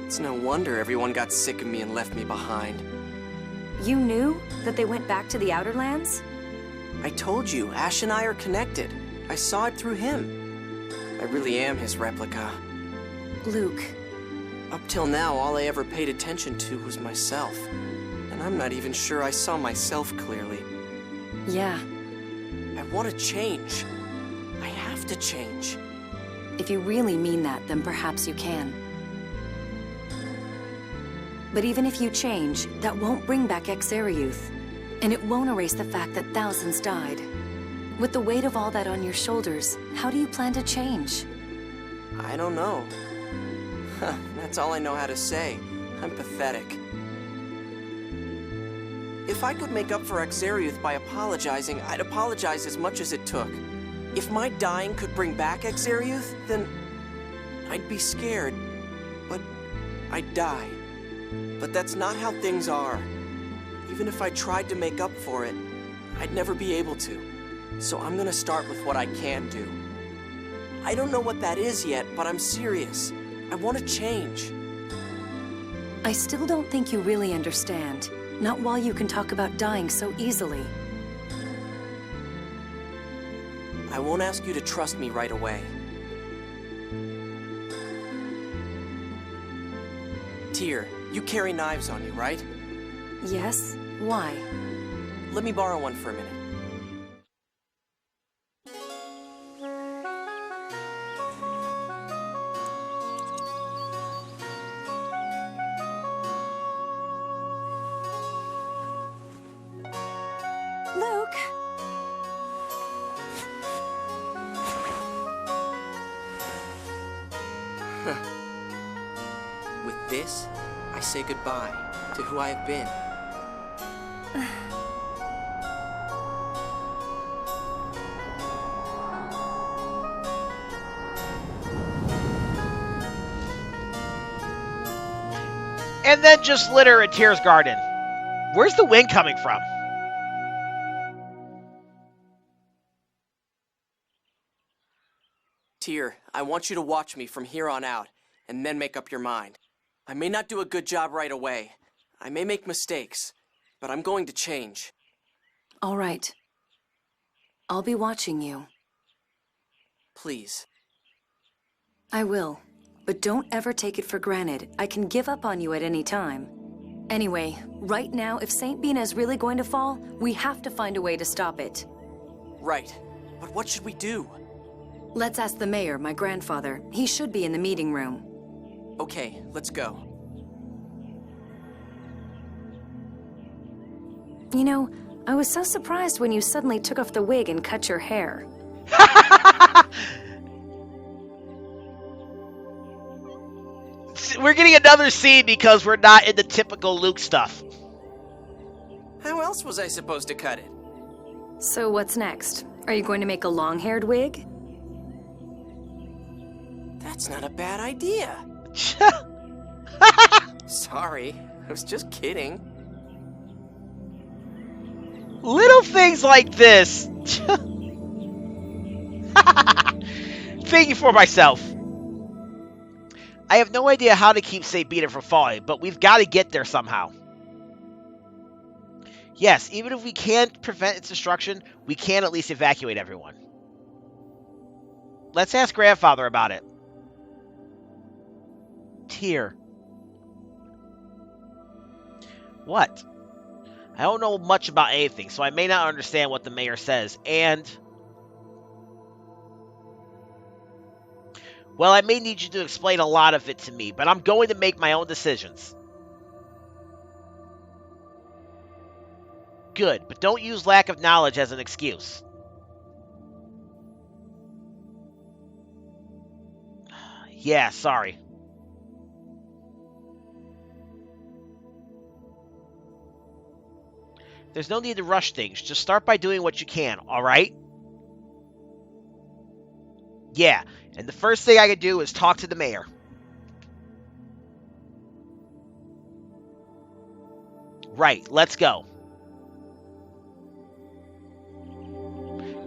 Speaker 3: It's no wonder everyone got sick of me and left me behind.
Speaker 7: You knew that they went back to the Outer Lands?
Speaker 3: I told you, Asch and I are connected. I saw it through him. I really am his replica.
Speaker 7: Luke.
Speaker 3: Up till now, all I ever paid attention to was myself. And I'm not even sure I saw myself clearly.
Speaker 7: Yeah.
Speaker 3: I want to change. I have to change.
Speaker 7: If you really mean that, then perhaps you can. But even if you change, that won't bring back Akzeriuth. And it won't erase the fact that thousands died. With the weight of all that on your shoulders, how do you plan to change?
Speaker 3: I don't know. That's all I know how to say. I'm pathetic. If I could make up for Akzeriuth by apologizing, I'd apologize as much as it took. If my dying could bring back Akzeriuth, then I'd be scared. But I'd die. But that's not how things are. Even if I tried to make up for it, I'd never be able to. So I'm gonna start with what I can do. I don't know what that is yet, but I'm serious. I want to change.
Speaker 7: I still don't think you really understand. Not while you can talk about dying so easily.
Speaker 3: I won't ask you to trust me right away. Tyr, you carry knives on you, right?
Speaker 7: Yes? Why?
Speaker 3: Let me borrow one for a minute.
Speaker 7: Luke!
Speaker 3: With this, I say goodbye to who I have been.
Speaker 1: And then just litter in Tyr's garden. Where's the wind coming from?
Speaker 3: Tyr, I want you to watch me from here on out, and then make up your mind. I may not do a good job right away. I may make mistakes, but I'm going to change.
Speaker 7: All right. I'll be watching you.
Speaker 3: Please.
Speaker 7: I will. But don't ever take it for granted. I can give up on you at any time. Anyway, right now, if St. Bina is really going to fall, we have to find a way to stop it.
Speaker 3: Right. But what should we do?
Speaker 7: Let's ask the mayor, my grandfather. He should be in the meeting room.
Speaker 3: Okay, let's go.
Speaker 7: You know, I was so surprised when you suddenly took off the wig and cut your hair.
Speaker 1: We're getting another scene because we're not in the typical Luke stuff.
Speaker 3: How else was I supposed to cut it?
Speaker 7: So what's next? Are you going to make a long-haired wig?
Speaker 3: That's not a bad idea. Sorry, I was just kidding.
Speaker 1: Little things like this. Thinking for myself. I have no idea how to keep St. Bina from falling, but we've got to get there somehow. Yes, even if we can't prevent its destruction, we can at least evacuate everyone. Let's ask Grandfather about it. Tyr. What? I don't know much about anything, so I may not understand what the mayor says, and... well, I may need you to explain a lot of it to me, but I'm going to make my own decisions. Good, but don't use lack of knowledge as an excuse. Yeah, sorry. There's no need to rush things. Just start by doing what you can, alright? Yeah, and the first thing I could do is talk to the mayor. Right, let's go.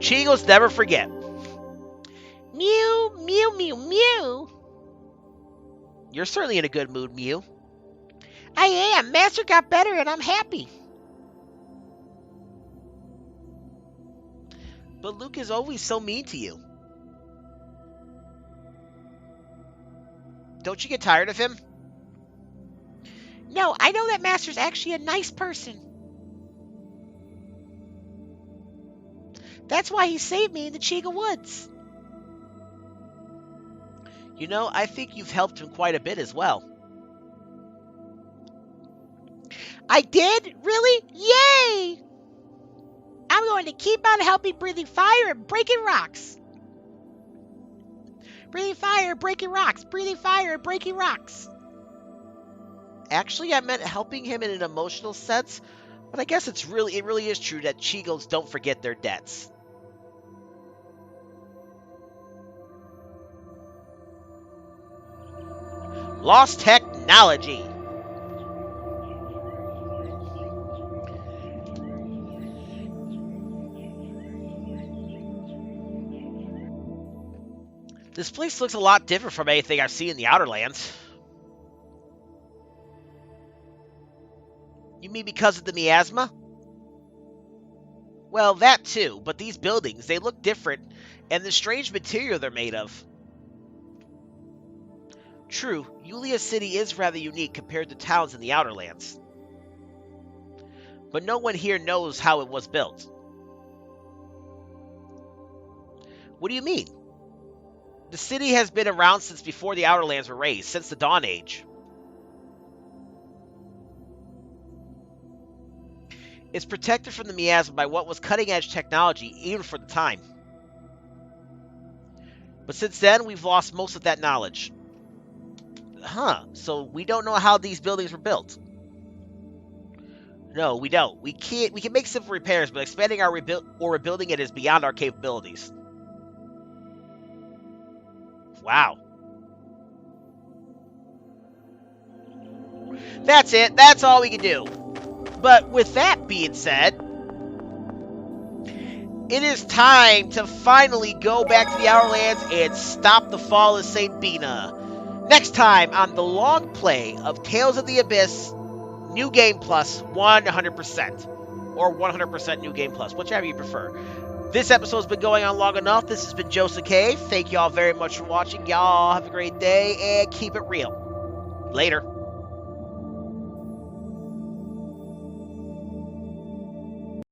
Speaker 1: Cheagles never forget. Mew, mew, mew, mew. You're certainly in a good mood, Mew. I am. Master got better and I'm happy. But Luke is always so mean to you. Don't you get tired of him? No, I know that Master's actually a nice person. That's why he saved me in the Cheagles Woods. You know, I think you've helped him quite a bit as well. I did? Really? Yay! I'm going to keep on helping breathing fire and breaking rocks. Breathing fire, breaking rocks. Breathing fire, breaking rocks. Actually, I meant helping him in an emotional sense, but I guess it really is true that Cheagles don't forget their debts. Lost technology. This place looks a lot different from anything I've seen in the Outer Lands. You mean because of the miasma? Well, that too, but these buildings, they look different, and the strange material they're made of. True, Yulia City is rather unique compared to towns in the Outer Lands. But no one here knows how it was built. What do you mean? The city has been around since before the Outer Lands were raised, since the Dawn Age. It's protected from the miasma by what was cutting-edge technology, even for the time. But since then, we've lost most of that knowledge. Huh, so we don't know how these buildings were built. No, we don't. We can make simple repairs, but expanding or rebuilding it is beyond our capabilities. Wow. That's it. That's all we can do. But with that being said, it is time to finally go back to the Outer Lands and stop the fall of St. Bina. Next time on the long play of Tales of the Abyss, New Game Plus 100%. Or 100% New Game Plus, whichever you prefer. This episode's been going on long enough. This has been Joseph Cave. Thank y'all very much for watching. Y'all have a great day and keep it real. Later.